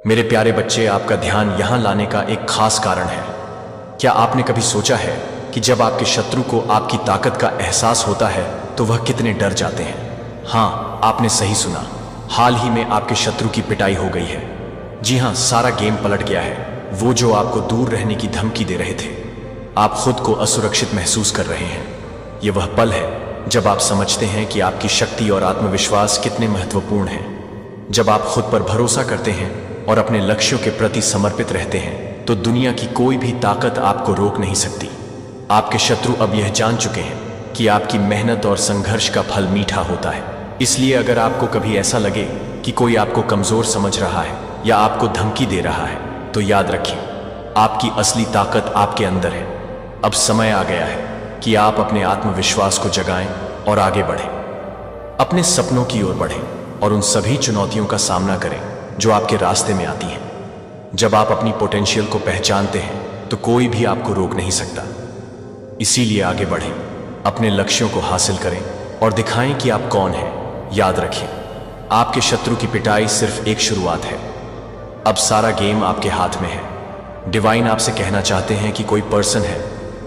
मेरे प्यारे बच्चे, आपका ध्यान यहाँ लाने का एक खास कारण है। क्या आपने कभी सोचा है कि जब आपके शत्रु को आपकी ताकत का एहसास होता है तो वह कितने डर जाते हैं? हाँ, आपने सही सुना। हाल ही में आपके शत्रु की पिटाई हो गई है। जी हाँ, सारा गेम पलट गया है। वो जो आपको दूर रहने की धमकी दे रहे थे, आप खुद को असुरक्षित महसूस कर रहे हैं। ये वह पल है जब आप समझते हैं कि आपकी शक्ति और आत्मविश्वास कितने महत्वपूर्ण हैं। जब आप खुद पर भरोसा करते हैं और अपने लक्ष्यों के प्रति समर्पित रहते हैं तो दुनिया की कोई भी ताकत आपको रोक नहीं सकती। आपके शत्रु अब यह जान चुके हैं कि आपकी मेहनत और संघर्ष का फल मीठा होता है। इसलिए अगर आपको कभी ऐसा लगे कि कोई आपको कमजोर समझ रहा है या आपको धमकी दे रहा है, तो याद रखिए, आपकी असली ताकत आपके अंदर है। अब समय आ गया है कि आप अपने आत्मविश्वास को जगाएं और आगे बढ़ें। अपने सपनों की ओर बढ़ें और उन सभी चुनौतियों का सामना करें जो आपके रास्ते में आती हैं। जब आप अपनी पोटेंशियल को पहचानते हैं तो कोई भी आपको रोक नहीं सकता। इसीलिए आगे बढ़ें, अपने लक्ष्यों को हासिल करें और दिखाएं कि आप कौन हैं। याद रखें, आपके शत्रु की पिटाई सिर्फ एक शुरुआत है। अब सारा गेम आपके हाथ में है। डिवाइन आपसे कहना चाहते हैं कि कोई पर्सन है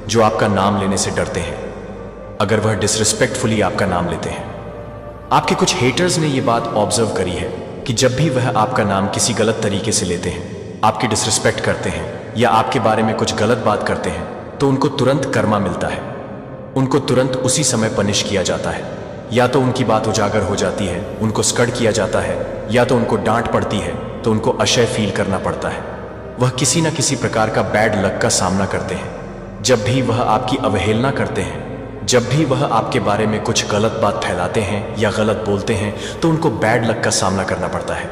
जो आपका नाम लेने से डरते हैं। अगर वह डिसरिस्पेक्टफुली आपका नाम लेते हैं। आपके कुछ हेटर्स ने यह बात ऑब्जर्व करी है कि जब भी वह आपका नाम किसी गलत तरीके से लेते हैं, आपकी डिसरिस्पेक्ट करते हैं या आपके बारे में कुछ गलत बात करते हैं, तो उनको तुरंत कर्मा मिलता है। उनको तुरंत उसी समय पनिश किया जाता है। या तो उनकी बात उजागर हो जाती है, उनको स्कड किया जाता है, या तो उनको डांट पड़ती है तो उनको अशय फील करना पड़ता है। वह किसी न किसी प्रकार का बैड लक का सामना करते हैं। जब भी वह आपकी अवहेलना करते हैं, जब भी वह आपके बारे में कुछ गलत बात फैलाते हैं या गलत बोलते हैं, तो उनको बैड लक का सामना करना पड़ता है।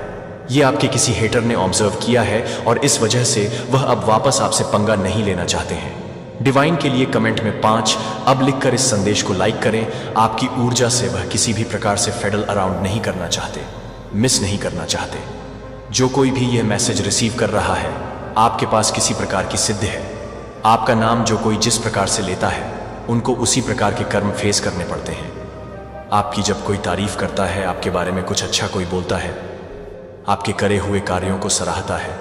ये आपके किसी हेटर ने ऑब्जर्व किया है और इस वजह से वह अब वापस आपसे पंगा नहीं लेना चाहते हैं। डिवाइन के लिए कमेंट में 5 अब लिखकर इस संदेश को लाइक करें। आपकी ऊर्जा से वह किसी भी प्रकार से फेडल अराउंड नहीं करना चाहते, मिस नहीं करना चाहते। जो कोई भी यह मैसेज रिसीव कर रहा है, आपके पास किसी प्रकार की सिद्ध है। आपका नाम जो कोई जिस प्रकार से लेता है, उनको उसी प्रकार के कर्म फेस करने पड़ते हैं। आपकी जब कोई तारीफ करता है, आपके बारे में कुछ अच्छा कोई बोलता है, आपके करे हुए कार्यों को सराहता है,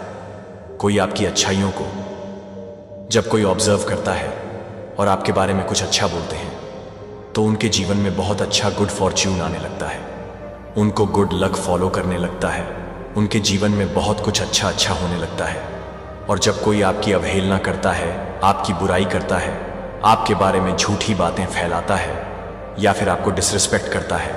कोई आपकी अच्छाइयों को जब कोई ऑब्जर्व करता है और आपके बारे में कुछ अच्छा बोलते हैं, तो उनके जीवन में बहुत अच्छा गुड फॉर्च्यून आने लगता है। उनको गुड लक फॉलो करने लगता है। उनके जीवन में बहुत कुछ अच्छा होने लगता है। और जब कोई आपकी अवहेलना करता है, आपकी बुराई करता है, आपके बारे में झूठी बातें फैलाता है या फिर आपको डिसरिस्पेक्ट करता है,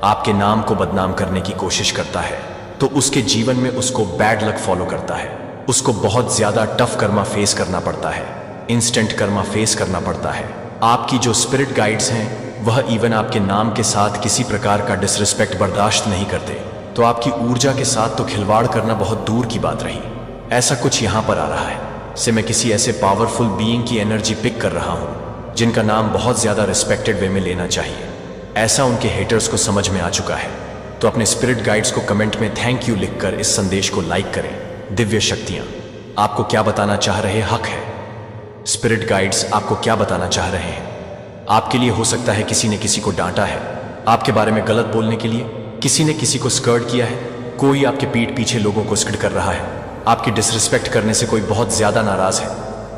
आपके नाम को बदनाम करने की कोशिश करता है, तो उसके जीवन में उसको बैड लक फॉलो करता है। उसको बहुत ज्यादा टफ कर्मा फेस करना पड़ता है, इंस्टेंट कर्मा फेस करना पड़ता है। आपकी जो स्पिरिट गाइड्स हैं, वह इवन आपके नाम के साथ किसी प्रकार का डिसरिस्पेक्ट बर्दाश्त नहीं करते। तो आपकी ऊर्जा के साथ तो खिलवाड़ करना बहुत दूर की बात रही। ऐसा कुछ यहां पर आ रहा है से मैं किसी ऐसे पावरफुल बीइंग की एनर्जी पिक कर रहा हूं जिनका नाम बहुत ज्यादा रिस्पेक्टेड वे में लेना चाहिए। ऐसा उनके हेटर्स को समझ में आ चुका है। तो अपने स्पिरिट गाइड्स को कमेंट में थैंक यू लिखकर इस संदेश को लाइक करें। दिव्य शक्तियां आपको क्या बताना चाह रहे हक है। स्पिरिट गाइड्स आपको क्या बताना चाह रहे हैं। आपके लिए हो सकता है किसी ने किसी को डांटा है, आपके बारे में गलत बोलने के लिए किसी ने किसी को स्कर्ट किया है, कोई आपके पीठ पीछे लोगों को स्कर्ट कर रहा है, आपकी डिसरिस्पेक्ट करने से कोई बहुत ज्यादा नाराज है,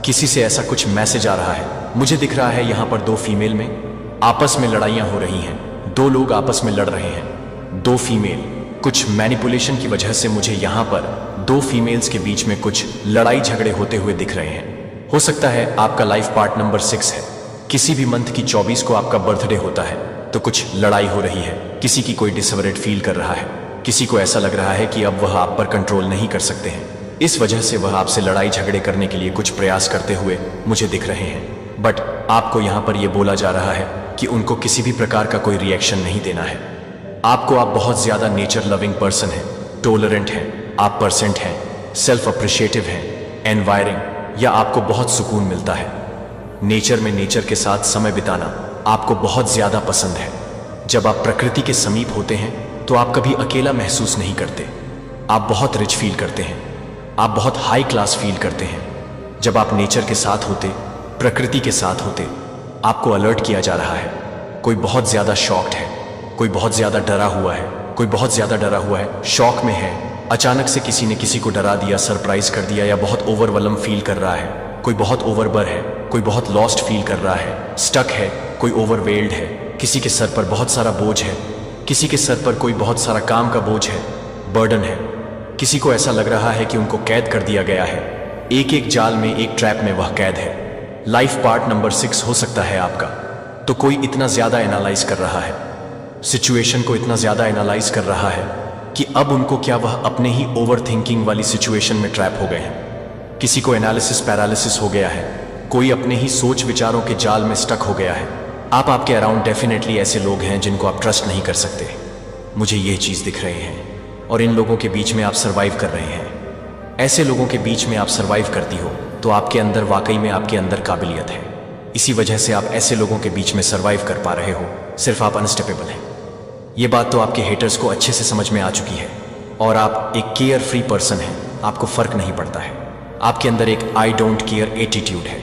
किसी से ऐसा कुछ मैसेज आ रहा है। मुझे दिख रहा है यहां पर 2 फीमेल में आपस में लड़ाइयां हो रही हैं। 2 लोग आपस में लड़ रहे हैं, 2 फीमेल। कुछ मैनिपुलेशन की वजह से मुझे यहां पर 2 फीमेल्स के बीच में कुछ लड़ाई झगड़े होते हुए दिख रहे हैं। हो सकता है आपका लाइफ पार्ट नंबर 6 है। किसी भी मंथ की 24 को आपका बर्थडे होता है, तो कुछ लड़ाई हो रही है। किसी की कोई डिसऑर्डर फील कर रहा है, किसी को ऐसा लग रहा है कि अब वह आप पर कंट्रोल नहीं कर सकते हैं। इस वजह से वह आपसे लड़ाई झगड़े करने के लिए कुछ प्रयास करते हुए मुझे दिख रहे हैं। बट आपको यहां पर यह बोला जा रहा है कि उनको किसी भी प्रकार का कोई रिएक्शन नहीं देना है। आप बहुत ज्यादा नेचर लविंग पर्सन है, टॉलरेंट है, आप परसेंट हैं, सेल्फ अप्रिशिएटिव हैं, एनवायरिंग या आपको बहुत सुकून मिलता है। नेचर में नेचर के साथ समय बिताना आपको बहुत ज्यादा पसंद है। जब आप प्रकृति के समीप होते हैं तो आप कभी अकेला महसूस नहीं करते। आप बहुत रिच फील करते हैं, आप बहुत हाई क्लास फील करते हैं। जब आप नेचर के साथ होते, प्रकृति के साथ होते, आपको अलर्ट किया जा रहा है। कोई बहुत ज्यादा शॉक्ड है, कोई बहुत ज्यादा डरा हुआ है, कोई बहुत ज्यादा डरा हुआ है, शॉक में है, अचानक से किसी ने किसी को डरा दिया, सरप्राइज कर दिया, या बहुत ओवरवेलम फील कर रहा है। कोई बहुत ओवरबर है, कोई बहुत लॉस्ट फील कर रहा है, स्टक है, कोई ओवरवेल्ड है। किसी के सर पर बहुत सारा बोझ है, किसी के सर पर कोई बहुत सारा काम का बोझ है, बर्डन है। किसी को ऐसा लग रहा है कि उनको कैद कर दिया गया है, एक एक जाल में, एक ट्रैप में वह कैद है। लाइफ पार्ट नंबर 6 हो सकता है आपका। तो कोई इतना ज्यादा एनालाइज कर रहा है, सिचुएशन को इतना ज्यादा एनालाइज कर रहा है कि अब उनको क्या वह अपने ही ओवर थिंकिंग वाली सिचुएशन में ट्रैप हो गए हैं। किसी को एनालिसिस पैरालिसिस हो गया है, कोई अपने ही सोच विचारों के जाल में स्टक हो गया है। आपके अराउंड डेफिनेटली ऐसे लोग हैं जिनको आप ट्रस्ट नहीं कर सकते। मुझे ये चीज दिख रही है, और इन लोगों के बीच में आप सरवाइव कर रहे हैं। ऐसे लोगों के बीच में आप सरवाइव करती हो तो आपके अंदर वाकई में आपके अंदर काबिलियत है। इसी वजह से आप ऐसे लोगों के बीच में सरवाइव कर पा रहे हो, सिर्फ आप अनस्टेपेबल हैं। ये बात तो आपके हेटर्स को अच्छे से समझ में आ चुकी है, और आप एक केयर फ्री पर्सन हैं। आपको फर्क नहीं पड़ता है, आपके अंदर एक आई डोंट केयर एटीट्यूड है।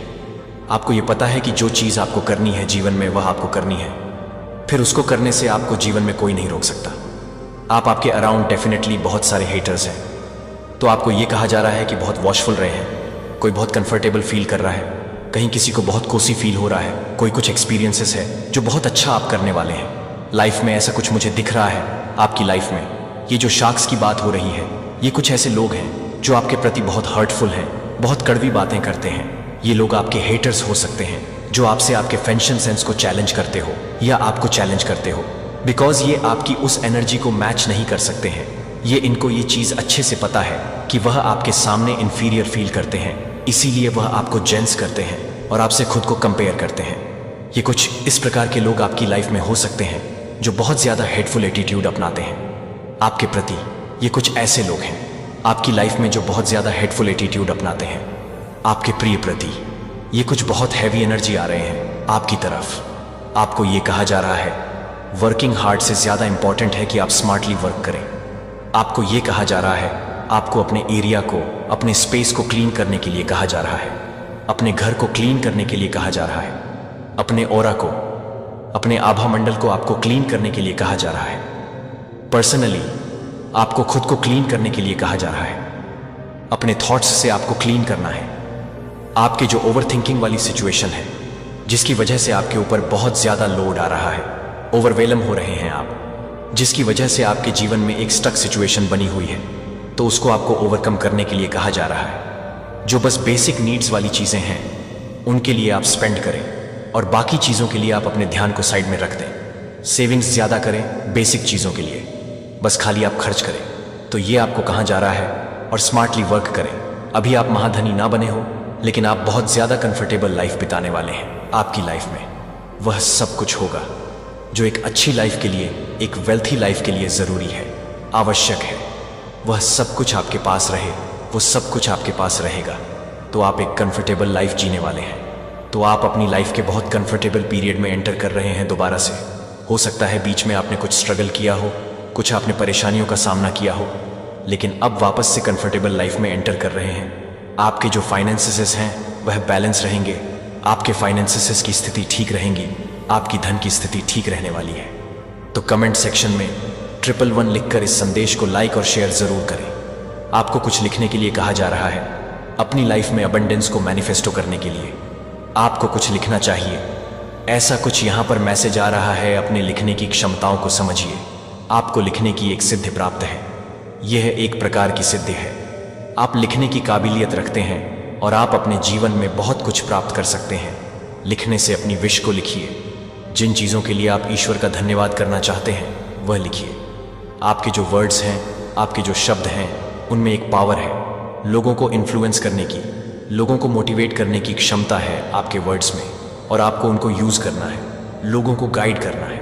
आपको ये पता है कि जो चीज़ आपको करनी है जीवन में वह आपको करनी है, फिर उसको करने से आपको जीवन में कोई नहीं रोक सकता। आपके अराउंड डेफिनेटली बहुत सारे हेटर्स हैं, तो आपको ये कहा जा रहा है कि बहुत वॉचफुल रहे हैं। कोई बहुत कंफर्टेबल फील कर रहा है, कहीं किसी को बहुत कोसी फील हो रहा है, कोई कुछ एक्सपीरियंसेस है जो बहुत अच्छा आप करने वाले हैं लाइफ में। ऐसा कुछ मुझे दिख रहा है आपकी लाइफ में। ये जो शार्क्स की बात हो रही है, ये कुछ ऐसे लोग हैं जो आपके प्रति बहुत हर्टफुल हैं, बहुत कड़वी बातें करते हैं। ये लोग आपके हेटर्स हो सकते हैं जो आपसे आपके फैशन सेंस को चैलेंज करते हो या आपको चैलेंज करते हो, बिकॉज ये आपकी उस एनर्जी को मैच नहीं कर सकते हैं। इनको ये चीज़ अच्छे से पता है कि वह आपके सामने इंफीरियर फील करते हैं, इसीलिए वह आपको जेंस करते हैं और आपसे खुद को कंपेयर करते हैं। ये कुछ इस प्रकार के लोग आपकी लाइफ में हो सकते हैं जो बहुत ज़्यादा हेटफुल एटीट्यूड अपनाते हैं आपके प्रति। ये कुछ ऐसे लोग हैं आपकी लाइफ में जो बहुत ज़्यादा हेटफुल एटीट्यूड अपनाते हैं आपके प्रिय प्रति। ये कुछ बहुत हैवी एनर्जी आ रहे हैं आपकी तरफ। आपको ये कहा जा रहा है वर्किंग हार्ड से ज़्यादा इंपॉर्टेंट है कि आप स्मार्टली वर्क करें। आपको ये कहा जा रहा है आपको अपने एरिया को, अपने स्पेस को क्लीन करने के लिए कहा जा रहा है, अपने घर को क्लीन करने के लिए कहा जा रहा है, अपने ऑरा को, अपने आभा मंडल को आपको क्लीन करने के लिए कहा जा रहा है। पर्सनली आपको खुद को क्लीन करने के लिए कहा जा रहा है। अपने थॉट्स से आपको क्लीन करना है। आपके जो ओवरथिंकिंग वाली सिचुएशन है जिसकी वजह से आपके ऊपर बहुत ज़्यादा लोड आ रहा है, ओवरवेलम हो रहे हैं आप, जिसकी वजह से आपके जीवन में एक स्टक सिचुएशन बनी हुई है, तो उसको आपको ओवरकम करने के लिए कहा जा रहा है। जो बस बेसिक नीड्स वाली चीज़ें हैं उनके लिए आप स्पेंड करें और बाकी चीज़ों के लिए आप अपने ध्यान को साइड में रख दें। सेविंग्स ज़्यादा करें बेसिक चीज़ों के लिए, बस खाली आप खर्च करें। तो ये आपको कहा जा रहा है, और स्मार्टली वर्क करें। अभी आप महाधनी ना बने हो, लेकिन आप बहुत ज़्यादा कंफर्टेबल लाइफ बिताने वाले हैं। आपकी लाइफ में वह सब कुछ होगा जो एक अच्छी लाइफ के लिए, एक वेल्थी लाइफ के लिए ज़रूरी है, आवश्यक है। वह सब कुछ आपके पास रहे, वो सब कुछ आपके पास रहेगा, तो आप एक कंफर्टेबल लाइफ जीने वाले हैं। तो आप अपनी लाइफ के बहुत कंफर्टेबल पीरियड में एंटर कर रहे हैं दोबारा से। हो सकता है बीच में आपने कुछ स्ट्रगल किया हो, कुछ आपने परेशानियों का सामना किया हो, लेकिन अब वापस से कंफर्टेबल लाइफ में एंटर कर रहे हैं। आपके जो फाइनेंसेस हैं वह बैलेंस रहेंगे, आपके फाइनेंसेस की स्थिति ठीक रहेंगी, आपकी धन की स्थिति ठीक रहने वाली है। तो कमेंट सेक्शन में 111 लिखकर इस संदेश को लाइक और शेयर ज़रूर करें। आपको कुछ लिखने के लिए कहा जा रहा है अपनी लाइफ में अबंडेंस को मैनिफेस्टो करने के लिए। आपको कुछ लिखना चाहिए, ऐसा कुछ यहाँ पर मैसेज आ रहा है। अपने लिखने की क्षमताओं को समझिए। आपको लिखने की एक सिद्धि प्राप्त है, यह एक प्रकार की सिद्धि है। आप लिखने की काबिलियत रखते हैं और आप अपने जीवन में बहुत कुछ प्राप्त कर सकते हैं। लिखने से अपनी विश को लिखिए। जिन चीज़ों के लिए आप ईश्वर का धन्यवाद करना चाहते हैं वह लिखिए। आपके जो वर्ड्स हैं, आपके जो शब्द हैं, उनमें एक पावर है। लोगों को इन्फ्लुएंस करने की, लोगों को मोटिवेट करने की क्षमता है आपके वर्ड्स में, और आपको उनको यूज़ करना है, लोगों को गाइड करना है।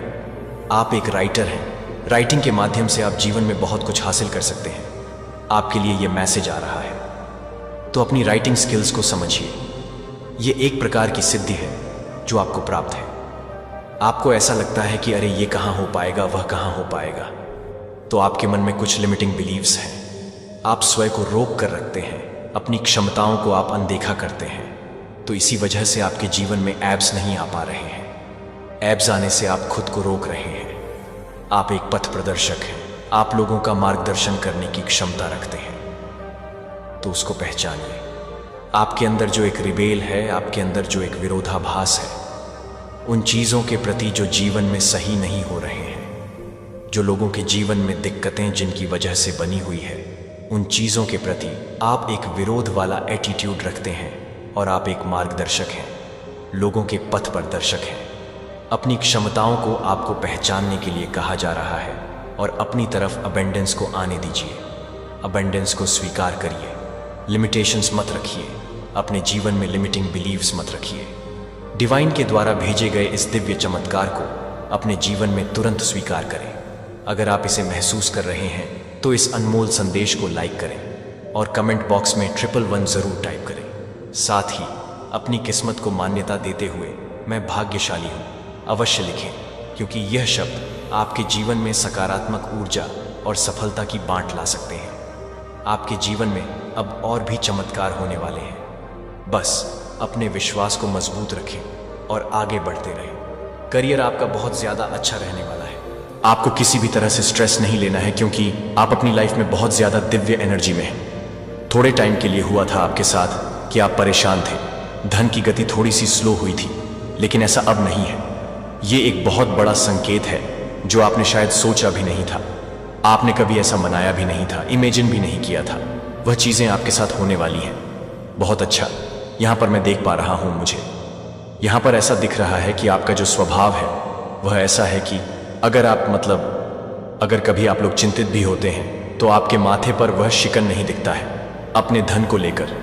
आप एक राइटर हैं। राइटिंग के माध्यम से आप जीवन में बहुत कुछ हासिल कर सकते हैं। आपके लिए यह मैसेज आ रहा है, तो अपनी राइटिंग स्किल्स को समझिए। ये एक प्रकार की सिद्धि है जो आपको प्राप्त है। आपको ऐसा लगता है कि अरे ये कहाँ हो पाएगा, वह कहाँ हो पाएगा, तो आपके मन में कुछ लिमिटिंग बिलीव्स हैं। आप स्वयं को रोक कर रखते हैं, अपनी क्षमताओं को आप अनदेखा करते हैं। तो इसी वजह से आपके जीवन में एब्स नहीं आ पा रहे हैं। एब्स आने से आप खुद को रोक रहे हैं। आप एक पथ प्रदर्शक हैं। आप लोगों का मार्गदर्शन करने की क्षमता रखते हैं, तो उसको पहचानिए। आपके अंदर जो एक रिबेल है, आपके अंदर जो एक विरोधाभास है, उन चीज़ों के प्रति जो जीवन में सही नहीं हो रहे हैं, जो लोगों के जीवन में दिक्कतें जिनकी वजह से बनी हुई है, उन चीज़ों के प्रति आप एक विरोध वाला एटीट्यूड रखते हैं और आप एक मार्गदर्शक हैं, लोगों के पथ प्रदर्शक हैं। अपनी क्षमताओं को आपको पहचानने के लिए कहा जा रहा है और अपनी तरफ अबेंडेंस को आने दीजिए। अबेंडेंस को स्वीकार करिए। लिमिटेशंस मत रखिए, अपने जीवन में लिमिटिंग बिलीव्स मत रखिए। डिवाइन के द्वारा भेजे गए इस दिव्य चमत्कार को अपने जीवन में तुरंत स्वीकार करें। अगर आप इसे महसूस कर रहे हैं तो इस अनमोल संदेश को लाइक करें और कमेंट बॉक्स में 111 जरूर टाइप करें। साथ ही अपनी किस्मत को मान्यता देते हुए मैं भाग्यशाली हूँ अवश्य लिखें, क्योंकि यह शब्द आपके जीवन में सकारात्मक ऊर्जा और सफलता की बांट ला सकते हैं। आपके जीवन में अब और भी चमत्कार होने वाले हैं। बस अपने विश्वास को मजबूत रखें और आगे बढ़ते रहें। करियर आपका बहुत ज़्यादा अच्छा रहने वाला है। आपको किसी भी तरह से स्ट्रेस नहीं लेना है, क्योंकि आप अपनी लाइफ में बहुत ज़्यादा दिव्य एनर्जी में हैं। थोड़े टाइम के लिए हुआ था आपके साथ कि आप परेशान थे, धन की गति थोड़ी सी स्लो हुई थी, लेकिन ऐसा अब नहीं है। ये एक बहुत बड़ा संकेत है जो आपने शायद सोचा भी नहीं था, आपने कभी ऐसा मनाया भी नहीं था, इमेजिन भी नहीं किया था। वह चीज़ें आपके साथ होने वाली हैं। बहुत अच्छा, यहाँ पर मैं देख पा रहा हूँ, मुझे यहाँ पर ऐसा दिख रहा है कि आपका जो स्वभाव है वह ऐसा है कि अगर कभी आप लोग चिंतित भी होते हैं तो आपके माथे पर वह शिकन नहीं दिखता है अपने धन को लेकर।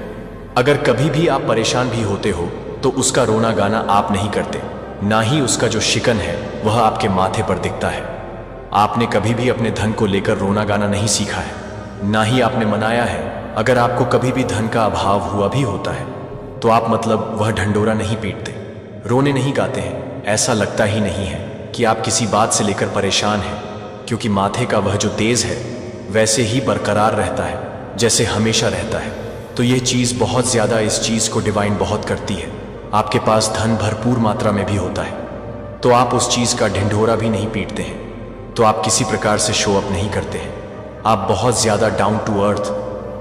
अगर कभी भी आप परेशान भी होते हो तो उसका रोना गाना आप नहीं करते, ना ही उसका जो शिकन है वह आपके माथे पर दिखता है। आपने कभी भी अपने धन को लेकर रोना गाना नहीं सीखा है, ना ही आपने मनाया है। अगर आपको कभी भी धन का अभाव हुआ भी होता है तो आप वह ढंडोरा नहीं पीटते, रोने नहीं गाते हैं। ऐसा लगता ही नहीं है कि आप किसी बात से लेकर परेशान हैं, क्योंकि माथे का वह जो तेज है वैसे ही बरकरार रहता है जैसे हमेशा रहता है। तो यह चीज़ बहुत ज़्यादा, इस चीज़ को डिवाइन बहुत करती है। आपके पास धन भरपूर मात्रा में भी होता है तो आप उस चीज़ का ढिंढोरा भी नहीं पीटते हैं, तो आप किसी प्रकार से शो अप नहीं करते हैं। आप बहुत ज़्यादा डाउन टू अर्थ,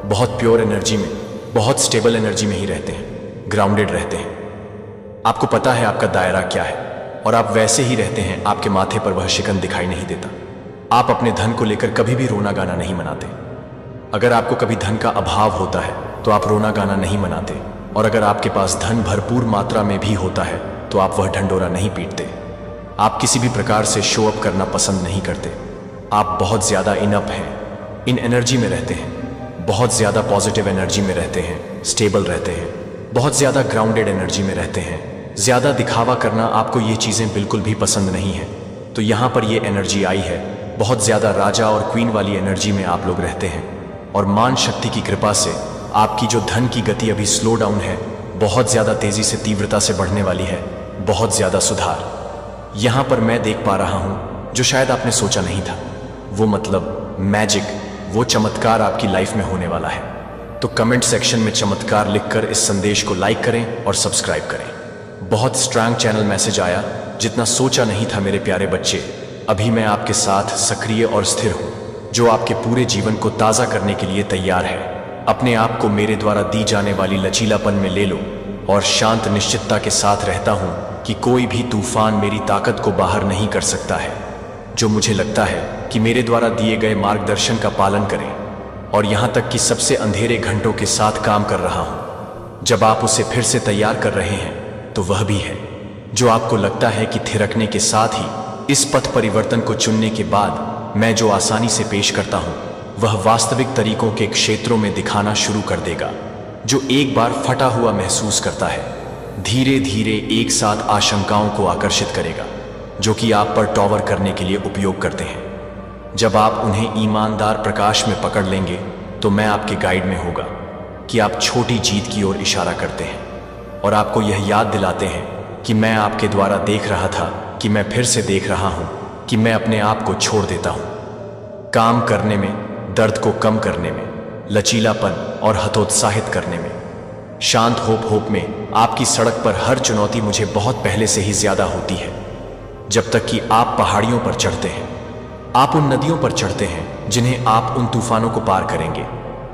बहुत प्योर एनर्जी में, बहुत स्टेबल एनर्जी में ही रहते हैं, ग्राउंडेड रहते हैं। आपको पता है आपका दायरा क्या है और आप वैसे ही रहते हैं। आपके माथे पर वह शिकन दिखाई नहीं देता। आप अपने धन को लेकर कभी भी रोना गाना नहीं मनाते। अगर आपको कभी धन का अभाव होता है तो आप रोना गाना नहीं मनाते, और अगर आपके पास धन भरपूर मात्रा में भी होता है तो आप वह ढंडोरा नहीं पीटते। आप किसी भी प्रकार से शो अप करना पसंद नहीं करते। आप बहुत ज़्यादा इनअप हैं, इन एनर्जी में रहते हैं, बहुत ज़्यादा पॉजिटिव एनर्जी में रहते हैं, स्टेबल रहते हैं, बहुत ज़्यादा ग्राउंडेड एनर्जी में रहते हैं। ज़्यादा दिखावा करना आपको ये चीज़ें बिल्कुल भी पसंद नहीं है। तो यहाँ पर ये एनर्जी आई है, बहुत ज़्यादा राजा और क्वीन वाली एनर्जी में आप लोग रहते हैं, और मान शक्ति की कृपा से आपकी जो धन की गति अभी स्लो डाउन है, बहुत ज़्यादा तेज़ी से तीव्रता से बढ़ने वाली है। बहुत ज़्यादा सुधार यहाँ पर मैं देख पा रहा हूँ जो शायद आपने सोचा नहीं था। वो मैजिक, वो चमत्कार आपकी लाइफ में होने वाला है। तो कमेंट सेक्शन में चमत्कार लिखकर इस संदेश को लाइक करें और सब्सक्राइब करें। बहुत स्ट्रांग चैनल मैसेज आया, जितना सोचा नहीं था मेरे प्यारे बच्चे। अभी मैं आपके साथ सक्रिय और स्थिर हूँ, जो आपके पूरे जीवन को ताज़ा करने के लिए तैयार है। अपने आप को मेरे द्वारा दी जाने वाली लचीलापन में ले लो और शांत निश्चितता के साथ रहता हूँ कि कोई भी तूफान मेरी ताकत को बाहर नहीं कर सकता है। जो मुझे लगता है कि मेरे द्वारा दिए गए मार्गदर्शन का पालन करें, और यहाँ तक कि सबसे अंधेरे घंटों के साथ काम कर रहा हूँ। जब आप उसे फिर से तैयार कर रहे हैं तो वह भी है जो आपको लगता है कि थिरकने के साथ ही इस पथ परिवर्तन को चुनने के बाद मैं जो आसानी से पेश करता हूँ वह वास्तविक तरीकों के क्षेत्रों में दिखाना शुरू कर देगा। जो एक बार फटा हुआ महसूस करता है धीरे धीरे एक साथ आशंकाओं को आकर्षित करेगा जो कि आप पर टॉवर करने के लिए उपयोग करते हैं। जब आप उन्हें ईमानदार प्रकाश में पकड़ लेंगे तो मैं आपके गाइड में होगा कि आप छोटी जीत की ओर इशारा करते हैं और आपको यह याद दिलाते हैं कि मैं आपके द्वारा देख रहा था, कि मैं फिर से देख रहा हूं कि मैं अपने आप को छोड़ देता हूं। काम करने में, दर्द को कम करने में, लचीलापन और हतोत्साहित करने में, शांत होप में आपकी सड़क पर हर चुनौती मुझे बहुत पहले से ही ज्यादा होती है। जब तक कि आप पहाड़ियों पर चढ़ते हैं, आप उन नदियों पर चढ़ते हैं जिन्हें आप उन तूफानों को पार करेंगे,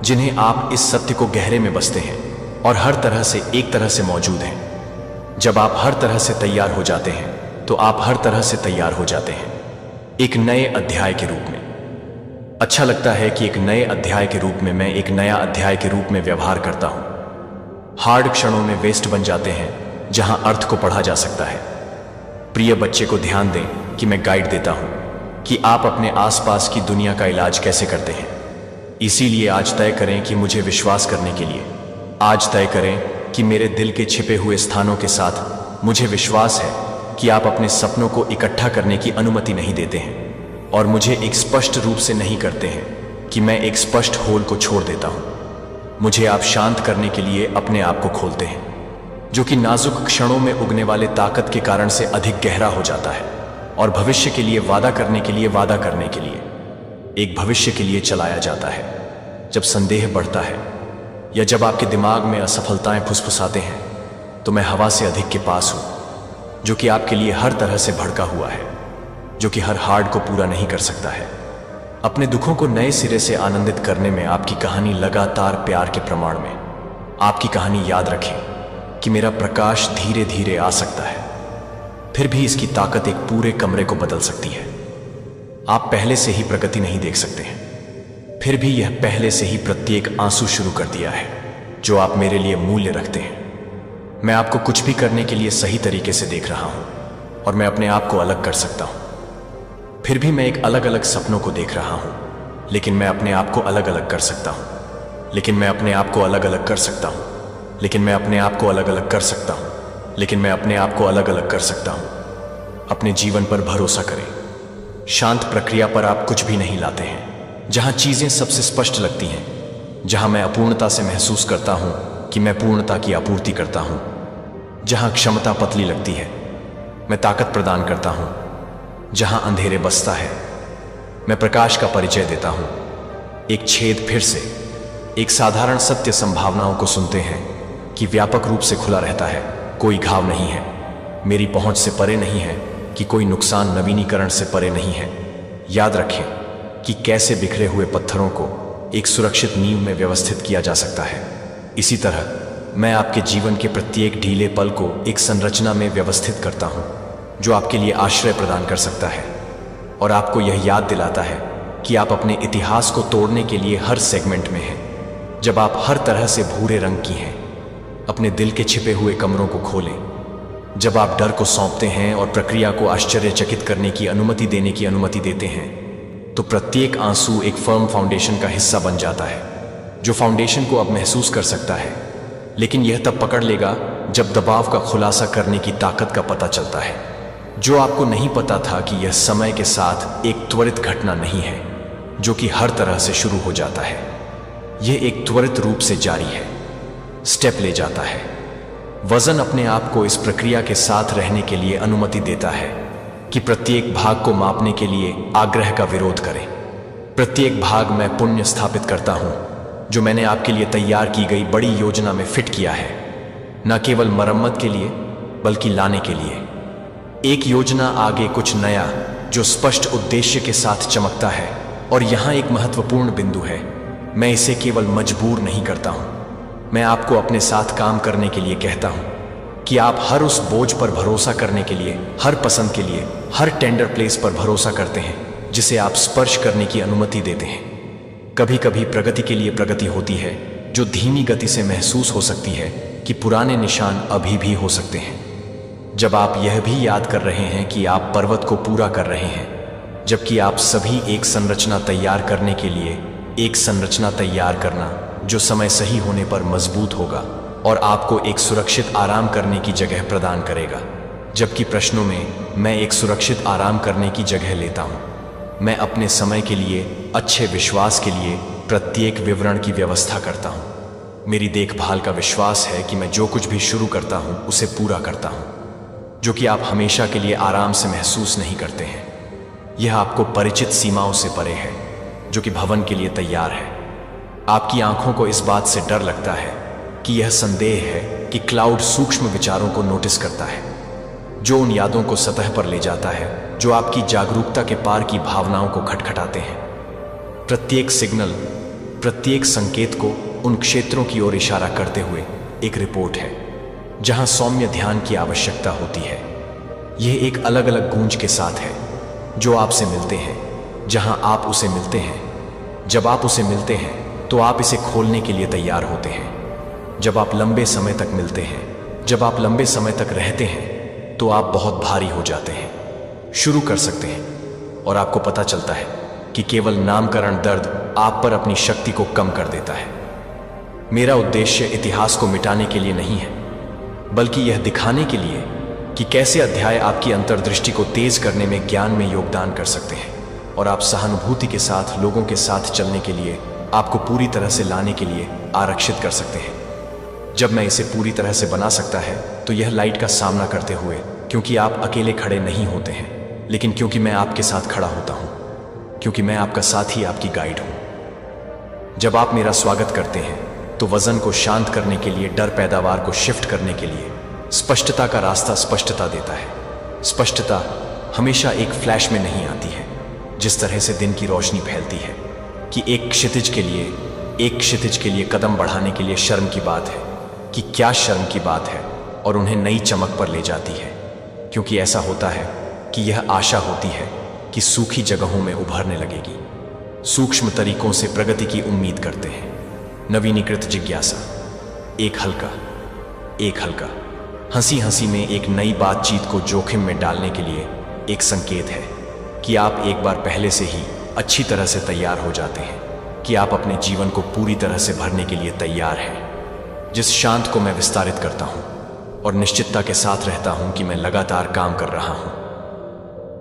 जिन्हें आप इस सत्य को गहरे में बसते हैं और हर तरह से एक तरह से मौजूद हैं। जब आप हर तरह से तैयार हो जाते हैं तो आप हर तरह से तैयार हो जाते हैं, एक नए अध्याय के रूप में। अच्छा लगता है कि एक नए अध्याय के रूप में मैं एक नया अध्याय के रूप में व्यवहार करता हूं। हार्ड क्षणों में वेस्ट बन जाते हैं जहां अर्थ को पढ़ा जा सकता है। प्रिय बच्चे को ध्यान दें कि मैं गाइड देता हूं कि आप अपने आसपास की दुनिया का इलाज कैसे करते हैं। इसीलिए आज तय करें कि मुझे विश्वास करने के लिए, आज तय करें कि मेरे दिल के छिपे हुए स्थानों के साथ मुझे विश्वास है कि आप अपने सपनों को इकट्ठा करने की अनुमति नहीं देते हैं और मुझे एक स्पष्ट रूप से नहीं करते हैं कि मैं एक स्पष्ट होल को छोड़ देता हूं। मुझे आप शांत करने के लिए अपने आप को खोलते हैं, जो कि नाजुक क्षणों में उगने वाले ताकत के कारण से अधिक गहरा हो जाता है और भविष्य के लिए वादा करने के लिए एक भविष्य के लिए चलाया जाता है। जब संदेह बढ़ता है या जब आपके दिमाग में असफलताएं फुसफुसाते हैं तो मैं हवा से अधिक के पास हूं, जो कि आपके लिए हर तरह से भड़का हुआ है, जो कि हर हार्ड को पूरा नहीं कर सकता है। अपने दुखों को नए सिरे से आनंदित करने में आपकी कहानी लगातार प्यार के प्रमाण में। आपकी कहानी याद रखें कि मेरा प्रकाश धीरे धीरे आ सकता है, फिर भी इसकी ताकत एक पूरे कमरे को बदल सकती है। आप पहले से ही प्रगति नहीं देख सकते हैं, फिर भी यह पहले से ही प्रत्येक आंसू शुरू कर दिया है जो आप मेरे लिए मूल्य रखते हैं। मैं आपको कुछ भी करने के लिए सही tariके से देख रहा हूं और मैं अपने आप को अलग कर सकता हूं। फिर भी मैं एक अलग अलग सपनों को देख रहा हूं, लेकिन मैं अपने आप को अलग अलग कर सकता हूं। लेकिन मैं अपने आप को अलग अलग कर सकता हूं। लेकिन मैं अपने आप को अलग अलग कर सकता हूं। लेकिन मैं अपने आप को अलग अलग कर सकता हूं। अपने जीवन पर भरोसा करें। शांत प्रक्रिया पर आप कुछ भी नहीं लाते हैं, जहां चीजें सबसे स्पष्ट लगती हैं, जहां मैं अपूर्णता से महसूस करता हूं कि मैं पूर्णता की आपूर्ति करता हूं, जहां क्षमता पतली लगती है, मैं ताकत प्रदान करता हूं, जहां अंधेरे बसता है, मैं प्रकाश का परिचय देता हूं। एक छेद फिर से, एक साधारण सत्य संभावनाओं को सुनते हैं कि व्यापक रूप से खुला रहता है। कोई घाव नहीं है, मेरी पहुंच से परे नहीं है, कि कोई नुकसान नवीनीकरण से परे नहीं है। याद रखें कि कैसे बिखरे हुए पत्थरों को एक सुरक्षित नींव में व्यवस्थित किया जा सकता है। इसी तरह मैं आपके जीवन के प्रत्येक ढीले पल को एक संरचना में व्यवस्थित करता हूं, जो आपके लिए आश्रय प्रदान कर सकता है और आपको यह याद दिलाता है कि आप अपने इतिहास को तोड़ने के लिए हर सेगमेंट में हैं। जब आप हर तरह से भूरे रंग की हैं, अपने दिल के छिपे हुए कमरों को खोलें। जब आप डर को सौंपते हैं और प्रक्रिया को आश्चर्यचकित करने की अनुमति देने की अनुमति देते हैं, तो प्रत्येक आंसू एक फर्म फाउंडेशन का हिस्सा बन जाता है, जो फाउंडेशन को अब महसूस कर सकता है, लेकिन यह तब पकड़ लेगा जब दबाव का खुलासा करने की ताकत का पता चलता है। जो आपको नहीं पता था कि यह समय के साथ एक त्वरित घटना नहीं है जो कि हर तरह से शुरू हो जाता है। यह एक त्वरित रूप से जारी है, स्टेप ले जाता है। वजन अपने आप को इस प्रक्रिया के साथ रहने के लिए अनुमति देता है कि प्रत्येक भाग को मापने के लिए आग्रह का विरोध करें। प्रत्येक भाग मैं पुण्य स्थापित करता हूं जो मैंने आपके लिए तैयार की गई बड़ी योजना में फिट किया है, न केवल मरम्मत के लिए बल्कि लाने के लिए। एक योजना आगे कुछ नया जो स्पष्ट उद्देश्य के साथ चमकता है। और यहां एक महत्वपूर्ण बिंदु है, मैं इसे केवल मजबूर नहीं करता हूं, मैं आपको अपने साथ काम करने के लिए कहता हूं कि आप हर उस बोझ पर भरोसा करने के लिए, हर पसंद के लिए, हर टेंडर प्लेस पर भरोसा करते हैं जिसे आप स्पर्श करने की अनुमति देते हैं। कभी कभी प्रगति के लिए प्रगति होती है जो धीमी गति से महसूस हो सकती है कि पुराने निशान अभी भी हो सकते हैं। जब आप यह भी याद कर रहे हैं कि आप पर्वत को पूरा कर रहे हैं, जबकि आप सभी एक संरचना तैयार करने के लिए एक संरचना तैयार करना जो समय सही होने पर मजबूत होगा और आपको एक सुरक्षित आराम करने की जगह प्रदान करेगा। जबकि प्रश्नों में मैं एक सुरक्षित आराम करने की जगह लेता हूं। मैं अपने समय के लिए, अच्छे विश्वास के लिए प्रत्येक विवरण की व्यवस्था करता हूं। मेरी देखभाल का विश्वास है कि मैं जो कुछ भी शुरू करता हूं उसे पूरा करता हूं, जो कि आप हमेशा के लिए आराम से महसूस नहीं करते हैं। यह आपको परिचित सीमाओं से परे है, जो कि भवन के लिए तैयार है। आपकी आंखों को इस बात से डर लगता है कि यह संदेह है कि क्लाउड सूक्ष्म विचारों को नोटिस करता है, जो उन यादों को सतह पर ले जाता है जो आपकी जागरूकता के पार की भावनाओं को खटखटाते हैं। प्रत्येक सिग्नल, प्रत्येक संकेत को उन क्षेत्रों की ओर इशारा करते हुए एक रिपोर्ट है जहां सौम्य ध्यान की आवश्यकता होती है। यह एक अलग अलग गूंज के साथ है जो आपसे मिलते हैं, जहां आप उसे मिलते हैं। जब आप उसे मिलते हैं तो आप इसे खोलने के लिए तैयार होते हैं। जब आप लंबे समय तक मिलते हैं, जब आप लंबे समय तक रहते हैं तो आप बहुत भारी हो जाते हैं, शुरू कर सकते हैं और आपको पता चलता है कि केवल नामकरण दर्द आप पर अपनी शक्ति को कम कर देता है। मेरा उद्देश्य इतिहास को मिटाने के लिए नहीं है, बल्कि यह दिखाने के लिए कि कैसे अध्याय आपकी अंतर्दृष्टि को तेज करने में ज्ञान में योगदान कर सकते हैं और आप सहानुभूति के साथ लोगों के साथ चलने के लिए आपको पूरी तरह से लाने के लिए आरक्षित कर सकते हैं। जब मैं इसे पूरी तरह से बना सकता है तो यह लाइट का सामना करते हुए, क्योंकि आप अकेले खड़े नहीं होते हैं, लेकिन क्योंकि मैं आपके साथ खड़ा होता हूं, क्योंकि मैं आपका साथी, आपकी गाइड हूं। जब आप मेरा स्वागत करते हैं तो वजन को शांत करने के लिए, डर पैदावार को शिफ्ट करने के लिए स्पष्टता का रास्ता स्पष्टता देता है। स्पष्टता हमेशा एक फ्लैश में नहीं आती है, जिस तरह से दिन की रोशनी फैलती है कि एक क्षितिज के लिए कदम बढ़ाने के लिए शर्म की बात है कि क्या शर्म की बात है, और उन्हें नई चमक पर ले जाती है, क्योंकि ऐसा होता है कि यह आशा होती है कि सूखी जगहों में उभरने लगेगी। सूक्ष्म तरीकों से प्रगति की उम्मीद करते हैं। नवीनीकृत जिज्ञासा, एक हल्का हंसी हंसी में एक नई बातचीत को जोखिम में डालने के लिए एक संकेत है कि आप एक बार पहले से ही अच्छी तरह से तैयार हो जाते हैं, कि आप अपने जीवन को पूरी तरह से भरने के लिए तैयार हैं। जिस शांत को मैं विस्तारित करता हूं और निश्चितता के साथ रहता हूं कि मैं लगातार काम कर रहा हूं,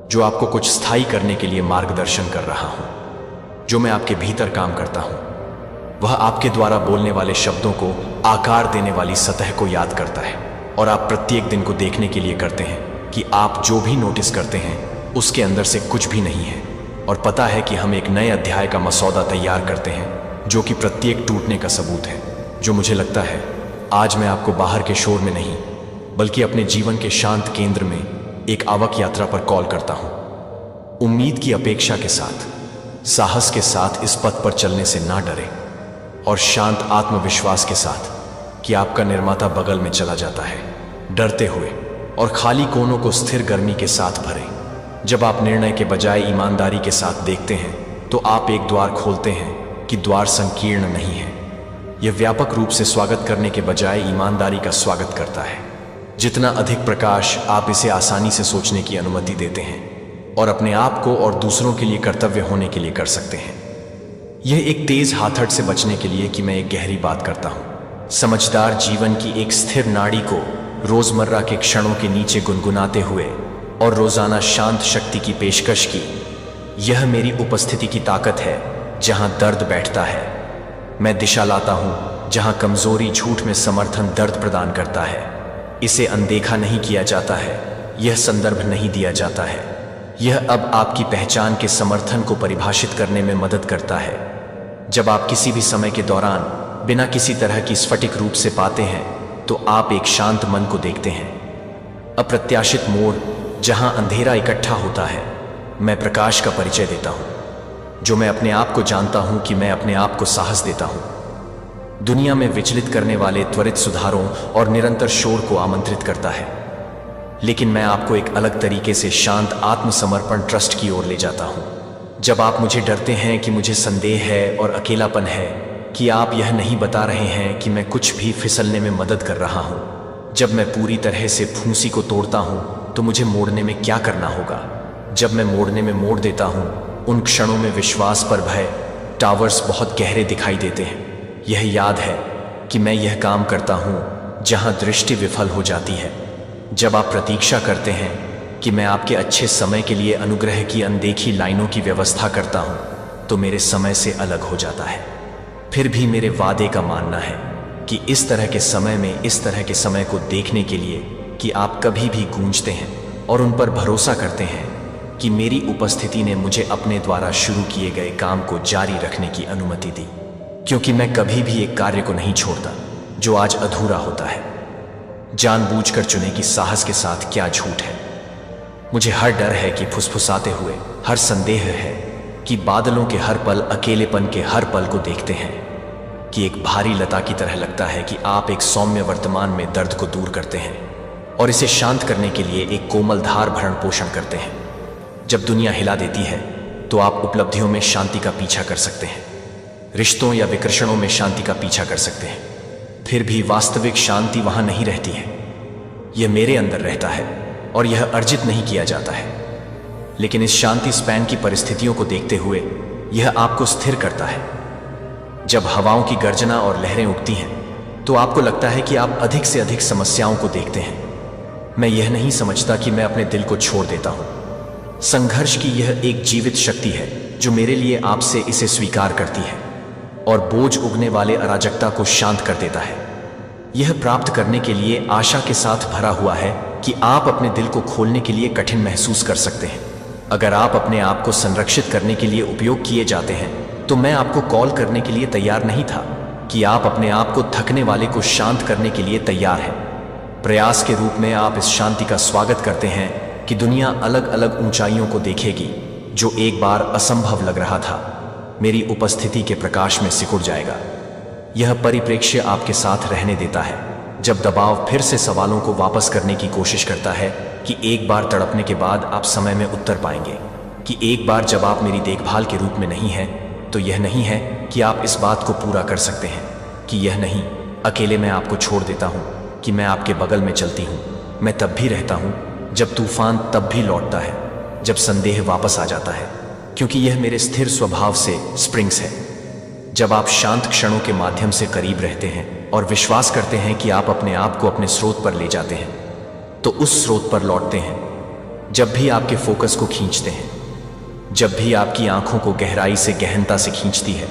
जो आपको कुछ स्थायी करने के लिए मार्गदर्शन कर रहा हूं, जो मैं आपके भीतर काम करता हूं, वह आपके द्वारा बोलने वाले शब्दों को आकार देने वाली सतह को याद करता है, और आप प्रत्येक दिन को देखने के लिए करते हैं कि आप जो भी नोटिस करते हैं उसके अंदर से कुछ भी नहीं है, और पता है कि हम एक नए अध्याय का मसौदा तैयार करते हैं जो कि प्रत्येक टूटने का सबूत है। जो मुझे लगता है आज मैं आपको बाहर के शोर में नहीं, बल्कि अपने जीवन के शांत केंद्र में एक आवक यात्रा पर कॉल करता हूं। उम्मीद की अपेक्षा के साथ, साहस के साथ इस पथ पर चलने से ना डरे, और शांत आत्मविश्वास के साथ कि आपका निर्माता बगल में चला जाता है, डरते हुए और खाली कोनों को स्थिर गर्मी के साथ भरे। जब आप निर्णय के बजाय ईमानदारी के साथ देखते हैं तो आप एक द्वार खोलते हैं कि द्वार संकीर्ण नहीं है। यह व्यापक रूप से स्वागत करने के बजाय ईमानदारी का स्वागत करता है। जितना अधिक प्रकाश आप इसे आसानी से सोचने की अनुमति देते हैं और अपने आप को और दूसरों के लिए कर्तव्य होने के लिए कर सकते हैं। यह एक तेज हाथड़ से बचने के लिए कि मैं एक गहरी बात करता हूं। समझदार जीवन की एक स्थिर नाड़ी को रोजमर्रा के क्षणों के नीचे गुनगुनाते हुए और रोजाना शांत शक्ति की पेशकश की। यह मेरी उपस्थिति की ताकत है जहां दर्द बैठता है। मैं दिशा लाता हूं जहां कमजोरी झूठ में समर्थन दर्द प्रदान करता है। इसे अनदेखा नहीं किया जाता है, यह संदर्भ नहीं दिया जाता है। यह अब आपकी पहचान के समर्थन को परिभाषित करने में मदद करता है। जब आप किसी भी समय के दौरान बिना किसी तरह की स्फटिक रूप से पाते हैं तो आप एक शांत मन को देखते हैं। अप्रत्याशित मोड़ जहां अंधेरा इकट्ठा होता है, मैं प्रकाश का परिचय देता हूं, जो मैं अपने आप को जानता हूं कि मैं अपने आप को साहस देता हूं। दुनिया में विचलित करने वाले त्वरित सुधारों और निरंतर शोर को आमंत्रित करता है, लेकिन मैं आपको एक अलग तरीके से शांत आत्मसमर्पण ट्रस्ट की ओर ले जाता हूं। जब आप मुझे डरते हैं कि मुझे संदेह है और अकेलापन है, कि आप यह नहीं बता रहे हैं कि मैं कुछ भी फिसलने में मदद कर रहा हूं। जब मैं पूरी तरह से फूंसी को तोड़ता हूं तो मुझे मोड़ने में क्या करना होगा। जब मैं मोड़ने में मोड़ देता हूं, उन क्षणों में विश्वास पर भय टावर्स बहुत गहरे दिखाई देते हैं। यह याद है कि मैं यह काम करता हूं जहां दृष्टि विफल हो जाती है। जब आप प्रतीक्षा करते हैं कि मैं आपके अच्छे समय के लिए अनुग्रह की अनदेखी लाइनों की व्यवस्था करता हूं, तो मेरे समय से अलग हो जाता है। फिर भी मेरे वादे का मानना है कि इस तरह के समय में इस तरह के समय को देखने के लिए कि आप कभी भी गूंजते हैं और उन पर भरोसा करते हैं कि मेरी उपस्थिति ने मुझे अपने द्वारा शुरू किए गए काम को जारी रखने की अनुमति दी, क्योंकि मैं कभी भी एक कार्य को नहीं छोड़ता जो आज अधूरा होता है। जानबूझकर चुने की साहस के साथ क्या झूठ है। मुझे हर डर है कि फुसफुसाते हुए, हर संदेह है कि बादलों के हर पल, अकेलेपन के हर पल को देखते हैं, कि एक भारी लता की तरह लगता है कि आप एक सौम्य वर्तमान में दर्द को दूर करते हैं और इसे शांत करने के लिए एक कोमल धार भरण पोषण करते हैं। जब दुनिया हिला देती है तो आप उपलब्धियों में शांति का पीछा कर सकते हैं, रिश्तों या विकर्षणों में शांति का पीछा कर सकते हैं, फिर भी वास्तविक शांति वहां नहीं रहती है। यह मेरे अंदर रहता है और यह अर्जित नहीं किया जाता है, लेकिन इस शांति स्पैन की परिस्थितियों को देखते हुए यह आपको स्थिर करता है। जब हवाओं की गर्जना और लहरें उठती हैं तो आपको लगता है कि आप अधिक से अधिक समस्याओं को देखते हैं। मैं यह नहीं समझता कि मैं अपने दिल को छोड़ देता हूं। संघर्ष की यह एक जीवित शक्ति है जो मेरे लिए आपसे इसे स्वीकार करती है और बोझ उगने वाले अराजकता को शांत कर देता है। यह प्राप्त करने के लिए आशा के साथ भरा हुआ है कि आप अपने दिल को खोलने के लिए कठिन महसूस कर सकते हैं। अगर आप अपने आप को संरक्षित करने के लिए उपयोग किए जाते हैं तो मैं आपको कॉल करने के लिए तैयार नहीं था कि आप अपने आप को थकने वाले को शांत करने के लिए तैयार हैं। प्रयास के रूप में आप इस शांति का स्वागत करते हैं कि दुनिया अलग अलग ऊंचाइयों को देखेगी। जो एक बार असंभव लग रहा था मेरी उपस्थिति के प्रकाश में सिकुड़ जाएगा। यह परिप्रेक्ष्य आपके साथ रहने देता है जब दबाव फिर से सवालों को वापस करने की कोशिश करता है कि एक बार तड़पने के बाद आप समय में उत्तर पाएंगे, कि एक बार जब आप मेरी देखभाल के रूप में नहीं हैं तो यह नहीं है कि आप इस बात को पूरा कर सकते हैं, कि यह नहीं अकेले मैं आपको छोड़ देता हूं, कि मैं आपके बगल में चलती हूं। मैं तब भी रहता हूं जब तूफान तब भी लौटता है, जब संदेह वापस आ जाता है, क्योंकि यह मेरे स्थिर स्वभाव से स्प्रिंग्स है। जब आप शांत क्षणों के माध्यम से करीब रहते हैं और विश्वास करते हैं कि आप अपने आप को अपने स्रोत पर ले जाते हैं, तो उस स्रोत पर लौटते हैं। जब भी आपके फोकस को खींचते हैं, जब भी आपकी आंखों को गहराई से गहनता से खींचती है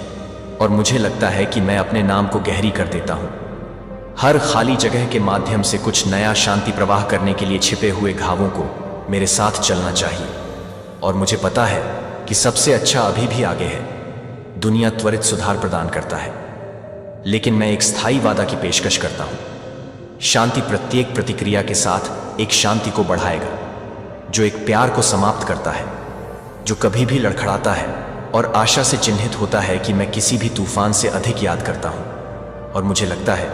और मुझे लगता है कि मैं अपने नाम को गहरी कर देता हूं। हर खाली जगह के माध्यम से कुछ नया शांति प्रवाह करने के लिए छिपे हुए घावों को मेरे साथ चलना चाहिए। और मुझे पता है कि सबसे अच्छा अभी भी आगे है। दुनिया त्वरित सुधार प्रदान करता है, लेकिन मैं एक स्थायी वादा की पेशकश करता हूं। शांति प्रत्येक प्रतिक्रिया के साथ एक शांति को बढ़ाएगा, जो एक प्यार को समाप्त करता है, जो कभी भी लड़खड़ाता है और आशा से चिन्हित होता है कि मैं किसी भी तूफान से अधिक याद करता हूं। और मुझे लगता है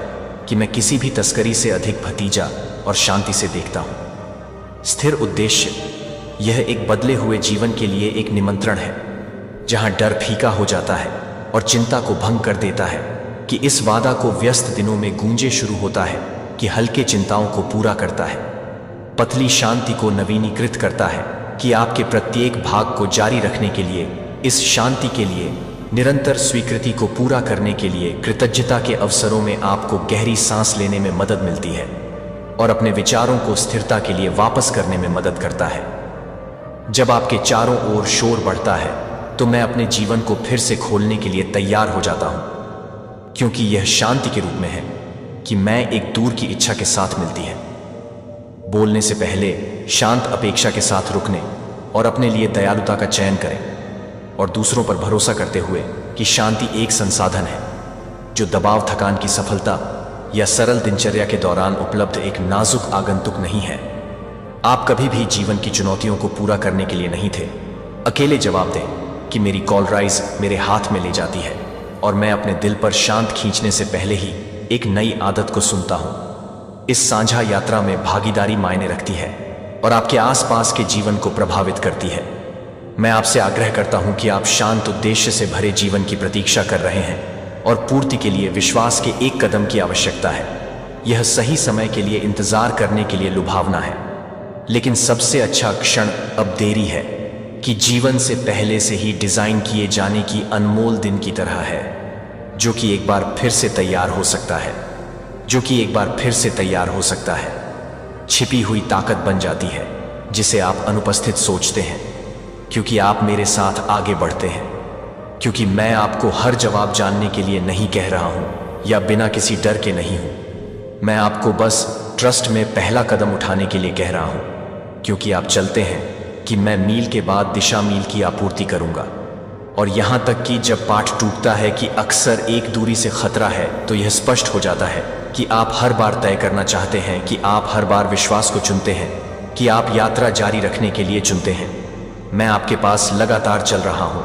कि मैं किसी भी तस्करी से अधिक भतीजा और शांति से देखता हूं। स्थिर उद्देश्य, यह एक बदले हुए जीवन के लिए एक निमंत्रण है, जहां डर फीका हो जाता है और चिंता को भंग कर देता है, कि इस वादा को व्यस्त दिनों में गूंजे शुरू होता है, कि हल्के चिंताओं को पूरा करता है, पतली शांति को नवीनीकृत करता है, कि आपके प्रत्येक भाग को जारी रखने के लिए, इस शांति के लिए, निरंतर स्वीकृति को पूरा करने के लिए, कृतज्ञता के अवसरों में आपको गहरी सांस लेने में मदद मिलती है और अपने विचारों को स्थिरता के लिए वापस करने में मदद करता है। जब आपके चारों ओर शोर बढ़ता है तो मैं अपने जीवन को फिर से खोलने के लिए तैयार हो जाता हूं, क्योंकि यह शांति के रूप में है कि मैं एक दूर की इच्छा के साथ मिलती है। बोलने से पहले शांत अपेक्षा के साथ रुकने और अपने लिए दयालुता का चयन करें, और दूसरों पर भरोसा करते हुए कि शांति एक संसाधन है जो दबाव, थकान की सफलता या सरल दिनचर्या के दौरान उपलब्ध एक नाजुक आगंतुक नहीं है। आप कभी भी जीवन की चुनौतियों को पूरा करने के लिए नहीं थे। अकेले जवाब दें कि मेरी कॉलराइज मेरे हाथ में ले जाती है और मैं अपने दिल पर शांत खींचने से पहले ही एक नई आदत को सुनता हूं। इस साझा यात्रा में भागीदारी मायने रखती है और आपके आसपास के जीवन को प्रभावित करती है। मैं आपसे आग्रह करता हूं कि आप शांत उद्देश्य से भरे जीवन की प्रतीक्षा कर रहे हैं और पूर्ति के लिए विश्वास के एक कदम की आवश्यकता है। यह सही समय के लिए इंतजार करने के लिए लुभावना है, लेकिन सबसे अच्छा क्षण अब देरी है, कि जीवन से पहले से ही डिजाइन किए जाने की अनमोल दिन की तरह है, जो कि एक बार फिर से तैयार हो सकता है, जो कि एक बार फिर से तैयार हो सकता है। छिपी हुई ताकत बन जाती है जिसे आप अनुपस्थित सोचते हैं, क्योंकि आप मेरे साथ आगे बढ़ते हैं, क्योंकि मैं आपको हर जवाब जानने के लिए नहीं कह रहा हूं या बिना किसी डर के नहीं हूं। मैं आपको बस ट्रस्ट में पहला कदम उठाने के लिए कह रहा हूं, क्योंकि आप चलते हैं कि मैं मील के बाद दिशा मील की आपूर्ति करूंगा। और यहां तक कि जब पाठ टूटता है कि अक्सर एक दूरी से खतरा है, तो यह स्पष्ट हो जाता है कि आप हर बार तय करना चाहते हैं, कि आप हर बार विश्वास को चुनते हैं, कि आप यात्रा जारी रखने के लिए चुनते हैं। मैं आपके पास लगातार चल रहा हूं,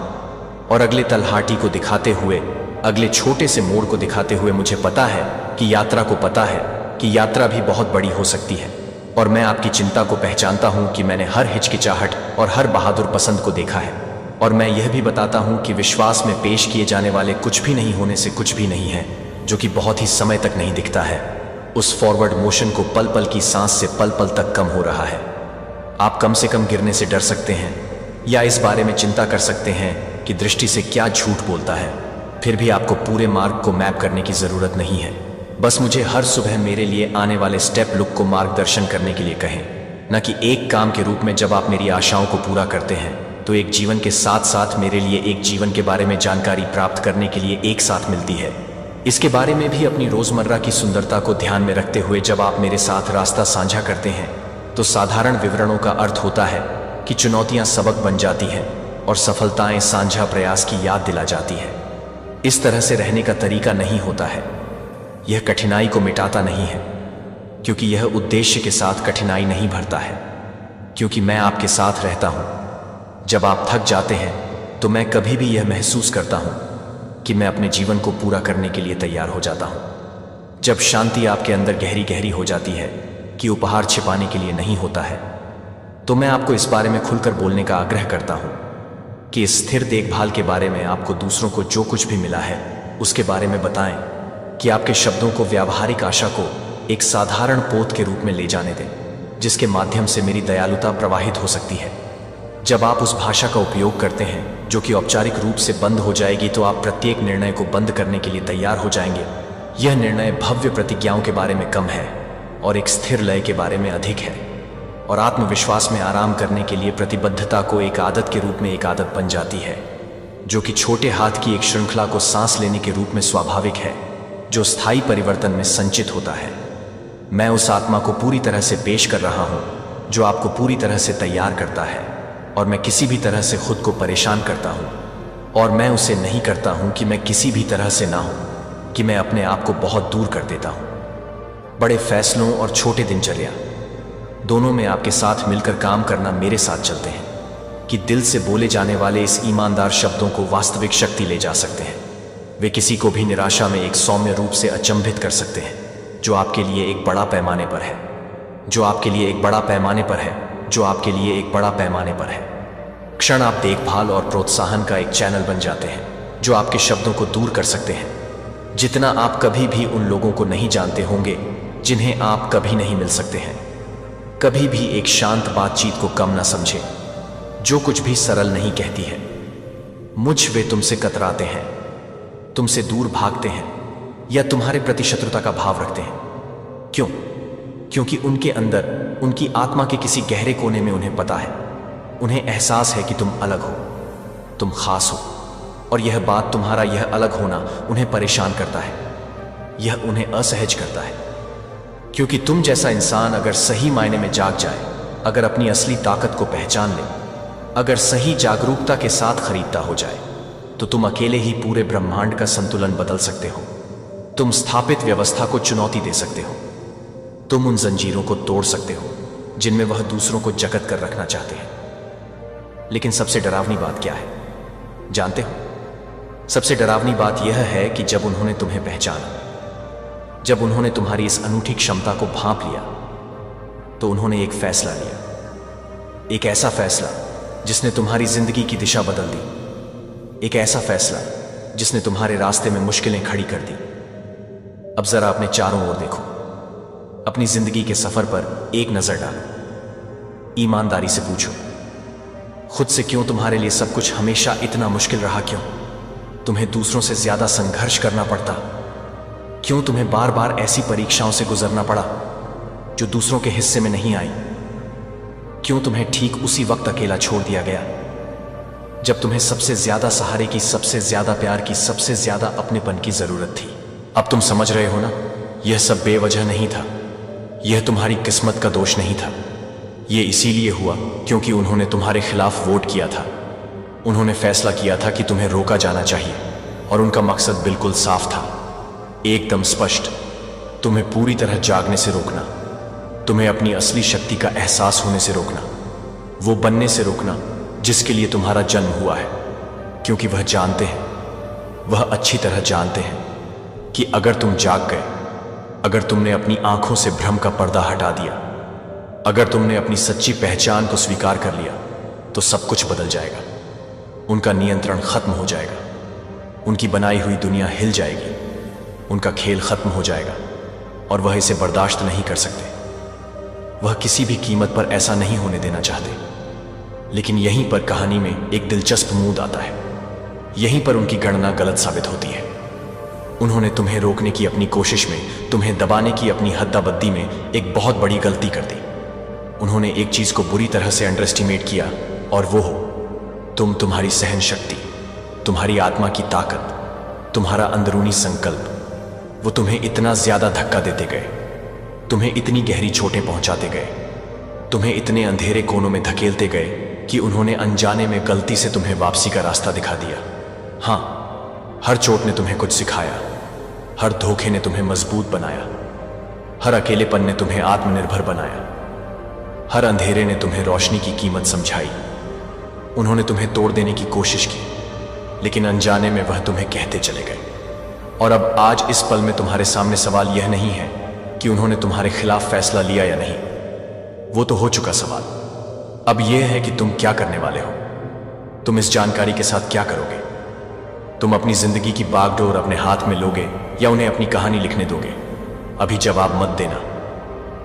और अगले तलहाटी को दिखाते हुए, अगले छोटे से मोड़ को दिखाते हुए मुझे पता है कि यात्रा भी बहुत बड़ी हो सकती है। और मैं आपकी चिंता को पहचानता हूं कि मैंने हर हिचकिचाहट और हर बहादुर पसंद को देखा है। और मैं यह भी बताता हूं कि विश्वास में पेश किए जाने वाले कुछ भी नहीं होने से कुछ भी नहीं है, जो कि बहुत ही समय तक नहीं दिखता है। उस फॉरवर्ड मोशन को पल पल की सांस से पल पल तक कम हो रहा है। आप कम से कम गिरने से डर सकते हैं या इस बारे में चिंता कर सकते हैं कि दृष्टि से क्या झूठ बोलता है। फिर भी आपको पूरे मार्ग को मैप करने की जरूरत नहीं है। बस मुझे हर सुबह मेरे लिए आने वाले स्टेप लुक को मार्गदर्शन करने के लिए कहें, न कि एक काम के रूप में। जब आप मेरी आशाओं को पूरा करते हैं तो एक जीवन के साथ साथ मेरे लिए एक जीवन के बारे में जानकारी प्राप्त करने के लिए एक साथ मिलती है। इसके बारे में भी अपनी रोजमर्रा की सुंदरता को ध्यान में रखते हुए जब आप मेरे साथ रास्ता साझा करते हैं तो साधारण विवरणों का अर्थ होता है कि चुनौतियां सबक बन जाती हैं और सफलताएं साझा प्रयास की याद दिला जाती है। इस तरह से रहने का तरीका नहीं होता है। यह कठिनाई को मिटाता नहीं है, क्योंकि यह उद्देश्य के साथ कठिनाई नहीं भरता है, क्योंकि मैं आपके साथ रहता हूं। जब आप थक जाते हैं तो मैं कभी भी यह महसूस करता हूं कि मैं अपने जीवन को पूरा करने के लिए तैयार हो जाता हूं। जब शांति आपके अंदर गहरी गहरी हो जाती है कि उपहार छिपाने के लिए नहीं होता है, तो मैं आपको इस बारे में खुलकर बोलने का आग्रह करता हूं कि इस स्थिर देखभाल के बारे में आपको दूसरों को जो कुछ भी मिला है उसके बारे में बताएं, कि आपके शब्दों को व्यावहारिक आशा को एक साधारण पोत के रूप में ले जाने दें, जिसके माध्यम से मेरी दयालुता प्रवाहित हो सकती है। जब आप उस भाषा का उपयोग करते हैं जो कि औपचारिक रूप से बंद हो जाएगी, तो आप प्रत्येक निर्णय को बंद करने के लिए तैयार हो जाएंगे। यह निर्णय भव्य प्रतिज्ञाओं के बारे में कम है और एक स्थिर लय के बारे में अधिक है, और आत्मविश्वास में आराम करने के लिए प्रतिबद्धता को एक आदत के रूप में एक आदत बन जाती है, जो कि छोटे हाथ की एक श्रृंखला को सांस लेने के रूप में स्वाभाविक है, जो स्थायी परिवर्तन में संचित होता है। मैं उस आत्मा को पूरी तरह से पेश कर रहा हूं जो आपको पूरी तरह से तैयार करता है, और मैं किसी भी तरह से खुद को परेशान करता हूं, और मैं उसे नहीं करता हूं कि मैं किसी भी तरह से ना हूं, कि मैं अपने आप को बहुत दूर कर देता हूं। बड़े फैसलों और छोटे दिनचर्या दोनों में आपके साथ मिलकर काम करना मेरे साथ चलते हैं कि दिल से बोले जाने वाले इस ईमानदार शब्दों को वास्तविक शक्ति ले जा सकते हैं। वे किसी को भी निराशा में एक सौम्य रूप से अचंभित कर सकते हैं, जो आपके लिए एक बड़ा पैमाने पर है, जो आपके लिए एक बड़ा पैमाने पर है, जो आपके लिए एक बड़ा पैमाने पर है। क्षण आप देखभाल और प्रोत्साहन का एक चैनल बन जाते हैं, जो आपके शब्दों को दूर कर सकते हैं। जितना आप कभी भी उन लोगों को नहीं जानते होंगे जिन्हें आप कभी नहीं मिल सकते हैं। कभी भी एक शांत बातचीत को कम ना समझे, जो कुछ भी सरल नहीं कहती है। वे तुमसे कतराते हैं, तुमसे दूर भागते हैं, या तुम्हारे प्रति शत्रुता का भाव रखते हैं। क्यों? क्योंकि उनके अंदर, उनकी आत्मा के किसी गहरे कोने में उन्हें पता है, उन्हें एहसास है कि तुम अलग हो, तुम खास हो, और यह बात, तुम्हारा यह अलग होना उन्हें परेशान करता है, यह उन्हें असहज करता है। क्योंकि तुम जैसा इंसान अगर सही मायने में जाग जाए, अगर अपनी असली ताकत को पहचान ले, अगर सही जागरूकता के साथ खरीदता हो जाए, तो तुम अकेले ही पूरे ब्रह्मांड का संतुलन बदल सकते हो। तुम स्थापित व्यवस्था को चुनौती दे सकते हो। तुम उन जंजीरों को तोड़ सकते हो जिनमें वह दूसरों को जकड़ कर रखना चाहते हैं। लेकिन सबसे डरावनी बात क्या है, जानते हो? सबसे डरावनी बात यह है कि जब उन्होंने तुम्हें पहचाना, जब उन्होंने तुम्हारी इस अनूठी क्षमता को भांप लिया, तो उन्होंने एक फैसला लिया, एक ऐसा फैसला जिसने तुम्हारी जिंदगी की दिशा बदल दी, एक ऐसा फैसला जिसने तुम्हारे रास्ते में मुश्किलें खड़ी कर दी। अब जरा अपने चारों ओर देखो, अपनी जिंदगी के सफर पर एक नजर डालो, ईमानदारी से पूछो खुद से, क्यों तुम्हारे लिए सब कुछ हमेशा इतना मुश्किल रहा? क्यों तुम्हें दूसरों से ज्यादा संघर्ष करना पड़ता? क्यों तुम्हें बार बार ऐसी परीक्षाओं से गुजरना पड़ा जो दूसरों के हिस्से में नहीं आई? क्यों तुम्हें ठीक उसी वक्त अकेला छोड़ दिया गया जब तुम्हें सबसे ज्यादा सहारे की, सबसे ज्यादा प्यार की, सबसे ज्यादा अपनेपन की जरूरत थी? अब तुम समझ रहे हो ना, यह सब बेवजह नहीं था, यह तुम्हारी किस्मत का दोष नहीं था। यह इसीलिए हुआ क्योंकि उन्होंने तुम्हारे खिलाफ वोट किया था। उन्होंने फैसला किया था कि तुम्हें रोका जाना चाहिए, और उनका मकसद बिल्कुल साफ था, एकदम स्पष्ट, तुम्हें पूरी तरह जागने से रोकना, तुम्हें अपनी असली शक्ति का एहसास होने से रोकना, वो बनने से रोकना जिसके लिए तुम्हारा जन्म हुआ है। क्योंकि वह जानते हैं, वह अच्छी तरह जानते हैं कि अगर तुम जाग गए, अगर तुमने अपनी आंखों से भ्रम का पर्दा हटा दिया, अगर तुमने अपनी सच्ची पहचान को स्वीकार कर लिया, तो सब कुछ बदल जाएगा। उनका नियंत्रण खत्म हो जाएगा, उनकी बनाई हुई दुनिया हिल जाएगी, उनका खेल खत्म हो जाएगा और वह इसे बर्दाश्त नहीं कर सकते। वह किसी भी कीमत पर ऐसा नहीं होने देना चाहते। लेकिन यहीं पर कहानी में एक दिलचस्प मूड आता है। यहीं पर उनकी गणना गलत साबित होती है। उन्होंने तुम्हें रोकने की अपनी कोशिश में, तुम्हें दबाने की अपनी हद्दाबद्दी में एक बहुत बड़ी गलती कर दी। उन्होंने एक चीज को बुरी तरह से अंडर एस्टिमेट किया, और वो हो तुम्हारी सहन शक्ति, तुम्हारी आत्मा की ताकत, तुम्हारा अंदरूनी संकल्प। वो तुम्हें इतना ज्यादा धक्का देते गए, तुम्हें इतनी गहरी चोटें पहुंचाते गए, तुम्हें इतने अंधेरे कोनों में धकेलते गए कि उन्होंने अनजाने में गलती से तुम्हें वापसी का रास्ता दिखा दिया। हाँ, हर चोट ने तुम्हें कुछ सिखाया, हर धोखे ने तुम्हें मजबूत बनाया, हर अकेलेपन ने तुम्हें आत्मनिर्भर बनाया, हर अंधेरे ने तुम्हें रोशनी की कीमत समझाई। उन्होंने तुम्हें तोड़ देने की कोशिश की, लेकिन अनजाने में वह तुम्हें कहते चले गए। और अब आज इस पल में तुम्हारे सामने सवाल यह नहीं है कि उन्होंने तुम्हारे खिलाफ फैसला लिया या नहीं, वो तो हो चुका सवाल। अब यह है कि तुम क्या करने वाले हो, तुम इस जानकारी के साथ क्या करोगे। तुम अपनी जिंदगी की बागडोर अपने हाथ में लोगे या उन्हें अपनी कहानी लिखने दोगे? अभी जवाब मत देना,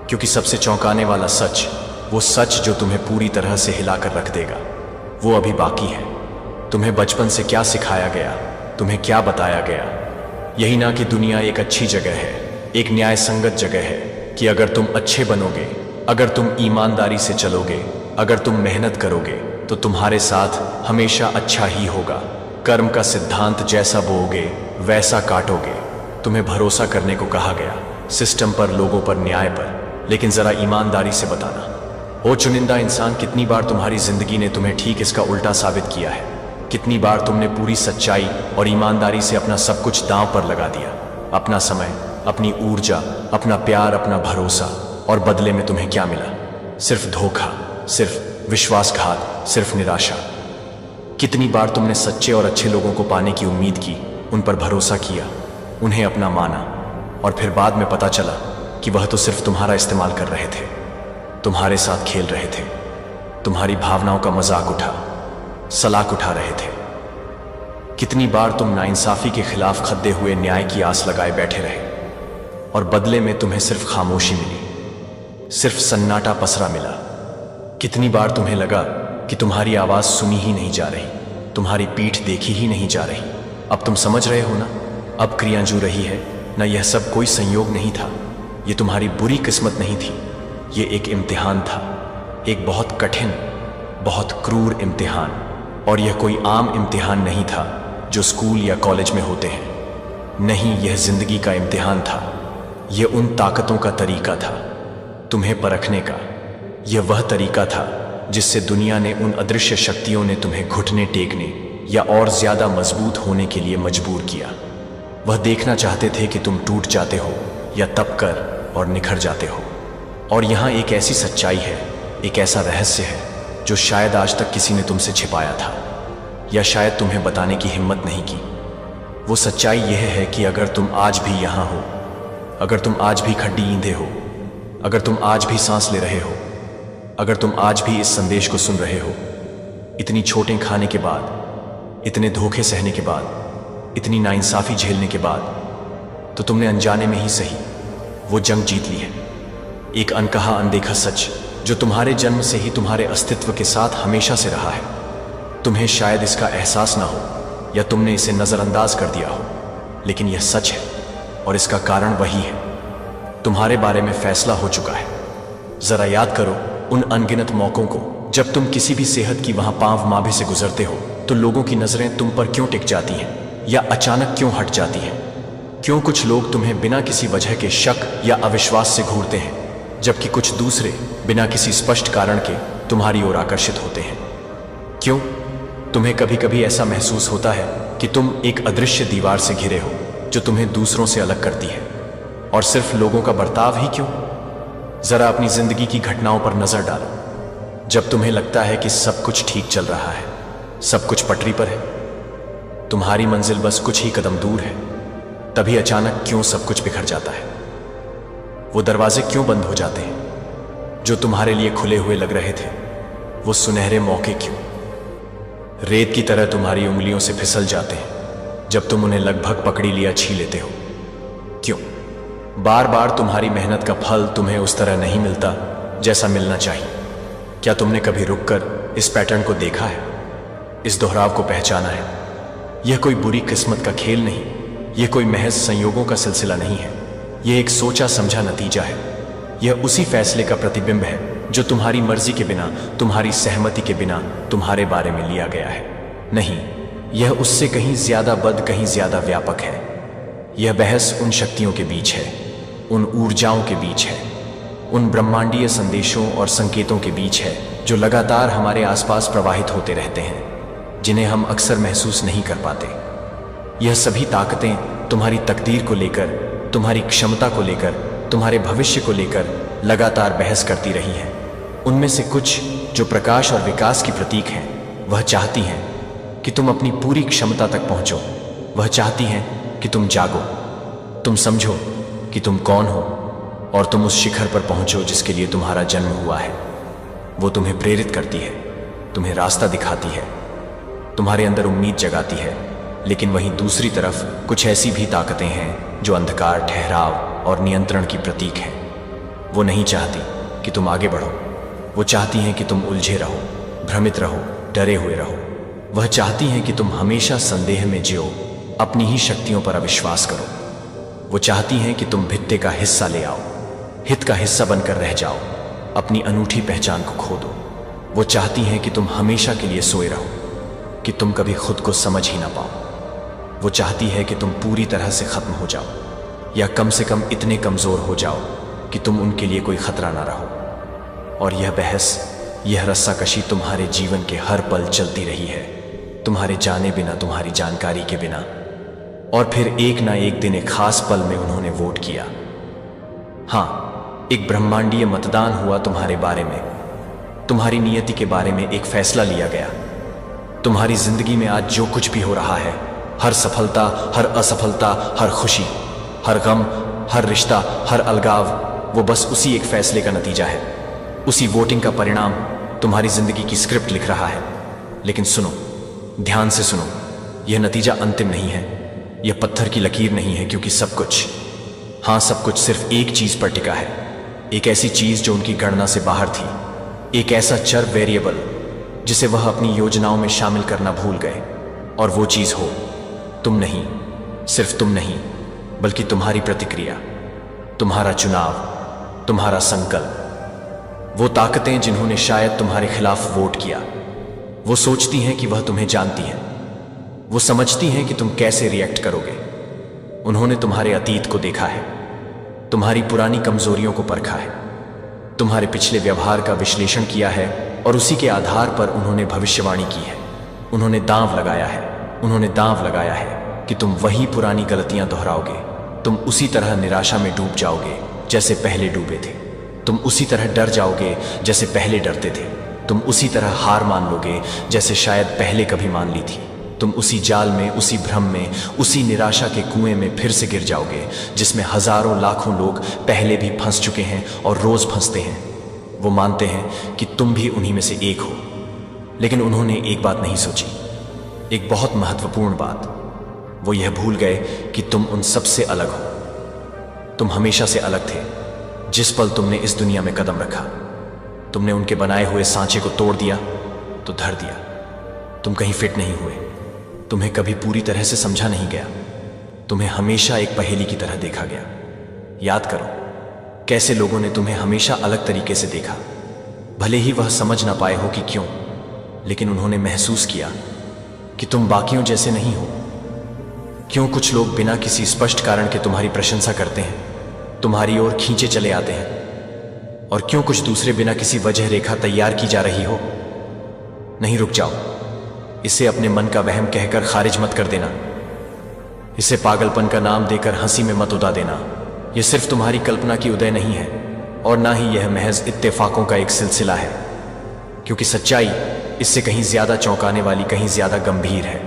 क्योंकि सबसे चौंकाने वाला सच, वो सच जो तुम्हें पूरी तरह से हिलाकर रख देगा, वो अभी बाकी है। तुम्हें बचपन से क्या सिखाया गया, तुम्हें क्या बताया गया? यही ना कि दुनिया एक अच्छी जगह है, एक न्याय संगत जगह है, कि अगर तुम अच्छे बनोगे, अगर तुम ईमानदारी से चलोगे, अगर तुम मेहनत करोगे, तो तुम्हारे साथ हमेशा अच्छा ही होगा। कर्म का सिद्धांत जैसा बोओगे वैसा काटोगे। तुम्हें भरोसा करने को कहा गया, सिस्टम पर, लोगों पर, न्याय पर। लेकिन जरा ईमानदारी से बताना, ओ चुनिंदा इंसान, कितनी बार तुम्हारी जिंदगी ने तुम्हें ठीक इसका उल्टा साबित किया है? कितनी बार तुमने पूरी सच्चाई और ईमानदारी से अपना सब कुछ दांव पर लगा दिया, अपना समय, अपनी ऊर्जा, अपना प्यार, अपना भरोसा, और बदले में तुम्हें क्या मिला? सिर्फ धोखा, सिर्फ विश्वासघात, सिर्फ निराशा। कितनी बार तुमने सच्चे और अच्छे लोगों को पाने की उम्मीद की, उन पर भरोसा किया, उन्हें अपना माना, और फिर बाद में पता चला कि वह तो सिर्फ तुम्हारा इस्तेमाल कर रहे थे, तुम्हारे साथ खेल रहे थे, तुम्हारी भावनाओं का मजाक उठा, सलाख उठा रहे थे। कितनी बार तुम नाइंसाफी के खिलाफ खद्दे हुए न्याय की आस लगाए बैठे रहे, और बदले में तुम्हें सिर्फ खामोशी मिली, सिर्फ सन्नाटा पसरा मिला। कितनी बार तुम्हें लगा कि तुम्हारी आवाज सुनी ही नहीं जा रही, तुम्हारी पीठ देखी ही नहीं जा रही। अब तुम समझ रहे हो ना, अब क्रियां जू रही है ना। यह सब कोई संयोग नहीं था, यह तुम्हारी बुरी किस्मत नहीं थी, ये एक इम्तिहान था, एक बहुत कठिन, बहुत क्रूर इम्तिहान। और यह कोई आम इम्तिहान नहीं था जो स्कूल या कॉलेज में होते हैं। नहीं, यह जिंदगी का इम्तिहान था। यह उन ताकतों का तरीका था, तुम्हें परखने का। यह वह तरीका था जिससे दुनिया ने, उन अदृश्य शक्तियों ने तुम्हें घुटने टेकने या और ज्यादा मजबूत होने के लिए मजबूर किया। वह देखना चाहते थे कि तुम टूट जाते हो या तप कर और निखर जाते हो। और यहाँ एक ऐसी सच्चाई है, एक ऐसा रहस्य है जो शायद आज तक किसी ने तुमसे छिपाया था, या शायद तुम्हें बताने की हिम्मत नहीं की। वो सच्चाई यह है कि अगर तुम आज भी यहाँ हो, अगर तुम आज भी खड्डी ईंधे हो, अगर तुम आज भी सांस ले रहे हो, अगर तुम आज भी इस संदेश को सुन रहे हो, इतनी चोटें खाने के बाद, इतने धोखे सहने के बाद, इतनी नाइंसाफी झेलने के बाद, तो तुमने अनजाने में ही सही वो जंग जीत ली है। एक अनकहा, अनदेखा सच जो तुम्हारे जन्म से ही तुम्हारे अस्तित्व के साथ हमेशा से रहा है। तुम्हें शायद इसका एहसास ना हो, या तुमने इसे नजरअंदाज कर दिया हो, लेकिन यह सच है, और इसका कारण वही है। तुम्हारे बारे में फैसला हो चुका है। जरा याद करो उन अनगिनत मौकों को जब तुम किसी भी सेहत की वहां पांव माभे से गुजरते हो, तो लोगों की नजरें तुम पर क्यों टिक जाती हैं, या अचानक क्यों हट जाती हैं? क्यों कुछ लोग तुम्हें बिना किसी वजह के शक या अविश्वास से घूरते हैं, जबकि कुछ दूसरे बिना किसी स्पष्ट कारण के तुम्हारी ओर आकर्षित होते हैं? क्यों तुम्हें कभी कभी ऐसा महसूस होता है कि तुम एक अदृश्य दीवार से घिरे हो जो तुम्हें दूसरों से अलग करती है? और सिर्फ लोगों का बर्ताव ही क्यों? जरा अपनी जिंदगी की घटनाओं पर नजर डालो। जब तुम्हें लगता है कि सब कुछ ठीक चल रहा है, सब कुछ पटरी पर है, तुम्हारी मंजिल बस कुछ ही कदम दूर है, तभी अचानक क्यों सब कुछ बिखर जाता है। वो दरवाजे क्यों बंद हो जाते हैं जो तुम्हारे लिए खुले हुए लग रहे थे। वो सुनहरे मौके क्यों रेत की तरह तुम्हारी उंगलियों से फिसल जाते हैं जब तुम उन्हें लगभग पकड़ी लिया छी लेते हो। क्यों बार बार तुम्हारी मेहनत का फल तुम्हें उस तरह नहीं मिलता जैसा मिलना चाहिए। क्या तुमने कभी रुककर इस पैटर्न को देखा है, इस दोहराव को पहचाना है? यह कोई बुरी किस्मत का खेल नहीं, यह कोई महज संयोगों का सिलसिला नहीं है। यह एक सोचा समझा नतीजा है। यह उसी फैसले का प्रतिबिंब है जो तुम्हारी मर्जी के बिना, तुम्हारी सहमति के बिना तुम्हारे बारे में लिया गया है। नहीं, यह उससे कहीं ज्यादा बद, कहीं ज्यादा व्यापक है। यह बहस उन शक्तियों के बीच है, उन ऊर्जाओं के बीच है, उन ब्रह्मांडीय संदेशों और संकेतों के बीच है जो लगातार हमारे आसपास प्रवाहित होते रहते हैं, जिन्हें हम अक्सर महसूस नहीं कर पाते। यह सभी ताकतें तुम्हारी तकदीर को लेकर, तुम्हारी क्षमता को लेकर, तुम्हारे भविष्य को लेकर लगातार बहस करती रही हैं। उनमें से कुछ जो प्रकाश और विकास की प्रतीक हैं, वह चाहती हैं कि तुम अपनी पूरी क्षमता तक पहुंचो। वह चाहती हैं कि तुम जागो, तुम समझो कि तुम कौन हो और तुम उस शिखर पर पहुंचो जिसके लिए तुम्हारा जन्म हुआ है। वो तुम्हें प्रेरित करती है, तुम्हें रास्ता दिखाती है, तुम्हारे अंदर उम्मीद जगाती है। लेकिन वहीं दूसरी तरफ कुछ ऐसी भी ताकतें हैं जो अंधकार, ठहराव और नियंत्रण की प्रतीक हैं। वो नहीं चाहती कि तुम आगे बढ़ो, वो चाहती हैं कि तुम उलझे रहो, भ्रमित रहो, डरे हुए रहो। वह चाहती हैं कि तुम हमेशा संदेह में जियो, अपनी ही शक्तियों पर अविश्वास करो। वो चाहती हैं कि तुम भित्ते का हिस्सा ले आओ, हित का हिस्सा बनकर रह जाओ, अपनी अनूठी पहचान को खो दो। वो चाहती हैं कि तुम हमेशा के लिए सोए रहो, कि तुम कभी खुद को समझ ही ना पाओ। वो चाहती है कि तुम पूरी तरह से खत्म हो जाओ, या कम से कम इतने कमजोर हो जाओ कि तुम उनके लिए कोई खतरा ना रहो। और यह बहस, यह रस्साकशी तुम्हारे जीवन के हर पल चलती रही है, तुम्हारे जाने बिना, तुम्हारी जानकारी के बिना। और फिर एक ना एक दिन, एक खास पल में उन्होंने वोट किया। हाँ, एक ब्रह्मांडीय मतदान हुआ तुम्हारे बारे में, तुम्हारी नियति के बारे में एक फैसला लिया गया। तुम्हारी जिंदगी में आज जो कुछ भी हो रहा है, हर सफलता, हर असफलता, हर खुशी, हर गम, हर रिश्ता, हर अलगाव, वो बस उसी एक फैसले का नतीजा है। उसी वोटिंग का परिणाम तुम्हारी जिंदगी की स्क्रिप्ट लिख रहा है। लेकिन सुनो, ध्यान से सुनो, यह नतीजा अंतिम नहीं है, यह पत्थर की लकीर नहीं है, क्योंकि सब कुछ, हाँ सब कुछ सिर्फ एक चीज पर टिका है। एक ऐसी चीज जो उनकी गणना से बाहर थी, एक ऐसा चर, वेरिएबल, जिसे वह अपनी योजनाओं में शामिल करना भूल गए। और वो चीज हो तुम नहीं, सिर्फ तुम नहीं, बल्कि तुम्हारी प्रतिक्रिया, तुम्हारा चुनाव, तुम्हारा संकल्प। वो ताकतें जिन्होंने शायद तुम्हारे खिलाफ वोट किया, वो सोचती हैं कि वह तुम्हें जानती हैं, वो समझती हैं कि तुम कैसे रिएक्ट करोगे। उन्होंने तुम्हारे अतीत को देखा है, तुम्हारी पुरानी कमजोरियों को परखा है, तुम्हारे पिछले व्यवहार का विश्लेषण किया है, और उसी के आधार पर उन्होंने भविष्यवाणी की है। उन्होंने दांव लगाया है, उन्होंने दांव लगाया है कि तुम वही पुरानी गलतियां दोहराओगे, तुम उसी तरह निराशा में डूब जाओगे जैसे पहले डूबे थे, तुम उसी तरह डर जाओगे जैसे पहले डरते थे, तुम उसी तरह हार मान लोगे जैसे शायद पहले कभी मान ली थी। तुम उसी जाल में, उसी भ्रम में, उसी निराशा के कुएं में फिर से गिर जाओगे जिसमें हजारों लाखों लोग पहले भी फंस चुके हैं और रोज फंसते हैं। वो मानते हैं कि तुम भी उन्हीं में से एक हो, लेकिन उन्होंने एक बात नहीं सोची, एक बहुत महत्वपूर्ण बात। वो यह भूल गए कि तुम उन सबसे अलग हो। तुम हमेशा से अलग थे। जिस पल तुमने इस दुनिया में कदम रखा, तुमने उनके बनाए हुए सांचे को तोड़ दिया तो धर दिया। तुम कहीं फिट नहीं हुए, तुम्हें कभी पूरी तरह से समझा नहीं गया, तुम्हें हमेशा एक पहेली की तरह देखा गया। याद करो कैसे लोगों ने तुम्हें हमेशा अलग तरीके से देखा, भले ही वह समझ ना पाए हो कि क्यों, लेकिन उन्होंने महसूस किया कि तुम बाकियों जैसे नहीं हो। क्यों कुछ लोग बिना किसी स्पष्ट कारण के तुम्हारी प्रशंसा करते हैं, तुम्हारी ओर खींचे चले आते हैं, और क्यों कुछ दूसरे बिना किसी वजह रेखा तैयार की जा रही हो। नहीं, रुक जाओ, इसे अपने मन का वहम कहकर खारिज मत कर देना, इसे पागलपन का नाम देकर हंसी में मत उड़ा देना। यह सिर्फ तुम्हारी कल्पना की उदय नहीं है, और ना ही यह महज इत्तेफाकों का एक सिलसिला है, क्योंकि सच्चाई इससे कहीं ज्यादा चौंकाने वाली, कहीं ज्यादा गंभीर है।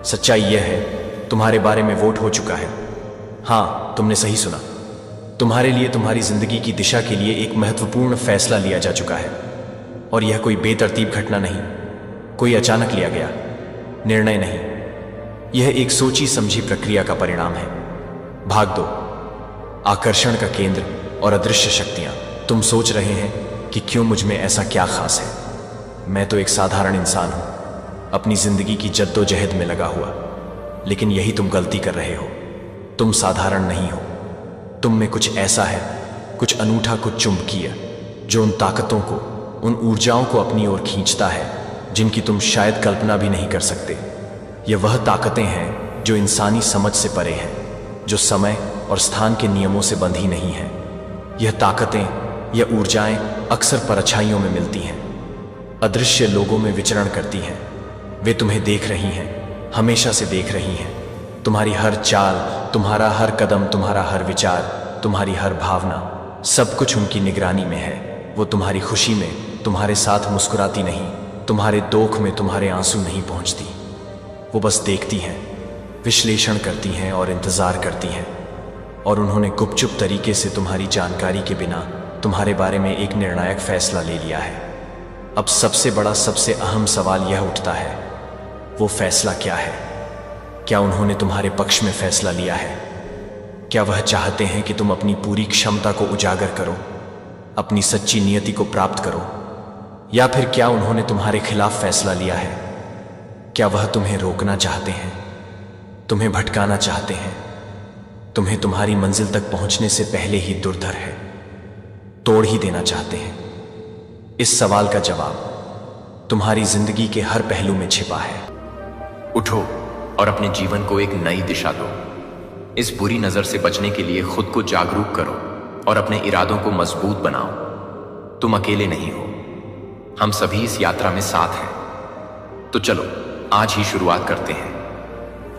सच्चाई यह है, तुम्हारे बारे में वोट हो चुका है। हाँ, तुमने सही सुना। तुम्हारे लिए तुम्हारी जिंदगी की दिशा के लिए एक महत्वपूर्ण फैसला लिया जा चुका है। और यह कोई बेतरतीब घटना नहीं, कोई अचानक लिया गया निर्णय नहीं। यह एक सोची समझी प्रक्रिया का परिणाम है। भाग दो, आकर्षण का केंद्र और अदृश्य शक्तियां। तुम सोच रहे हैं कि क्यों मुझ में ऐसा क्या खास है। मैं तो एक साधारण इंसान हूं, अपनी जिंदगी की जद्दोजहद में लगा हुआ। लेकिन यही तुम गलती कर रहे हो। तुम साधारण नहीं हो। तुम में कुछ ऐसा है, कुछ अनूठा, कुछ चुंबकीय, जो उन ताकतों को, उन ऊर्जाओं को अपनी ओर खींचता है जिनकी तुम शायद कल्पना भी नहीं कर सकते। ये वह ताकतें हैं जो इंसानी समझ से परे हैं, जो समय और स्थान के नियमों से बंधी नहीं हैं। यह ताकतें, यह ऊर्जाएं अक्सर परछाइयों में मिलती हैं, अदृश्य लोगों में विचरण करती हैं। वे तुम्हें देख रही हैं, हमेशा से देख रही हैं। तुम्हारी हर चाल, तुम्हारा हर कदम, तुम्हारा हर विचार, तुम्हारी हर भावना, सब कुछ उनकी निगरानी में है। वो तुम्हारी खुशी में तुम्हारे साथ मुस्कुराती नहीं, तुम्हारे दुख में तुम्हारे आंसू नहीं पहुंचती। वो बस देखती हैं, विश्लेषण करती हैं और इंतजार करती हैं। और उन्होंने गुपचुप तरीके से तुम्हारी जानकारी के बिना तुम्हारे बारे में एक निर्णायक फैसला ले लिया है। अब सबसे बड़ा, सबसे अहम सवाल यह उठता है, वो फैसला क्या है? क्या उन्होंने तुम्हारे पक्ष में फैसला लिया है? क्या वह चाहते हैं कि तुम अपनी पूरी क्षमता को उजागर करो, अपनी सच्ची नियति को प्राप्त करो? या फिर क्या उन्होंने तुम्हारे खिलाफ फैसला लिया है? क्या वह तुम्हें रोकना चाहते हैं, तुम्हें भटकाना चाहते हैं, तुम्हें तुम्हारी मंजिल तक पहुंचने से पहले ही दुर्धर है, तोड़ ही देना चाहते हैं? इस सवाल का जवाब तुम्हारी जिंदगी के हर पहलू में छिपा है। उठो और अपने जीवन को एक नई दिशा दो। इस बुरी नजर से बचने के लिए खुद को जागरूक करो और अपने इरादों को मजबूत बनाओ। तुम अकेले नहीं हो, हम सभी इस यात्रा में साथ हैं। तो चलो आज ही शुरुआत करते हैं।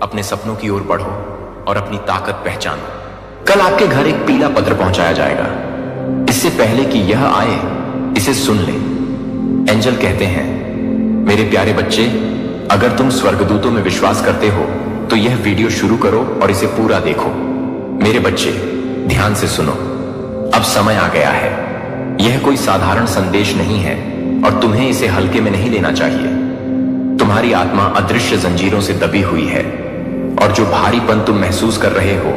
अपने सपनों की ओर बढ़ो और अपनी ताकत पहचानो। कल आपके घर एक पीला पत्र पहुंचाया जाएगा। इससे पहले कि यह आए, इसे सुन ले। एंजल कहते हैं, मेरे प्यारे बच्चे, अगर तुम स्वर्गदूतों में विश्वास करते हो तो यह वीडियो शुरू करो और इसे पूरा देखो। मेरे बच्चे, ध्यान से सुनो। अब समय आ गया है। यह कोई साधारण संदेश नहीं है और तुम्हें इसे हल्के में नहीं लेना चाहिए। तुम्हारी आत्मा अदृश्य जंजीरों से दबी हुई है और जो भारीपन तुम महसूस कर रहे हो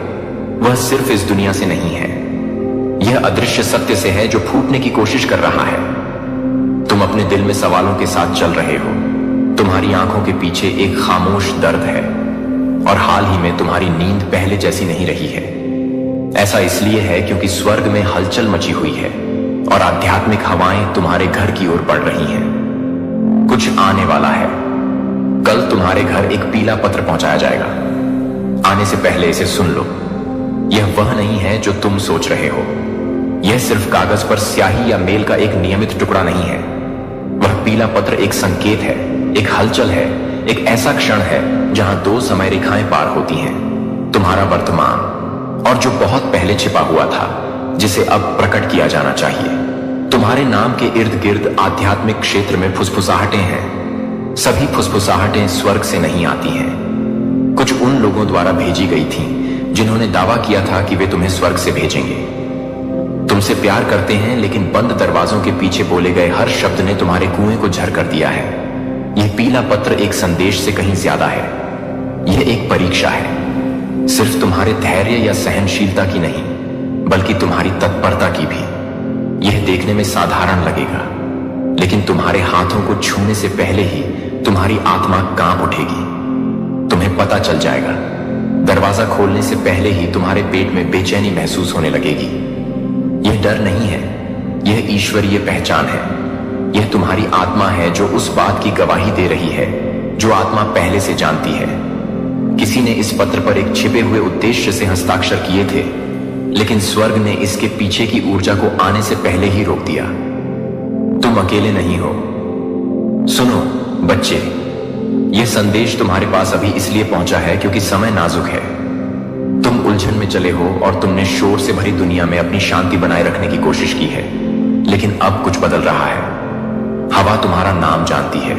वह सिर्फ इस दुनिया से नहीं है। यह अदृश्य सत्य से है जो फूटने की कोशिश कर रहा है। तुम अपने दिल में सवालों के साथ चल रहे हो। तुम्हारी आंखों के पीछे एक खामोश दर्द है और हाल ही में तुम्हारी नींद पहले जैसी नहीं रही है। ऐसा इसलिए है क्योंकि स्वर्ग में हलचल मची हुई है और आध्यात्मिक हवाएं तुम्हारे घर की ओर बढ़ रही हैं। कुछ आने वाला है। कल तुम्हारे घर एक पीला पत्र पहुंचाया जाएगा। आने से पहले इसे सुन लो। यह वह नहीं है जो तुम सोच रहे हो। यह सिर्फ कागज पर स्याही या मेल का एक नियमित टुकड़ा नहीं है। वह पीला पत्र एक संकेत है, एक हलचल है, एक ऐसा क्षण है जहां दो समय रेखाएं पार होती हैं। तुम्हारा वर्तमान और जो बहुत पहले छिपा हुआ था, जिसे अब प्रकट किया जाना चाहिए। तुम्हारे नाम के इर्द गिर्द आध्यात्मिक क्षेत्र में फुसफुसाहटें हैं। सभी फुसफुसाहटें स्वर्ग से नहीं आती हैं। कुछ उन लोगों द्वारा भेजी गई थीं जिन्होंने दावा किया था कि वे तुम्हें स्वर्ग से भेजेंगे। तुमसे प्यार करते हैं, लेकिन बंद दरवाजों के पीछे बोले गए हर शब्द ने तुम्हारे कुएं को झर कर दिया है। यह पीला पत्र एक संदेश से कहीं ज्यादा है। यह एक परीक्षा है, सिर्फ तुम्हारे धैर्य या सहनशीलता की नहीं, बल्कि तुम्हारी तत्परता की भी। यह देखने में साधारण लगेगा, लेकिन तुम्हारे हाथों को छूने से पहले ही तुम्हारी आत्मा कांप उठेगी। तुम्हें पता चल जाएगा। दरवाजा खोलने से पहले ही तुम्हारे पेट में बेचैनी महसूस होने लगेगी। यह डर नहीं है, यह ईश्वरीय पहचान है। यह तुम्हारी आत्मा है जो उस बात की गवाही दे रही है जो आत्मा पहले से जानती है। किसी ने इस पत्र पर एक छिपे हुए उद्देश्य से हस्ताक्षर किए थे, लेकिन स्वर्ग ने इसके पीछे की ऊर्जा को आने से पहले ही रोक दिया। तुम अकेले नहीं हो। सुनो बच्चे, यह संदेश तुम्हारे पास अभी इसलिए पहुंचा है क्योंकि समय नाजुक है। तुम उलझन में चले हो और तुमने शोर से भरी दुनिया में अपनी शांति बनाए रखने की कोशिश की है, लेकिन अब कुछ बदल रहा है। हवा तुम्हारा नाम जानती है,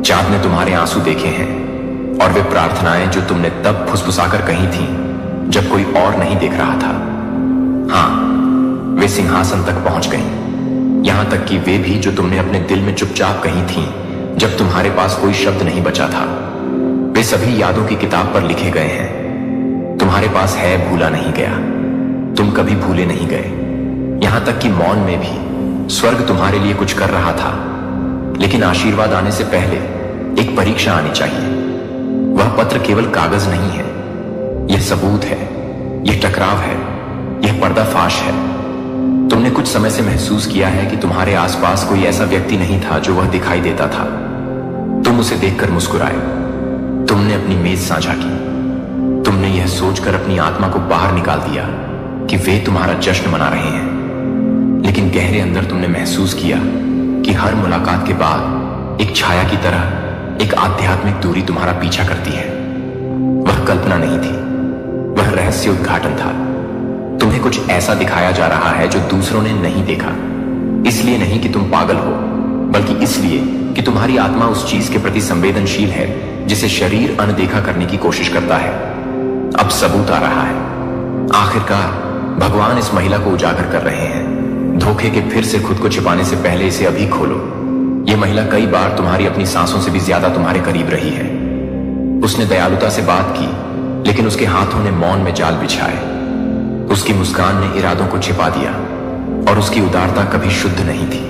चांद ने तुम्हारे आंसू देखे हैं और वे प्रार्थनाएं जो तुमने तब फुसफुसाकर कही थीं जब कोई और नहीं देख रहा था, हां, वे सिंहासन तक पहुंच गईं। यहां तक कि वे भी जो तुमने अपने दिल में चुपचाप कही थीं जब तुम्हारे पास कोई शब्द नहीं बचा था, वे सभी यादों की किताब पर लिखे गए हैं। तुम्हारे पास है, भूला नहीं गया, तुम कभी भूले नहीं गए। यहां तक कि मौन में भी स्वर्ग तुम्हारे लिए कुछ कर रहा था। लेकिन आशीर्वाद आने से पहले एक परीक्षा आनी चाहिए। वह पत्र केवल कागज नहीं है, यह सबूत है, यह टकराव है, यह पर्दाफाश है। तुमने कुछ समय से महसूस किया है कि तुम्हारे आसपास कोई ऐसा व्यक्ति नहीं था जो वह दिखाई देता था। तुम उसे देखकर मुस्कुराए, तुमने अपनी मेज साझा की, तुमने यह सोचकर अपनी आत्मा को बाहर निकाल दिया कि वे तुम्हारा जश्न मना रहे हैं। लेकिन गहरे अंदर तुमने महसूस किया कि हर मुलाकात के बाद एक छाया की तरह एक आध्यात्मिक दूरी तुम्हारा पीछा करती है। वह कल्पना नहीं थी, वह रहस्य उद्घाटन था। तुम्हें कुछ ऐसा दिखाया जा रहा है जो दूसरों ने नहीं देखा। इसलिए नहीं कि तुम पागल हो, बल्कि इसलिए कि तुम्हारी आत्मा उस चीज के प्रति संवेदनशील है जिसे शरीर अनदेखा करने की कोशिश करता है। अब सबूत आ रहा है। आखिरकार भगवान इस महिला को उजागर कर रहे हैं। धोखे के फिर से खुद को छिपाने से पहले इसे अभी खोलो। यह महिला कई बार तुम्हारी अपनी सांसों से भी ज्यादा तुम्हारे करीब रही है। उसने दयालुता से बात की, लेकिन उसके हाथों ने मौन में जाल बिछाए। उसकी मुस्कान ने इरादों को छिपा दिया और उसकी उदारता कभी शुद्ध नहीं थी।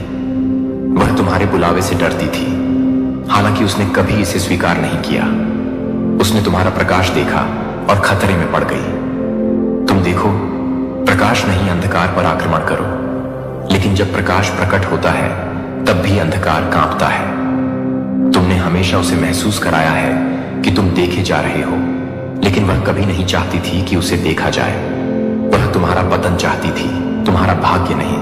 वह तुम्हारे बुलावे से डरती थी, हालांकि उसने कभी इसे स्वीकार नहीं किया। उसने तुम्हारा प्रकाश देखा और खतरे में पड़ गई। तुम देखो, प्रकाश नहीं, अंधकार पर आक्रमण करो। लेकिन जब प्रकाश प्रकट होता है तब भी अंधकार कांपता है। तुमने हमेशा उसे महसूस कराया है कि तुम देखे जा रहे हो, लेकिन वह कभी नहीं चाहती थी कि उसे देखा जाए। वह तुम्हारा पतन चाहती थी, तुम्हारा भाग्य नहीं।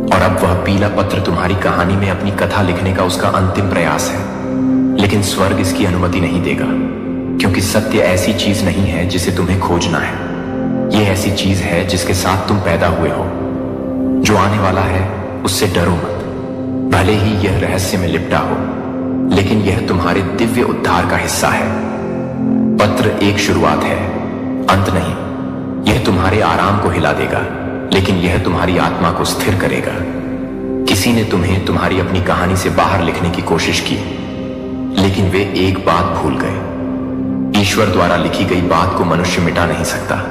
और अब वह पीला पत्र तुम्हारी कहानी में अपनी कथा लिखने का उसका अंतिम प्रयास है। लेकिन स्वर्ग इसकी अनुमति नहीं देगा, क्योंकि सत्य ऐसी चीज नहीं है जिसे तुम्हें खोजना है। यह ऐसी चीज है जिसके साथ तुम पैदा हुए हो। जो आने वाला है उससे डरो मत, भले ही यह रहस्य में लिपटा हो, लेकिन यह तुम्हारे दिव्य उद्धार का हिस्सा है। पत्र एक शुरुआत है, अंत नहीं। यह तुम्हारे आराम को हिला देगा, लेकिन यह तुम्हारी आत्मा को स्थिर करेगा। किसी ने तुम्हें तुम्हारी अपनी कहानी से बाहर लिखने की कोशिश की, लेकिन वे एक बात भूल गए। ईश्वर द्वारा लिखी गई बात को मनुष्य मिटा नहीं सकता।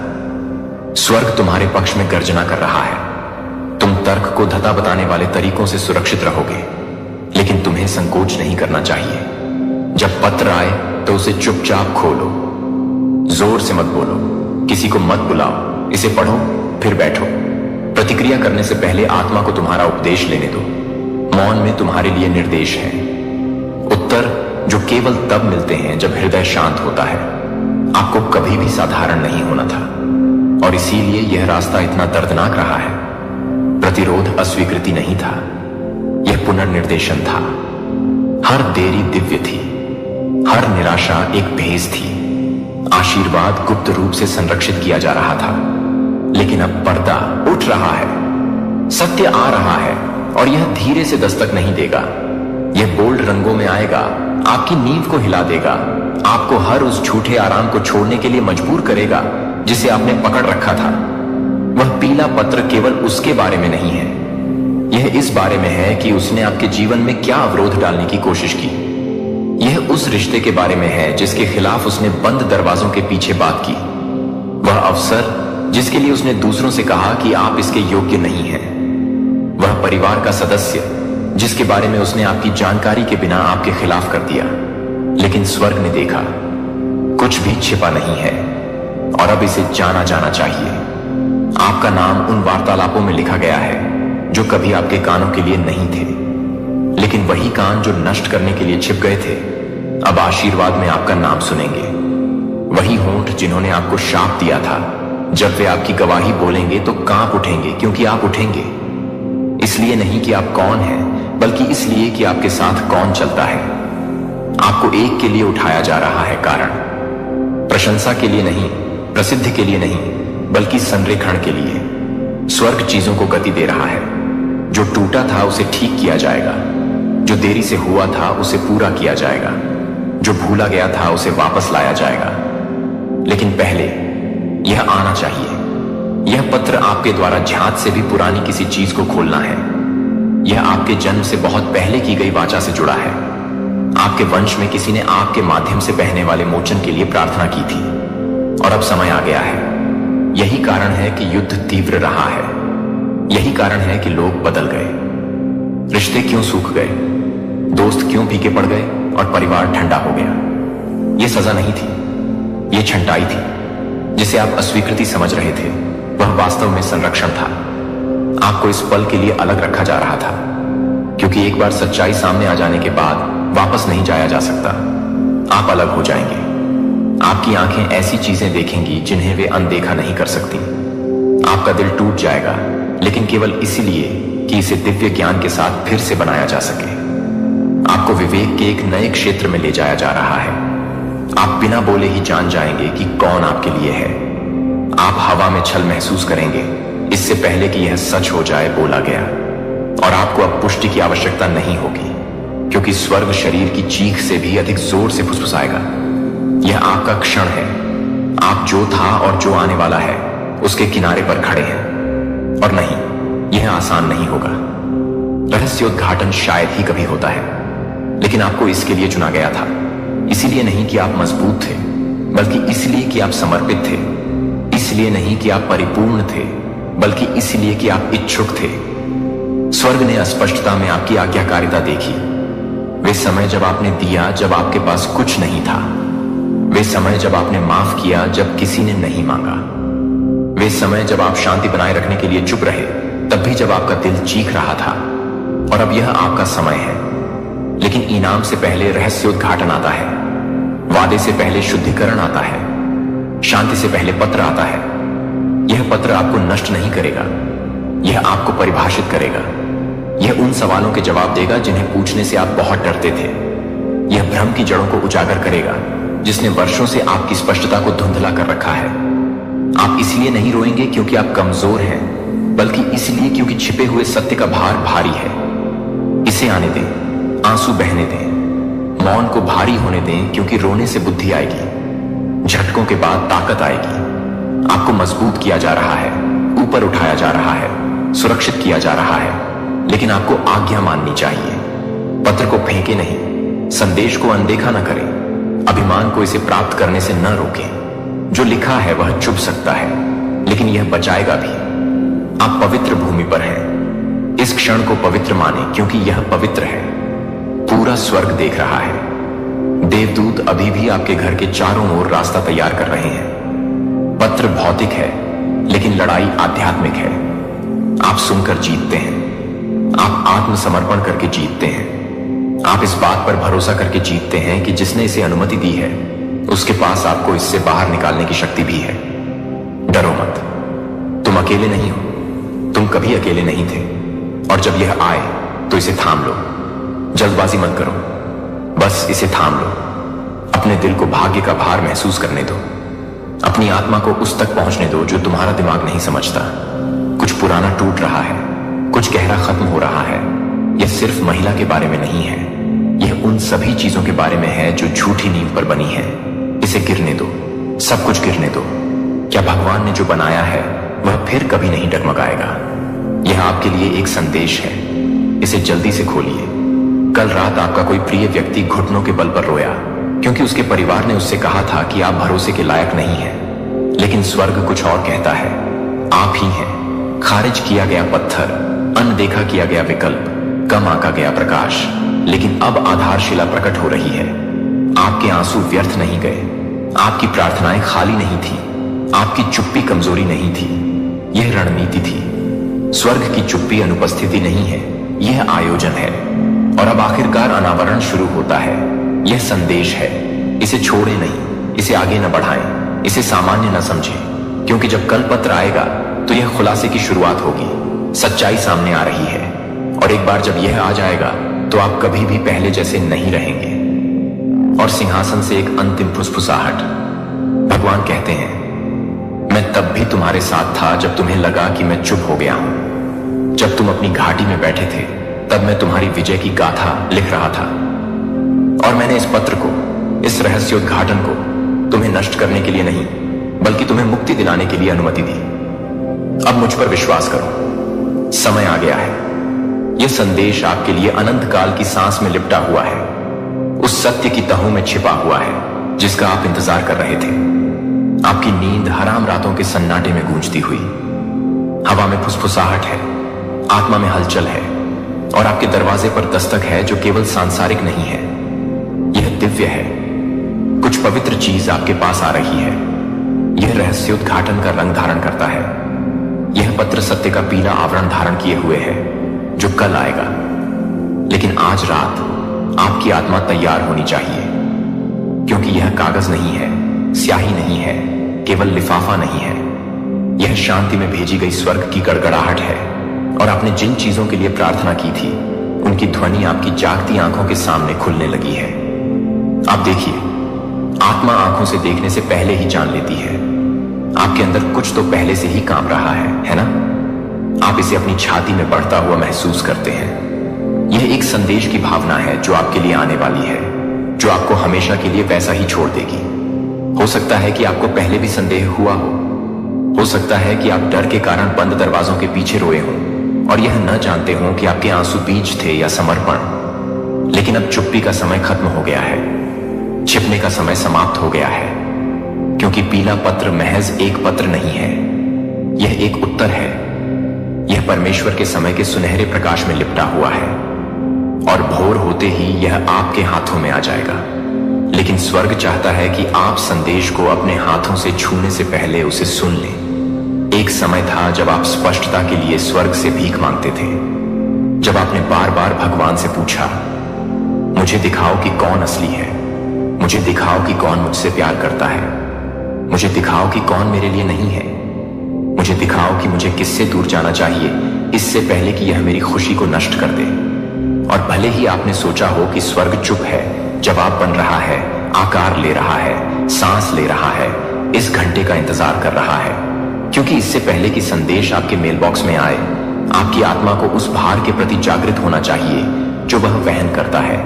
स्वर्ग तुम्हारे पक्ष में गर्जना कर रहा है। तुम तर्क को धता बताने वाले तरीकों से सुरक्षित रहोगे, लेकिन तुम्हें संकोच नहीं करना चाहिए। जब पत्र आए तो उसे चुपचाप खोलो, जोर से मत बोलो, किसी को मत बुलाओ। इसे पढ़ो, फिर बैठो। प्रतिक्रिया करने से पहले आत्मा को तुम्हारा उपदेश लेने दो। मौन में तुम्हारे लिए निर्देश है, उत्तर जो केवल तब मिलते हैं जब हृदय शांत होता है। आपको कभी भी साधारण नहीं होना था, और इसीलिए यह रास्ता इतना दर्दनाक रहा है। प्रतिरोध अस्वीकृति नहीं था, यह पुनर्निर्देशन था। हर देरी दिव्य थी, हर निराशा एक भेज थी। आशीर्वाद गुप्त रूप से संरक्षित किया जा रहा था, लेकिन अब पर्दा उठ रहा है। सत्य आ रहा है, और यह धीरे से दस्तक नहीं देगा। यह बोल्ड रंगों में आएगा, आपकी नींव को हिला देगा, आपको हर उस झूठे आराम को छोड़ने के लिए मजबूर करेगा जिसे आपने पकड़ रखा था। वह पीला पत्र केवल उसके बारे में नहीं है, यह इस बारे में है कि उसने आपके जीवन में क्या अवरोध डालने की कोशिश की। यह उस रिश्ते के बारे में है जिसके खिलाफ उसने बंद दरवाजों के पीछे बात की। वह अवसर जिसके लिए उसने दूसरों से कहा कि आप इसके योग्य नहीं हैं। वह परिवार का सदस्य जिसके बारे में उसने आपकी जानकारी के बिना आपके खिलाफ कर दिया। लेकिन स्वर्ग ने देखा, कुछ भी छिपा नहीं है, और अब इसे जाना जाना चाहिए। आपका नाम उन वार्तालापों में लिखा गया है जो कभी आपके कानों के लिए नहीं थे, लेकिन वही कान जो नष्ट करने के लिए छिप गए थे अब आशीर्वाद में आपका नाम सुनेंगे। वही होंठ जिन्होंने आपको शाप दिया था, जब वे आपकी गवाही बोलेंगे तो कांप उठेंगे, क्योंकि आप उठेंगे। इसलिए नहीं कि आप कौन हैं, बल्कि इसलिए कि आपके साथ कौन चलता है। आपको एक के लिए उठाया जा रहा है, कारण प्रशंसा के लिए नहीं, प्रसिद्धि के लिए नहीं, बल्कि संरेखण के लिए। स्वर्ग चीजों को गति दे रहा है। जो टूटा था उसे ठीक किया जाएगा, जो देरी से हुआ था उसे पूरा किया जाएगा। जो भूला गया था उसे वापस लाया जाएगा, लेकिन पहले यह आना चाहिए। यह पत्र आपके द्वारा झांझ से भी पुरानी किसी चीज को खोलना है। यह आपके जन्म से बहुत पहले की गई वाचा से जुड़ा है। आपके वंश में किसी ने आग के माध्यम से बहने वाले मोचन के लिए प्रार्थना की थी और अब समय आ गया है। यही कारण है कि युद्ध तीव्र रहा है। यही कारण है कि लोग बदल गए, रिश्ते क्यों सूख गए, दोस्त क्यों फीके पड़ गए और परिवार ठंडा हो गया। यह सजा नहीं थी, यह छंटाई थी। जिसे आप अस्वीकृति समझ रहे थे वह वास्तव में संरक्षण था। आपको इस पल के लिए अलग रखा जा रहा था, क्योंकि एक बार सच्चाई सामने आ जाने के बाद वापस नहीं जाया जा सकता। आप अलग हो जाएंगे। आपकी आंखें ऐसी चीजें देखेंगी जिन्हें वे अनदेखा नहीं कर सकती। आपका दिल टूट जाएगा, लेकिन केवल इसीलिए कि इसे दिव्य ज्ञान के साथ फिर से बनाया जा सके। आपको विवेक के एक नए क्षेत्र में ले जाया जा रहा है। आप बिना बोले ही जान जाएंगे कि कौन आपके लिए है। आप हवा में छल महसूस करेंगे इससे पहले कि यह सच हो जाए बोला गया। और आपको अब पुष्टि की आवश्यकता नहीं होगी, क्योंकि स्वर्ग शरीर की चीख से भी अधिक जोर से फुसफुसाएगा। यह आपका क्षण है। आप जो था और जो आने वाला है उसके किनारे पर खड़े हैं। और नहीं, यह आसान नहीं होगा। रहस्योद्घाटन शायद ही कभी होता है, लेकिन आपको इसके लिए चुना गया था। इसीलिए नहीं कि आप मजबूत थे, बल्कि इसलिए कि आप समर्पित थे। इसलिए नहीं कि आप परिपूर्ण थे, बल्कि इसलिए कि आप इच्छुक थे। स्वर्ग ने अस्पष्टता में आपकी आज्ञाकारिता देखी। वे समय जब आपने दिया जब आपके पास कुछ नहीं था। वे समय जब आपने माफ किया जब किसी ने नहीं मांगा। वे समय जब आप शांति बनाए रखने के लिए चुप रहे, तब भी जब आपका दिल चीख रहा था। और अब यह आपका समय है। लेकिन इनाम से पहले रहस्योद्घाटन आता है। वादे से पहले शुद्धिकरण आता है। शांति से पहले पत्र आता है। यह पत्र आपको नष्ट नहीं करेगा, यह आपको परिभाषित करेगा। यह उन सवालों के जवाब देगा जिन्हें पूछने से आप बहुत डरते थे। यह भ्रम की जड़ों को उजागर करेगा, जिसने वर्षों से आपकी स्पष्टता को धुंधला कर रखा है। आप इसलिए नहीं रोएंगे क्योंकि आप कमजोर हैं, बल्कि इसलिए क्योंकि छिपे हुए सत्य का भार भारी है। इसे आने दें, आंसू बहने दें, मौन को भारी होने दें, क्योंकि रोने से बुद्धि आएगी, झटकों के बाद ताकत आएगी। आपको मजबूत किया जा रहा है, ऊपर उठाया जा रहा है, सुरक्षित किया जा रहा है। लेकिन आपको आज्ञा माननी चाहिए। पत्र को फेंके नहीं, संदेश को अनदेखा न करें, अभिमान को इसे प्राप्त करने से न रोकें। जो लिखा है वह चुभ सकता है, लेकिन यह बचाएगा भी। आप पवित्र भूमि पर हैं। इस क्षण को पवित्र माने, क्योंकि यह पवित्र है। पूरा स्वर्ग देख रहा है। देवदूत अभी भी आपके घर के चारों ओर रास्ता तैयार कर रहे हैं। पत्र भौतिक है, लेकिन लड़ाई आध्यात्मिक है। आप सुनकर जीतते हैं। आप आत्मसमर्पण करके जीतते हैं। आप इस बात पर भरोसा करके जीतते हैं कि जिसने इसे अनुमति दी है उसके पास आपको इससे बाहर निकालने की शक्ति भी है। डरो मत, तुम अकेले नहीं हो। तुम कभी अकेले नहीं थे। और जब यह आए तो इसे थाम लो। जल्दबाजी मत करो, बस इसे थाम लो। अपने दिल को भाग्य का भार महसूस करने दो। अपनी आत्मा को उस तक पहुंचने दो जो तुम्हारा दिमाग नहीं समझता। कुछ पुराना टूट रहा है, कुछ गहरा खत्म हो रहा है। यह सिर्फ महिला के बारे में नहीं है, यह उन सभी चीजों के बारे में है जो झूठी नींव पर बनी है। इसे गिरने दो, सब कुछ गिरने दो। क्या भगवान ने जो बनाया है वह फिर कभी नहीं डगमगाएगा। यह आपके लिए एक संदेश है, इसे जल्दी से खोलिए। कल रात आपका कोई प्रिय व्यक्ति घुटनों के बल पर रोया, क्योंकि उसके परिवार ने उससे कहा था कि आप भरोसे के लायक नहीं हैं। लेकिन स्वर्ग कुछ और कहता है। आप ही हैं, खारिज किया गया पत्थर, अनदेखा किया गया विकल्प, कम आंका गया प्रकाश। लेकिन अब आधारशिला प्रकट हो रही है। आपके आंसू व्यर्थ नहीं गए, आपकी प्रार्थनाएं खाली नहीं थी, आपकी चुप्पी कमजोरी नहीं थी, यह रणनीति थी। स्वर्ग की चुप्पी अनुपस्थिति नहीं है, यह आयोजन है। और अब आखिरकार अनावरण शुरू होता है। यह संदेश है। इसे छोड़े नहीं, इसे आगे न बढ़ाएं, इसे सामान्य न समझें, क्योंकि जब कल पत्र आएगा तो यह खुलासे की शुरुआत होगी। सच्चाई सामने आ रही है, और एक बार जब यह आ जाएगा तो आप कभी भी पहले जैसे नहीं रहेंगे। और सिंहासन से एक अंतिम फुसफुसाहट। भगवान कहते हैं, मैं तब भी तुम्हारे साथ था जब तुम्हें लगा कि मैं चुप हो गया हूं। जब तुम अपनी घाटी में बैठे थे तब मैं तुम्हारी विजय की गाथा लिख रहा था। और मैंने इस पत्र को इस रहस्योद्घाटन को तुम्हें नष्ट करने के लिए नहीं, बल्कि तुम्हें मुक्ति दिलाने के लिए अनुमति दी। अब मुझ पर विश्वास करो, समय आ गया है। यह संदेश आपके लिए अनंत काल की सांस में लिपटा हुआ है, उस सत्य की तहों में छिपा हुआ है जिसका आप इंतजार कर रहे थे। आपकी नींद हराम रातों के सन्नाटे में गूंजती हुई, हवा में फुसफुसाहट है, आत्मा में हलचल है, और आपके दरवाजे पर दस्तक है जो केवल सांसारिक नहीं है, यह दिव्य है। कुछ पवित्र चीज आपके पास आ रही है। यह रहस्योद्घाटन का रंग धारण करता है। यह पत्र सत्य का पीला आवरण धारण किए हुए है जो कल आएगा। लेकिन आज रात आपकी आत्मा तैयार होनी चाहिए, क्योंकि यह कागज नहीं है, स्याही नहीं है, केवल लिफाफा नहीं है। यह शांति में भेजी गई स्वर्ग की गड़गड़ाहट है, और आपने जिन चीजों के लिए प्रार्थना की थी उनकी ध्वनि आपकी जागती आंखों के सामने खुलने लगी है। आप देखिए, आत्मा आंखों से देखने से पहले ही जान लेती है। आपके अंदर कुछ तो पहले से ही कांप रहा है ना? आप इसे अपनी छाती में बढ़ता हुआ महसूस करते हैं। यह एक संदेश की भावना है जो आपके लिए आने वाली है, जो आपको हमेशा के लिए वैसा ही छोड़ देगी। हो सकता है कि आपको पहले भी संदेह हुआ हो सकता है कि आप डर के कारण बंद दरवाजों के पीछे रोए हों और यह न जानते हों कि आपके आंसू बीज थे या समर्पण। लेकिन अब चुप्पी का समय खत्म हो गया है, छिपने का समय समाप्त हो गया है, क्योंकि पीला पत्र महज एक पत्र नहीं है, यह एक उत्तर है। यह परमेश्वर के समय के सुनहरे प्रकाश में लिपटा हुआ है, और भोर होते ही यह आपके हाथों में आ जाएगा। लेकिन स्वर्ग चाहता है कि आप संदेश को अपने हाथों से छूने से पहले उसे सुन लें। एक समय था जब आप स्पष्टता के लिए स्वर्ग से भीख मांगते थे, जब आपने बार बार भगवान से पूछा, मुझे दिखाओ कि कौन असली है, मुझे दिखाओ कि कौन मुझसे प्यार करता है, मुझे दिखाओ कि कौन मेरे लिए नहीं है, मुझे दिखाओ कि मुझे किससे दूर जाना चाहिए इससे पहले कि यह मेरी खुशी को नष्ट कर दे। और भले ही आपने सोचा हो कि स्वर्ग चुप है, जवाब बन रहा है, आकार ले रहा है, सांस ले रहा है, इस घंटे का इंतजार कर रहा है, क्योंकि इससे पहले कि संदेश आपके मेल बॉक्स में आए, आपकी आत्मा को उस भार के प्रति जागृत होना चाहिए जो वह वहन करता है।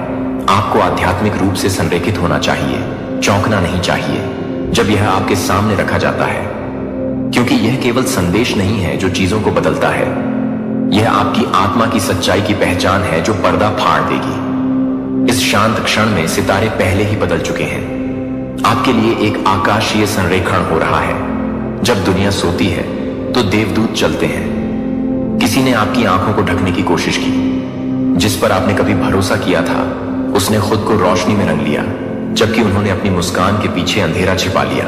आपको आध्यात्मिक रूप से संरेखित होना चाहिए, चौंकना नहीं चाहिए जब यह आपके सामने रखा जाता है, क्योंकि यह केवल संदेश नहीं है जो चीजों को बदलता है, यह आपकी आत्मा की सच्चाई की पहचान है जो पर्दा फाड़ देगी। इस शांत क्षण में सितारे पहले ही बदल चुके हैं। आपके लिए एक आकाशीय संरेखण हो रहा है। जब दुनिया सोती है तो देवदूत चलते हैं। किसी ने आपकी आंखों को ढकने की कोशिश की, जिस पर आपने कभी भरोसा किया था उसने खुद को रोशनी में रंग लिया, जबकि उन्होंने अपनी मुस्कान के पीछे अंधेरा छिपा लिया।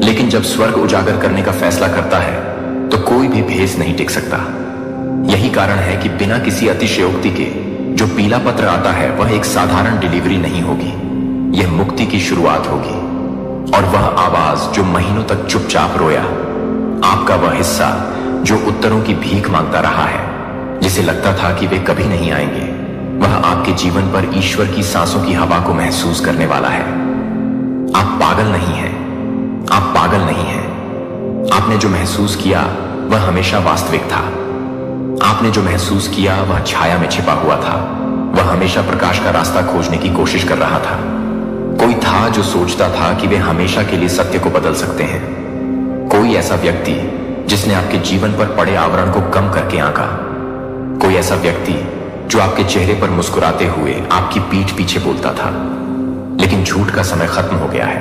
लेकिन जब स्वर्ग उजागर करने का फैसला करता है तो कोई भी भेस नहीं टिक सकता। यही कारण है कि बिना किसी अतिशयोक्ति के जो पीला पत्र आता है वह एक साधारण डिलीवरी नहीं होगी, यह मुक्ति की शुरुआत होगी। और वह आवाज जो महीनों तक चुपचाप रोया, आपका वह हिस्सा जो उत्तरों की भीख मांगता रहा है, जिसे लगता था कि वे कभी नहीं आएंगे, वह आपके जीवन पर ईश्वर की सांसों की हवा को महसूस करने वाला है। आप पागल नहीं हैं, आप पागल नहीं हैं। आपने जो महसूस किया वह हमेशा वास्तविक था। आपने जो महसूस किया वह छाया में छिपा हुआ था, वह हमेशा प्रकाश का रास्ता खोजने की कोशिश कर रहा था। कोई था जो सोचता था कि वे हमेशा के लिए सत्य को बदल सकते हैं। कोई ऐसा व्यक्ति जिसने आपके जीवन पर पड़े आवरण को कम करके आंका। कोई ऐसा व्यक्ति जो आपके चेहरे पर मुस्कुराते हुए आपकी पीठ पीछे बोलता था। लेकिन झूठ का समय खत्म हो गया है,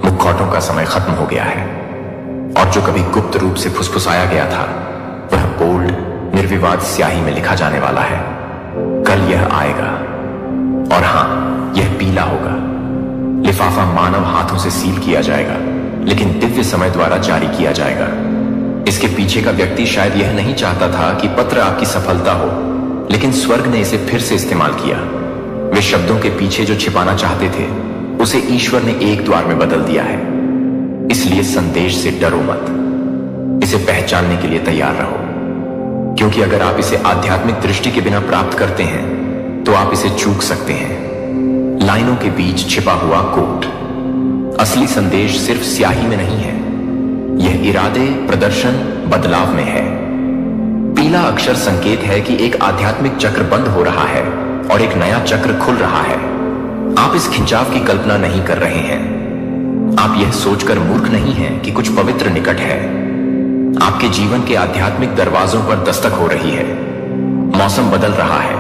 मुखौटों का समय खत्म हो गया है, और जो कभी गुप्त रूप से फुसफुसाया गया था वह बोल्ड निर्विवाद स्याही में लिखा जाने वाला है। कल यह आएगा, और हां, यह पीला होगा। लिफाफा मानव हाथों से सील किया जाएगा, लेकिन दिव्य समय द्वारा जारी किया जाएगा। इसके पीछे का व्यक्ति शायद यह नहीं चाहता था कि पत्र आपकी सफलता हो, लेकिन स्वर्ग ने इसे फिर से इस्तेमाल किया। वे शब्दों के पीछे जो छिपाना चाहते थे उसे ईश्वर ने एक द्वार में बदल दिया है। इसलिए संदेश से डरो मत, इसे पहचानने के लिए तैयार रहो, क्योंकि अगर आप इसे आध्यात्मिक दृष्टि के बिना प्राप्त करते हैं तो आप इसे चूक सकते हैं। लाइनों के बीच छिपा हुआ कोट। असली संदेश सिर्फ स्याही में नहीं है, यह इरादे, प्रदर्शन, बदलाव में है। पीला अक्षर संकेत है कि एक आध्यात्मिक चक्र बंद हो रहा है और एक नया चक्र खुल रहा है। आप इस खिंचाव की कल्पना नहीं कर रहे हैं। आप यह सोचकर मूर्ख नहीं हैं कि कुछ पवित्र निकट है। आपके जीवन के आध्यात्मिक दरवाजों पर दस्तक हो रही है। मौसम बदल रहा है।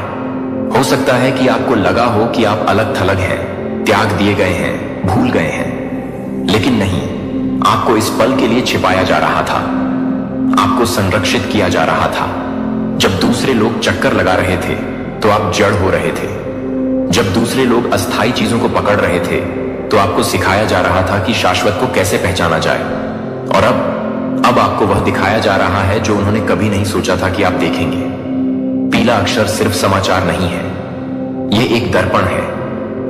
हो सकता है कि आपको लगा हो कि आप अलग थलग हैं, त्याग दिए गए हैं, भूल गए हैं, लेकिन नहीं, आपको इस पल के लिए छिपाया जा रहा था। आपको संरक्षित किया जा रहा था। जब दूसरे लोग चक्कर लगा रहे थे तो आप जड़ हो रहे थे। जब दूसरे लोग अस्थायी चीजों को पकड़ रहे थे तो आपको सिखाया जा रहा था कि शाश्वत को कैसे पहचाना जाए। और अब आपको वह दिखाया जा रहा है जो उन्होंने कभी नहीं सोचा था कि आप देखेंगे। पीला अक्षर सिर्फ समाचार नहीं है, यह एक दर्पण है।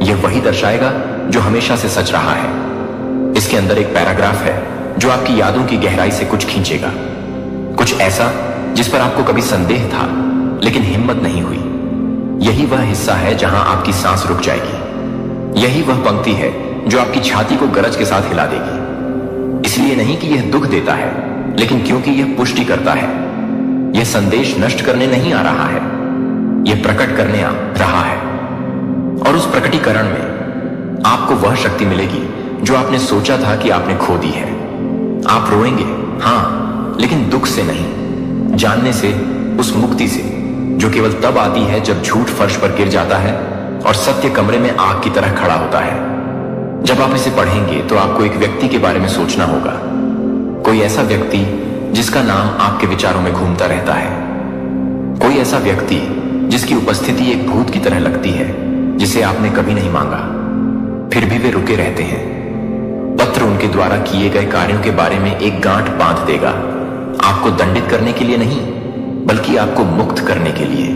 यह वही दर्शाएगा जो हमेशा से सच रहा है। इसके अंदर एक पैराग्राफ है जो आपकी यादों की गहराई से कुछ खींचेगा, कुछ ऐसा जिस पर आपको कभी संदेह था लेकिन हिम्मत नहीं हुई। यही वह हिस्सा है जहां आपकी सांस रुक जाएगी। यही वह पंक्ति है जो आपकी छाती को गरज के साथ हिला देगी। इसलिए नहीं कि यह दुख देता है, लेकिन क्योंकि यह पुष्टि करता है। यह संदेश नष्ट करने नहीं आ रहा है, यह प्रकट करने आ रहा है। और उस प्रकटीकरण में आपको वह शक्ति मिलेगी जो आपने सोचा था कि आपने खो दी है। आप रोएंगे, हां, लेकिन दुख से नहीं, जानने से, उस मुक्ति से जो केवल तब आती है जब झूठ फर्श पर गिर जाता है और सत्य कमरे में आग की तरह खड़ा होता है। जब आप इसे पढ़ेंगे तो आपको एक व्यक्ति के बारे में सोचना होगा, कोई ऐसा व्यक्ति जिसका नाम आपके विचारों में घूमता रहता है, कोई ऐसा व्यक्ति जिसकी उपस्थिति एक भूत की तरह लगती है, जिसे आपने कभी नहीं मांगा, फिर भी वे रुके रहते हैं। पत्र उनके द्वारा किए गए कार्यों के बारे में एक गांठ बांध देगा, आपको दंडित करने के लिए नहीं, बल्कि आपको मुक्त करने के लिए।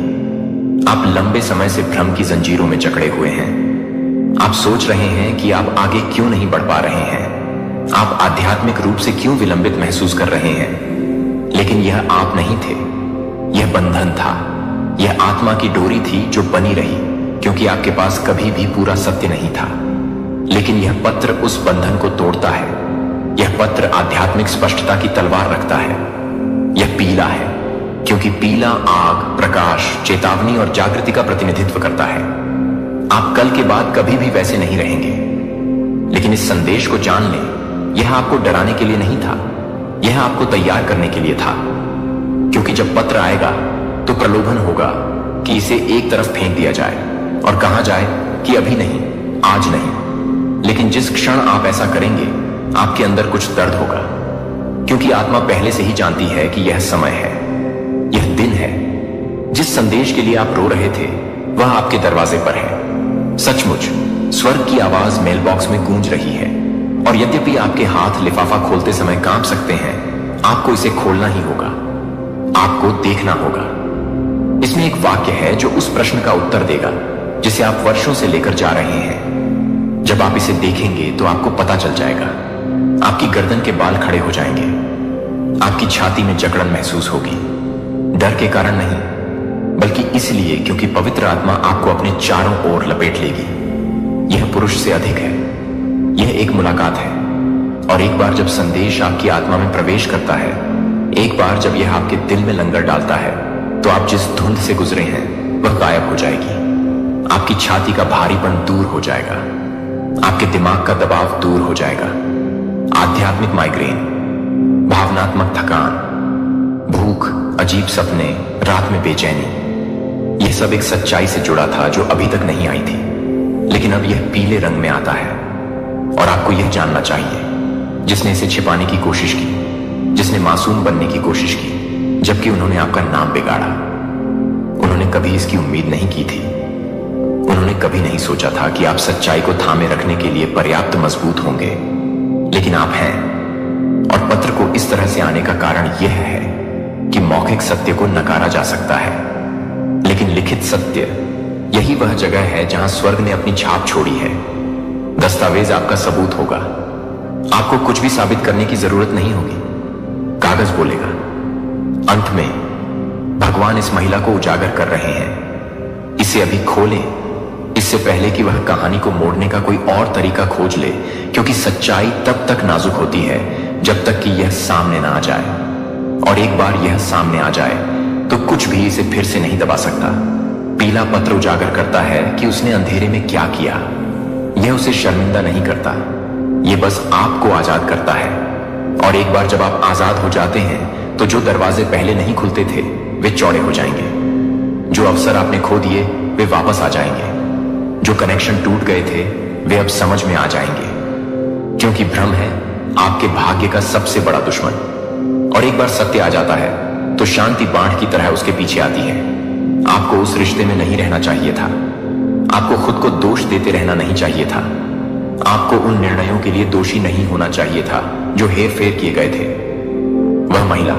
आप लंबे समय से भ्रम की जंजीरों में जकड़े हुए हैं। आप सोच रहे हैं कि आप आगे क्यों नहीं बढ़ पा रहे हैं, आप आध्यात्मिक रूप से क्यों विलंबित महसूस कर रहे हैं। लेकिन यह आप नहीं थे, यह बंधन था, यह आत्मा की डोरी थी जो बनी रही, क्योंकि आपके पास कभी भी पूरा सत्य नहीं था। लेकिन यह पत्र उस बंधन को तोड़ता है। यह पत्र आध्यात्मिक स्पष्टता की तलवार रखता है। यह पीला है, क्योंकि पीला आग, प्रकाश, चेतावनी और जागृति का प्रतिनिधित्व करता है। आप कल के बाद कभी भी वैसे नहीं रहेंगे। लेकिन इस संदेश को जान लें, यह आपको डराने के लिए नहीं था, यह आपको तैयार करने के लिए था। क्योंकि जब पत्र आएगा तो प्रलोभन होगा कि इसे एक तरफ फेंक दिया जाए और कहा जाए कि अभी नहीं, आज नहीं। लेकिन जिस क्षण आप ऐसा करेंगे, आपके अंदर कुछ दर्द होगा, क्योंकि आत्मा पहले से ही जानती है कि यह समय है, यह दिन है। जिस संदेश के लिए आप रो रहे थे वह आपके दरवाजे पर है। सचमुच स्वर्ग की आवाज मेल बॉक्स में गूंज रही है, और यद्यपि आपके हाथ लिफाफा खोलते समय कांप सकते हैं, आपको इसे खोलना ही होगा, आपको देखना होगा। इसमें एक वाक्य है जो उस प्रश्न का उत्तर देगा जिसे आप वर्षों से लेकर जा रहे हैं। जब आप इसे देखेंगे तो आपको पता चल जाएगा। आपकी गर्दन के बाल खड़े हो जाएंगे, आपकी छाती में जकड़न महसूस होगी, डर के कारण नहीं, बल्कि इसलिए क्योंकि पवित्र आत्मा आपको अपने चारों ओर लपेट लेगी। यह पुरुष से अधिक है, यह एक मुलाकात है। और एक बार जब संदेश आपकी आत्मा में प्रवेश करता है, एक बार जब यह आपके दिल में लंगर डालता है, तो आप जिस धुंध से गुजरे हैं वह गायब हो जाएगी। आपकी छाती का भारीपन दूर हो जाएगा, आपके दिमाग का दबाव दूर हो जाएगा। आध्यात्मिक माइग्रेन, भावनात्मक थकान, भूख, अजीब सपने, रात में बेचैनी, यह सब एक सच्चाई से जुड़ा था जो अभी तक नहीं आई थी। लेकिन अब यह पीले रंग में आता है, और आपको यह जानना चाहिए, जिसने इसे छिपाने की कोशिश की, जिसने मासूम बनने की कोशिश की, जबकि उन्होंने आपका नाम बिगाड़ा। उन्होंने कभी इसकी उम्मीद नहीं की थी। उन्होंने कभी नहीं सोचा था कि आप सच्चाई को थामे रखने के लिए पर्याप्त मजबूत होंगे, लेकिन आप हैं। और पत्र को इस तरह से आने का कारण यह है कि मौखिक सत्य को नकारा जा सकता है, लेकिन लिखित सत्य, यही वह जगह है जहां स्वर्ग ने अपनी छाप छोड़ी है। दस्तावेज आपका सबूत होगा। आपको कुछ भी साबित करने की जरूरत नहीं होगी, कागज बोलेगा। अंत में भगवान इस महिला को उजागर कर रहे हैं। इसे अभी खोलें, इससे पहले कि वह कहानी को मोड़ने का कोई और तरीका खोज ले, क्योंकि सच्चाई तब तक नाजुक होती है जब तक कि यह सामने ना आ जाए। और एक बार यह सामने आ जाए तो कुछ भी इसे फिर से नहीं दबा सकता। पीला पत्र उजागर करता है कि उसने अंधेरे में क्या किया, यह उसे शर्मिंदा नहीं करता, यह बस आपको आजाद करता है। और एक बार जब आप आजाद हो जाते हैं तो जो दरवाजे पहले नहीं खुलते थे वे चौड़े हो जाएंगे, जो अवसर आपने खो दिए वे वापस आ जाएंगे, जो कनेक्शन टूट गए थे वे अब समझ में आ जाएंगे। क्योंकि भ्रम है आपके भाग्य का सबसे बड़ा दुश्मन। और एक बार सत्य आ जाता है तो शांति बाढ़ की तरह उसके पीछे आती है। आपको उस रिश्ते में नहीं रहना चाहिए था, आपको खुद को दोष देते रहना नहीं चाहिए था, आपको उन निर्णयों के लिए दोषी नहीं होना चाहिए था जो हेर फेर किए गए थे। वह महिला,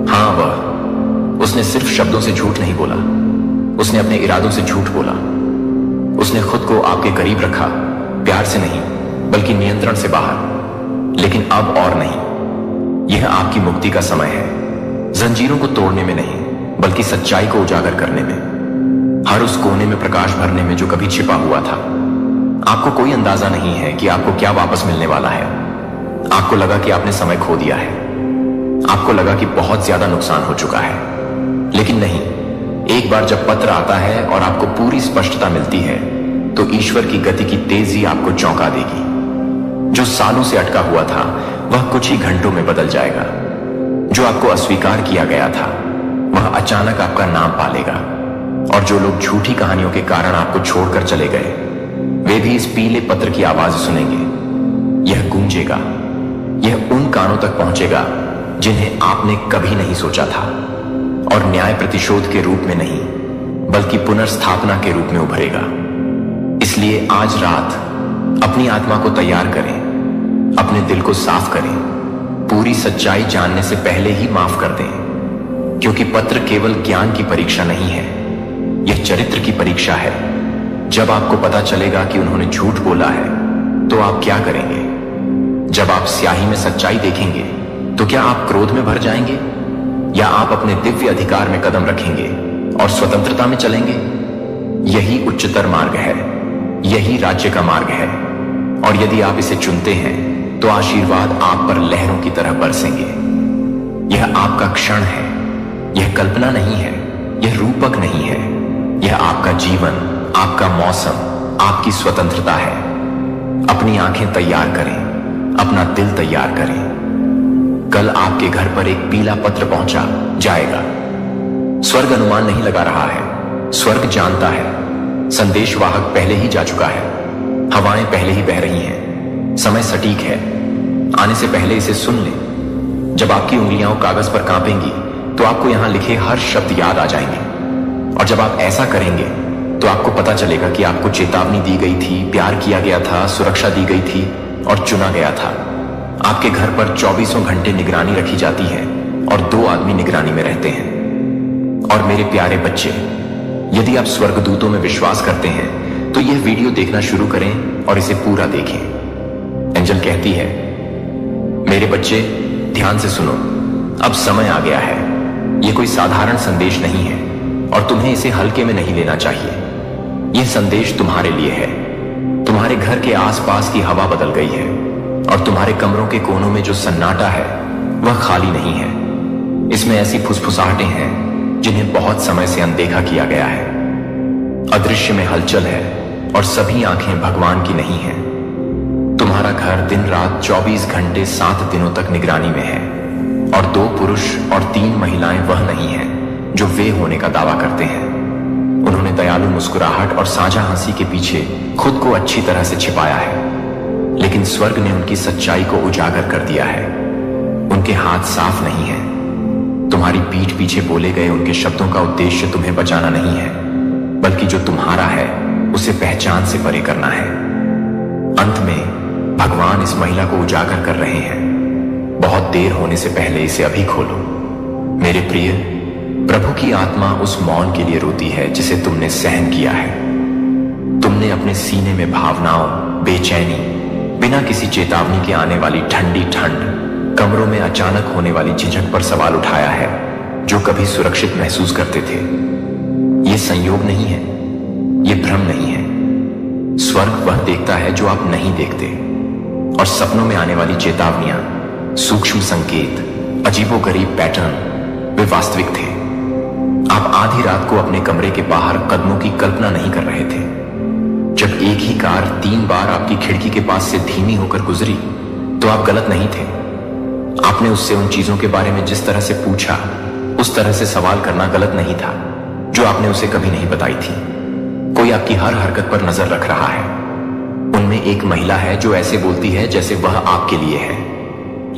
हां वह, उसने सिर्फ शब्दों से झूठ नहीं बोला, उसने अपने इरादों से झूठ बोला। उसने खुद को आपके करीब रखा, प्यार से नहीं बल्कि नियंत्रण से बाहर। लेकिन अब और नहीं, यह आपकी मुक्ति का समय है, जंजीरों को तोड़ने में नहीं बल्कि सच्चाई को उजागर करने में, हर उस कोने में प्रकाश भरने में जो कभी छिपा हुआ था। आपको कोई अंदाजा नहीं है कि आपको क्या वापस मिलने वाला है। आपको लगा कि आपने समय खो दिया है, आपको लगा कि बहुत ज्यादा नुकसान हो चुका है, लेकिन नहीं। एक बार जब पत्र आता है और आपको पूरी स्पष्टता मिलती है तो ईश्वर की गति की तेजी आपको चौंका देगी। जो सालों से अटका हुआ था वह कुछ ही घंटों में बदल जाएगा। जो आपको अस्वीकार किया गया था वह अचानक आपका नाम पालेगा। और जो लोग झूठी कहानियों के कारण आपको छोड़कर चले गए वे भी इस पीले पत्र की आवाज सुनेंगे। यह गूंजेगा, यह उन कानों तक पहुंचेगा जिन्हें आपने कभी नहीं सोचा था, और न्याय प्रतिशोध के रूप में नहीं बल्कि पुनर्स्थापना के रूप में उभरेगा। इसलिए आज रात अपनी आत्मा को तैयार करें, अपने दिल को साफ करें, पूरी सच्चाई जानने से पहले ही माफ कर दें। क्योंकि पत्र केवल ज्ञान की परीक्षा नहीं है, यह चरित्र की परीक्षा है। जब आपको पता चलेगा कि उन्होंने झूठ बोला है तो आप क्या करेंगे? जब आप स्याही में सच्चाई देखेंगे तो क्या आप क्रोध में भर जाएंगे, या आप अपने दिव्य अधिकार में कदम रखेंगे और स्वतंत्रता में चलेंगे? यही उच्चतर मार्ग है, यही राज्य का मार्ग है। और यदि आप इसे चुनते हैं तो आशीर्वाद आप पर लहरों की तरह बरसेंगे। यह आपका क्षण है, यह कल्पना नहीं है, यह रूपक नहीं है, यह आपका जीवन, आपका मौसम, आपकी स्वतंत्रता है। अपनी आंखें तैयार करें, अपना दिल तैयार करें। कल आपके घर पर एक पीला पत्र पहुंचा जाएगा। स्वर्ग अनुमान नहीं लगा रहा है, स्वर्ग जानता है। संदेशवाहक पहले ही जा चुका है, हवाएं पहले ही बह रही हैं, समय सटीक है। आने से पहले इसे सुन लें। जब आपकी उंगलियां कागज पर कांपेंगी तो आपको यहां लिखे हर शब्द याद आ जाएंगे। और जब आप ऐसा करेंगे तो आपको पता चलेगा कि आपको चेतावनी दी गई थी, प्यार किया गया था, सुरक्षा दी गई थी और चुना गया था। आपके घर पर 24 घंटे निगरानी रखी जाती है और 2 आदमी निगरानी में रहते हैं। और मेरे प्यारे बच्चे, यदि आप स्वर्गदूतों में विश्वास करते हैं तो यह वीडियो देखना शुरू करें और इसे पूरा देखें। एंजल कहती है, मेरे बच्चे ध्यान से सुनो, अब समय आ गया है। यह कोई साधारण संदेश नहीं है और तुम्हें इसे हल्के में नहीं लेना चाहिए। यह संदेश तुम्हारे लिए है। तुम्हारे घर के आसपास की हवा बदल गई है और तुम्हारे कमरों के कोनों में जो सन्नाटा है वह खाली नहीं है। इसमें ऐसी फुसफुसाहटें हैं जिन्हें बहुत समय से अनदेखा किया गया है। अदृश्य में हलचल है और सभी आंखें भगवान की नहीं हैं। तुम्हारा घर दिन रात 24 घंटे 7 दिनों तक निगरानी में है और 2 पुरुष और 3 महिलाएं वह नहीं हैं जो वे होने का दावा करते हैं। उन्होंने दयालु मुस्कुराहट और साझा हंसी के पीछे खुद को अच्छी तरह से छिपाया है, लेकिन स्वर्ग ने उनकी सच्चाई को उजागर कर दिया है। उनके हाथ साफ नहीं हैं। तुम्हारी पीठ पीछे बोले गए उनके शब्दों का उद्देश्य तुम्हें बचाना नहीं है, बल्कि जो तुम्हारा है उसे पहचान से परे करना है। अंत में भगवान इस महिला को उजागर कर रहे हैं। बहुत देर होने से पहले इसे अभी खोलो। मेरे प्रिय, प्रभु की आत्मा उस मौन के लिए रोती है जिसे तुमने सहन किया है। तुमने अपने सीने में भावनाओं, बेचैनी, बिना किसी चेतावनी के आने वाली ठंडी ठंड, कमरों में अचानक होने वाली झिझक पर सवाल उठाया है जो कभी सुरक्षित महसूस करते थे। यह संयोग नहीं है, यह भ्रम नहीं है। स्वर्ग वह देखता है जो आप नहीं देखते, और सपनों में आने वाली चेतावनियां, सूक्ष्म संकेत, अजीबोगरीब पैटर्न वे वास्तविक थे। आप आधी रात को अपने कमरे के बाहर कदमों की कल्पना नहीं कर रहे थे। जब एक ही कार 3 बार आपकी खिड़की के पास से धीमी होकर गुजरी तो आप गलत नहीं थे। आपने उससे उन चीजों के बारे में जिस तरह से पूछा, उस तरह से सवाल करना गलत नहीं था जो आपने उसे कभी नहीं बताई थी। कोई आपकी हर हरकत पर नजर रख रहा है। उनमें एक महिला है जो ऐसे बोलती है जैसे वह आपके लिए है,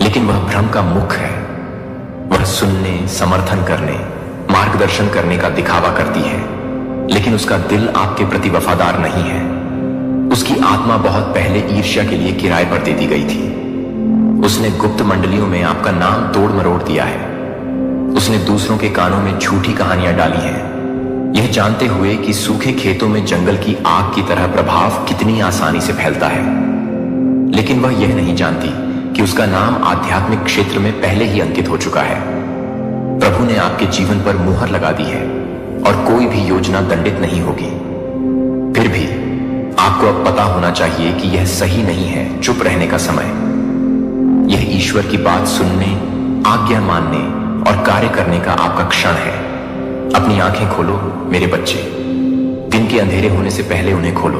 लेकिन वह भ्रम का मुख है। वह सुनने, समर्थन करने, मार्गदर्शन करने का दिखावा करती है, लेकिन उसका दिल आपके प्रति वफादार नहीं है। उसकी आत्मा बहुत पहले ईर्ष्या के लिए किराए पर दे दी गई थी। उसने गुप्त मंडलियों में आपका नाम तोड़ मरोड़ दिया है। उसने दूसरों के कानों में झूठी कहानियां डाली हैं, यह जानते हुए कि सूखे खेतों में जंगल की आग की तरह प्रभाव कितनी आसानी से फैलता है। लेकिन वह यह नहीं जानती कि उसका नाम आध्यात्मिक क्षेत्र में पहले ही अंकित हो चुका है। प्रभु ने आपके जीवन पर मुहर लगा दी है और कोई भी योजना दंडित नहीं होगी। फिर भी आपको अब पता होना चाहिए कि यह सही नहीं है चुप रहने का समय। यह ईश्वर की बात सुनने, आज्ञा मानने और कार्य करने का आपका क्षण है। अपनी आंखें खोलो मेरे बच्चे। दिन के अंधेरे होने से पहले उन्हें खोलो।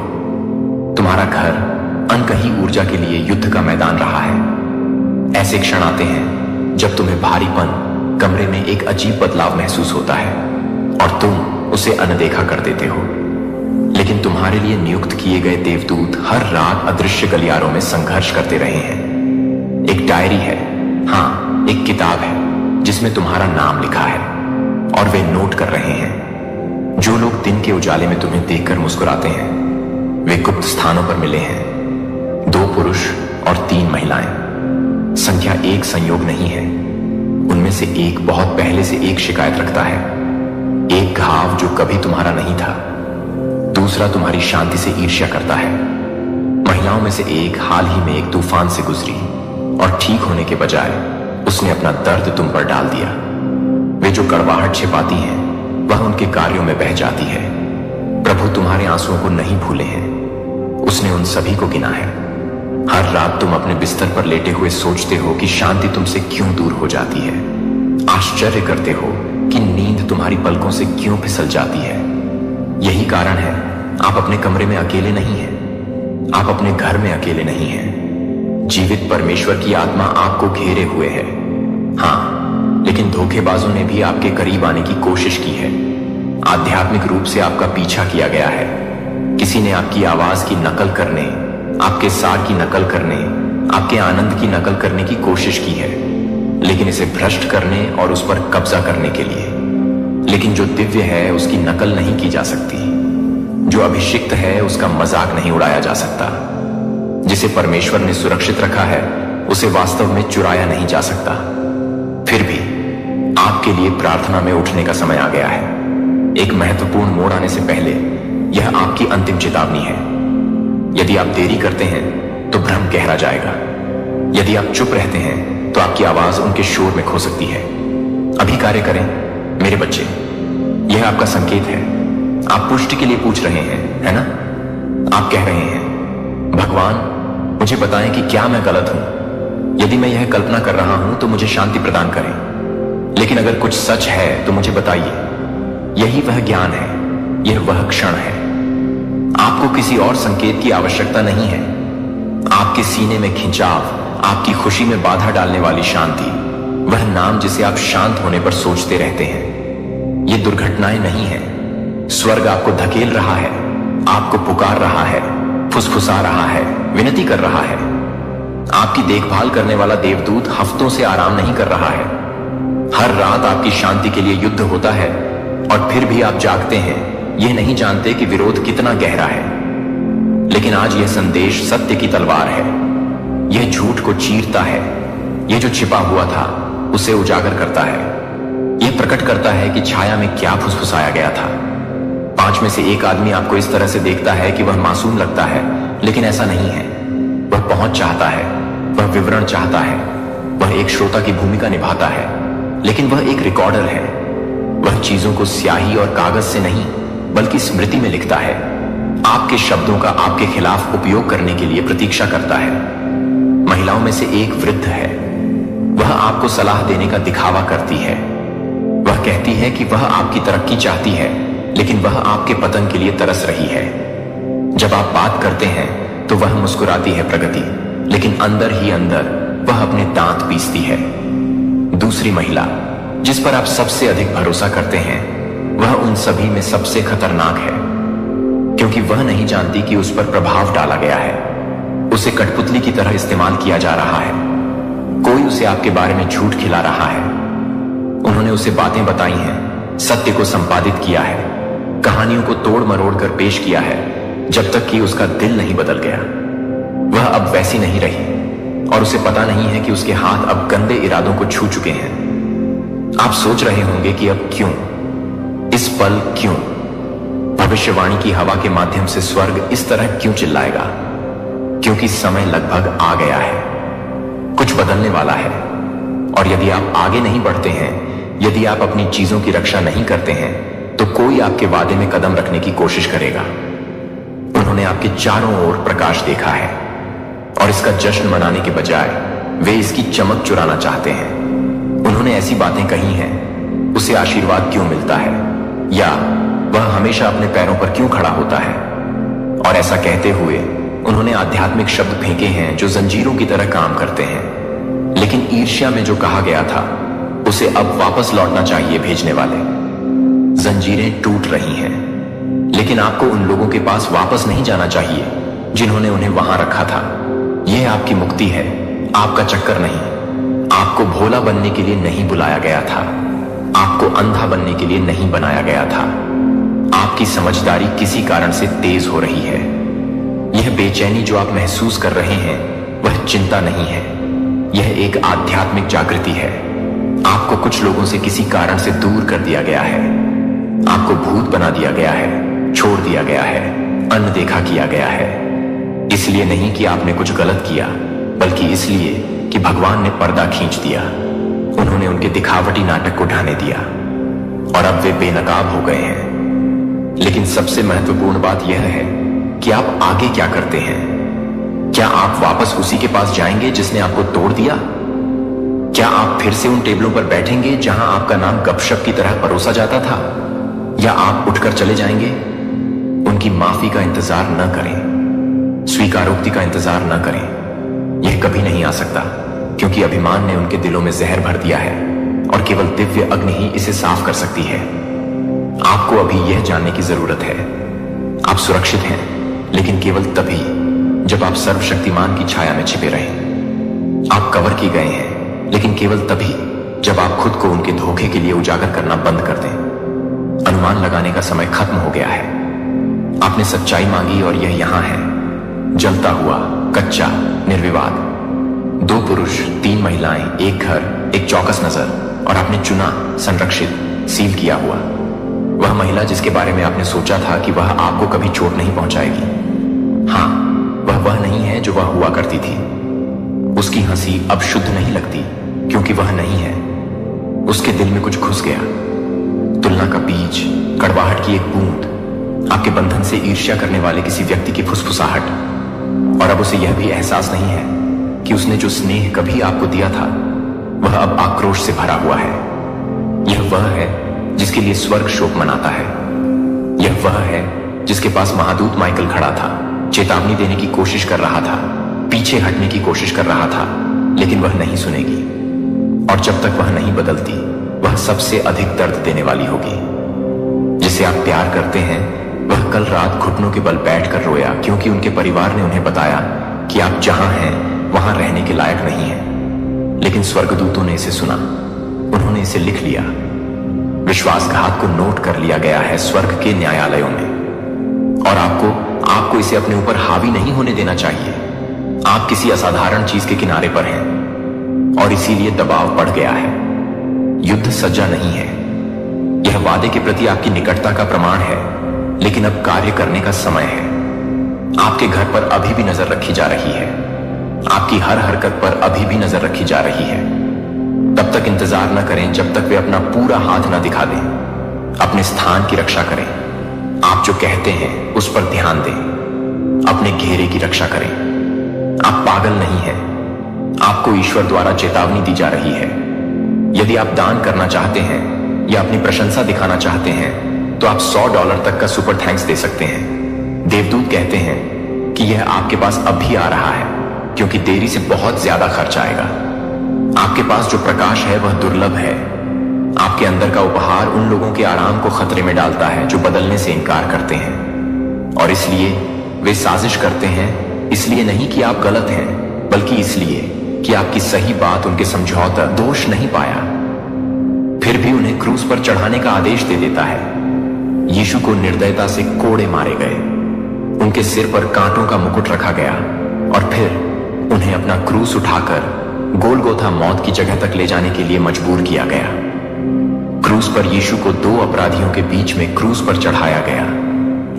तुम्हारा घर अनकही ऊर्जा के लिए युद्ध का मैदान रहा है। ऐसे क्षण आते हैं जब तुम्हें भारीपन, कमरे में एक अजीब बदलाव महसूस होता है और तुम उसे अनदेखा कर देते हो। लेकिन तुम्हारे लिए नियुक्त किए गए देवदूत हर रात अदृश्य गलियारों में संघर्ष करते रहे हैं। एक डायरी है, हाँ, एक किताब है जिसमें तुम्हारा नाम लिखा है और वे नोट कर रहे हैं। जो लोग दिन के उजाले में तुम्हें देखकर मुस्कुराते हैं, वे गुप्त स्थानों पर मिले हैं। 2 पुरुष और 3 महिलाएं। संख्या एक संयोग नहीं है। उनमें से एक बहुत पहले से एक शिकायत रखता है। एक घाव जो कभी तुम्हारा नहीं था। दूसरा तुम्हारी शांति से ईर्ष्या करता है। महिलाओं में से एक हाल ही में एक तूफान से गुजरी और ठीक होने के बजाय उसने अपना दर्द तुम पर डाल दिया। वे जो कड़वाहट छिपाती हैं, वह उनके कार्यों में बह जाती है। प्रभु तुम्हारे आंसुओं को नहीं भूले हैं। उसने उन सभी को गिना है। हर रात तुम अपने बिस्तर पर लेटे हुए सोचते हो कि शांति तुमसे क्यों दूर हो जाती है। आश्चर्य करते हो कि नींद तुम्हारी पलकों से क्यों फिसल जाती है। यही कारण है आप अपने कमरे में अकेले नहीं हैं। आप अपने घर में अकेले नहीं हैं। जीवित परमेश्वर की आत्मा आपको घेरे हुए है। हाँ, लेकिन धोखेबाजों ने भी आपके करीब आने की कोशिश की है। आध्यात्मिक रूप से आपका पीछा किया गया है। किसी ने आपकी आवाज की नकल करने, आपके सार की नकल करने, आपके आनंद की नकल करने की कोशिश की है, लेकिन इसे भ्रष्ट करने और उस पर कब्जा करने के लिए। लेकिन जो दिव्य है उसकी नकल नहीं की जा सकती। जो अभिषिक्त है उसका मजाक नहीं उड़ाया जा सकता। जिसे परमेश्वर ने सुरक्षित रखा है उसे वास्तव में चुराया नहीं जा सकता। फिर भी आपके लिए प्रार्थना में उठने का समय आ गया है। एक महत्वपूर्ण मोड़ आने से पहले यह आपकी अंतिम चेतावनी है। यदि आप देरी करते हैं तो भ्रम गहरा जाएगा। यदि आप चुप रहते हैं तो आपकी आवाज उनके शोर में खो सकती है। अभी कार्य करें मेरे बच्चे। यह आपका संकेत है। आप पुष्टि के लिए पूछ रहे हैं, है ना? आप कह रहे हैं, भगवान मुझे बताएं कि क्या मैं गलत हूं। यदि मैं यह कल्पना कर रहा हूं तो मुझे शांति प्रदान करें। लेकिन अगर कुछ सच है तो मुझे बताइए। यही वह ज्ञान है, यह वह क्षण है। आपको किसी और संकेत की आवश्यकता नहीं है। आपके सीने में खिंचाव, आपकी खुशी में बाधा डालने वाली शांति, वह नाम जिसे आप शांत होने पर सोचते रहते हैं। ये दुर्घटनाएं नहीं है। स्वर्ग आपको धकेल रहा है, आपको पुकार रहा है, फुसफुसा रहा है, विनती कर रहा है। आपकी देखभाल करने वाला देवदूत हफ्तों से आराम नहीं कर रहा है। हर रात आपकी शांति के लिए युद्ध होता है और फिर भी आप जागते हैं, यह नहीं जानते कि विरोध कितना गहरा है। लेकिन आज यह संदेश सत्य की तलवार है। यह झूठ को चीरता है। यह जो छिपा हुआ था उसे उजागर करता है। यह प्रकट करता है कि छाया में क्या फुसफुसाया गया था। 5 में से 1 आदमी आपको इस तरह से देखता है कि वह मासूम लगता है, लेकिन ऐसा नहीं है। वह पहुंच चाहता है, वह विवरण चाहता है, वह एक श्रोता की भूमिका निभाता है, लेकिन वह एक रिकॉर्डर है। वह चीजों को स्याही और कागज से नहीं बल्कि स्मृति में लिखता है। आपके शब्दों का आपके खिलाफ उपयोग करने के लिए प्रतीक्षा करता है। महिलाओं में से एक वृद्ध है। वह आपको सलाह देने का दिखावा करती है। वह कहती है कि वह आपकी तरक्की चाहती है, लेकिन वह आपके पतन के लिए तरस रही है। जब आप बात करते हैं तो वह मुस्कुराती है प्रगति, लेकिन अंदर ही अंदर वह अपने दांत पीसती है। दूसरी महिला जिस पर आप सबसे अधिक भरोसा करते हैं वह उन सभी में सबसे खतरनाक है, क्योंकि वह नहीं जानती कि उस पर प्रभाव डाला गया है, उसे कठपुतली की तरह इस्तेमाल किया जा रहा है। कोई उसे आपके बारे में झूठ खिला रहा है। उन्होंने उसे बातें बताई हैं, सत्य को संपादित किया है, कहानियों को तोड़ मरोड़ कर पेश किया है, जब तक कि उसका दिल नहीं बदल गया। वह अब वैसी नहीं रही और उसे पता नहीं है कि उसके हाथ अब गंदे इरादों को छू चुके हैं। आप सोच रहे होंगे कि अब क्यों, इस पल क्यों? भविष्यवाणी की हवा के माध्यम से स्वर्ग इस तरह क्यों चिल्लाएगा? क्योंकि समय लगभग आ गया है, कुछ बदलने वाला है। और यदि आप आगे नहीं बढ़ते हैं, यदि आप अपनी चीजों की रक्षा नहीं करते हैं, तो कोई आपके वादे में कदम रखने की कोशिश करेगा। उन्होंने आपके चारों ओर प्रकाश देखा है और इसका जश्न मनाने के बजाय वे इसकी चमक चुराना चाहते हैं। उन्होंने ऐसी बातें कही हैं, उसे आशीर्वाद क्यों मिलता है, या वह हमेशा अपने पैरों पर क्यों खड़ा होता है। और ऐसा कहते हुए उन्होंने आध्यात्मिक शब्द फेंके हैं जो जंजीरों की तरह काम करते हैं। लेकिन ईर्ष्या में जो कहा गया था उसे अब वापस लौटना चाहिए भेजने वाले। जंजीरें टूट रही हैं, लेकिन आपको उन लोगों के पास वापस नहीं जाना चाहिए जिन्होंने उन्हें वहां रखा था। यह आपकी मुक्ति है, आपका चक्कर नहीं। आपको भोला बनने के लिए नहीं बुलाया गया था, आपको अंधा बनने के लिए नहीं बनाया गया था। आपकी समझदारी किसी कारण से तेज हो रही है। यह बेचैनी जो आप महसूस कर रहे हैं वह चिंता नहीं है, यह एक आध्यात्मिक जागृति है। आपको कुछ लोगों से किसी कारण से दूर कर दिया गया है, आपको भूत बना दिया गया है, छोड़ दिया गया है, अनदेखा किया गया है। इसलिए नहीं कि आपने कुछ गलत किया, बल्कि इसलिए कि भगवान ने पर्दा खींच दिया। उन्होंने उनके दिखावटी नाटक को ढाने दिया और अब वे बेनकाब हो गए हैं। लेकिन सबसे महत्वपूर्ण बात यह है कि आप आगे क्या करते हैं। क्या आप वापस उसी के पास जाएंगे जिसने आपको तोड़ दिया? क्या आप फिर से उन टेबलों पर बैठेंगे जहां आपका नाम गपशप की तरह परोसा जाता था, या आप उठकर चले जाएंगे? उनकी माफी का इंतजार न करें, स्वीकारोक्ति का इंतजार न करें। यह कभी नहीं आ सकता, क्योंकि अभिमान ने उनके दिलों में जहर भर दिया है और केवल दिव्य अग्नि ही इसे साफ कर सकती है। आपको अभी यह जानने की जरूरत है, आप सुरक्षित हैं, लेकिन केवल तभी जब आप सर्वशक्तिमान की छाया में छिपे रहें। आप कवर किए गए हैं, लेकिन केवल तभी जब आप खुद को उनके धोखे के लिए उजागर करना बंद कर दें। अनुमान लगाने का समय खत्म हो गया है। आपने सच्चाई मांगी और यह यहां है, जलता हुआ, कच्चा, निर्विवाद। 2 पुरुष, 3 महिलाएं, एक घर, एक चौकस नजर, और आपने चुना, संरक्षित, सील किया हुआ। वह महिला जिसके बारे में आपने सोचा था कि वह आपको कभी चोट नहीं पहुंचाएगी। हाँ, वह नहीं है जो वह हुआ करती थी। उसकी हंसी अब शुद्ध नहीं लगती, क्योंकि वह नहीं है। उसके दिल में कुछ घुस गया, तुलना का बीज, कड़वाहट की एक बूंद, आपके बंधन से ईर्ष्या करने वाले किसी व्यक्ति की फुसफुसाहट। और अब उसे यह भी एहसास नहीं है कि उसने जो स्नेह कभी आपको दिया था वह अब आक्रोश से भरा हुआ है। यह वह है जिसके लिए स्वर्ग शोक मनाता है। यह वह है जिसके पास महादूत माइकल खड़ा था, चेतावनी देने की कोशिश कर रहा था, पीछे हटने की कोशिश कर रहा था, लेकिन वह नहीं सुनेगी। और जब तक वह नहीं बदलती, वह सबसे अधिक दर्द देने वाली होगी। जिसे आप प्यार करते हैं वह कल रात घुटनों के बल बैठकर रोया, क्योंकि उनके परिवार ने उन्हें बताया कि आप जहां हैं वहां रहने के लायक नहीं हैं। लेकिन स्वर्गदूतों ने इसे सुना, उन्होंने इसे लिख लिया। विश्वासघात को नोट कर लिया गया है स्वर्ग के न्यायालयों में। और आपको इसे अपने ऊपर हावी नहीं होने देना चाहिए। आप किसी असाधारण चीज के किनारे पर हैं और इसीलिए दबाव बढ़ गया है। युद्ध सज्जा नहीं है। यह वादे के प्रति आपकी निकटता का प्रमाण है, लेकिन अब कार्य करने का समय है। आपके घर पर अभी भी नजर रखी जा रही है, आपकी हर हरकत पर अभी भी नजर रखी जा रही है। तब तक इंतजार न करें जब तक वे अपना पूरा हाथ न दिखा दें। अपने स्थान की रक्षा करें। आप जो कहते हैं उस पर ध्यान दें। अपने घेरे की रक्षा करें। आप पागल नहीं हैं। आपको ईश्वर द्वारा चेतावनी दी जा रही है। यदि आप दान करना चाहते हैं या अपनी प्रशंसा दिखाना चाहते हैं तो आप $100 तक का सुपर थैंक्स दे सकते हैं। देवदूत कहते हैं कि यह आपके पास अब भी आ रहा है, क्योंकि देरी से बहुत ज्यादा खर्च आएगा। आपके पास जो प्रकाश है वह दुर्लभ है। आपके अंदर का उपहार उन लोगों के आराम को खतरे में डालता है जो बदलने से इनकार करते हैं, और इसलिए वे साजिश करते हैं, इसलिए नहीं कि आप गलत हैं, बल्कि इसलिए कि आपकी सही बात उनके समझौता दोष नहीं पाया। फिर भी उन्हें क्रूस पर चढ़ाने का आदेश दे देता है। यीशु को निर्दयता से कोड़े मारे गए, उनके सिर पर कांटों का मुकुट रखा गया, और फिर उन्हें अपना क्रूस उठाकर गोलगोथा मौत की जगह तक ले जाने के लिए मजबूर किया गया। क्रूस पर यीशु को दो अपराधियों के बीच में क्रूस पर चढ़ाया गया।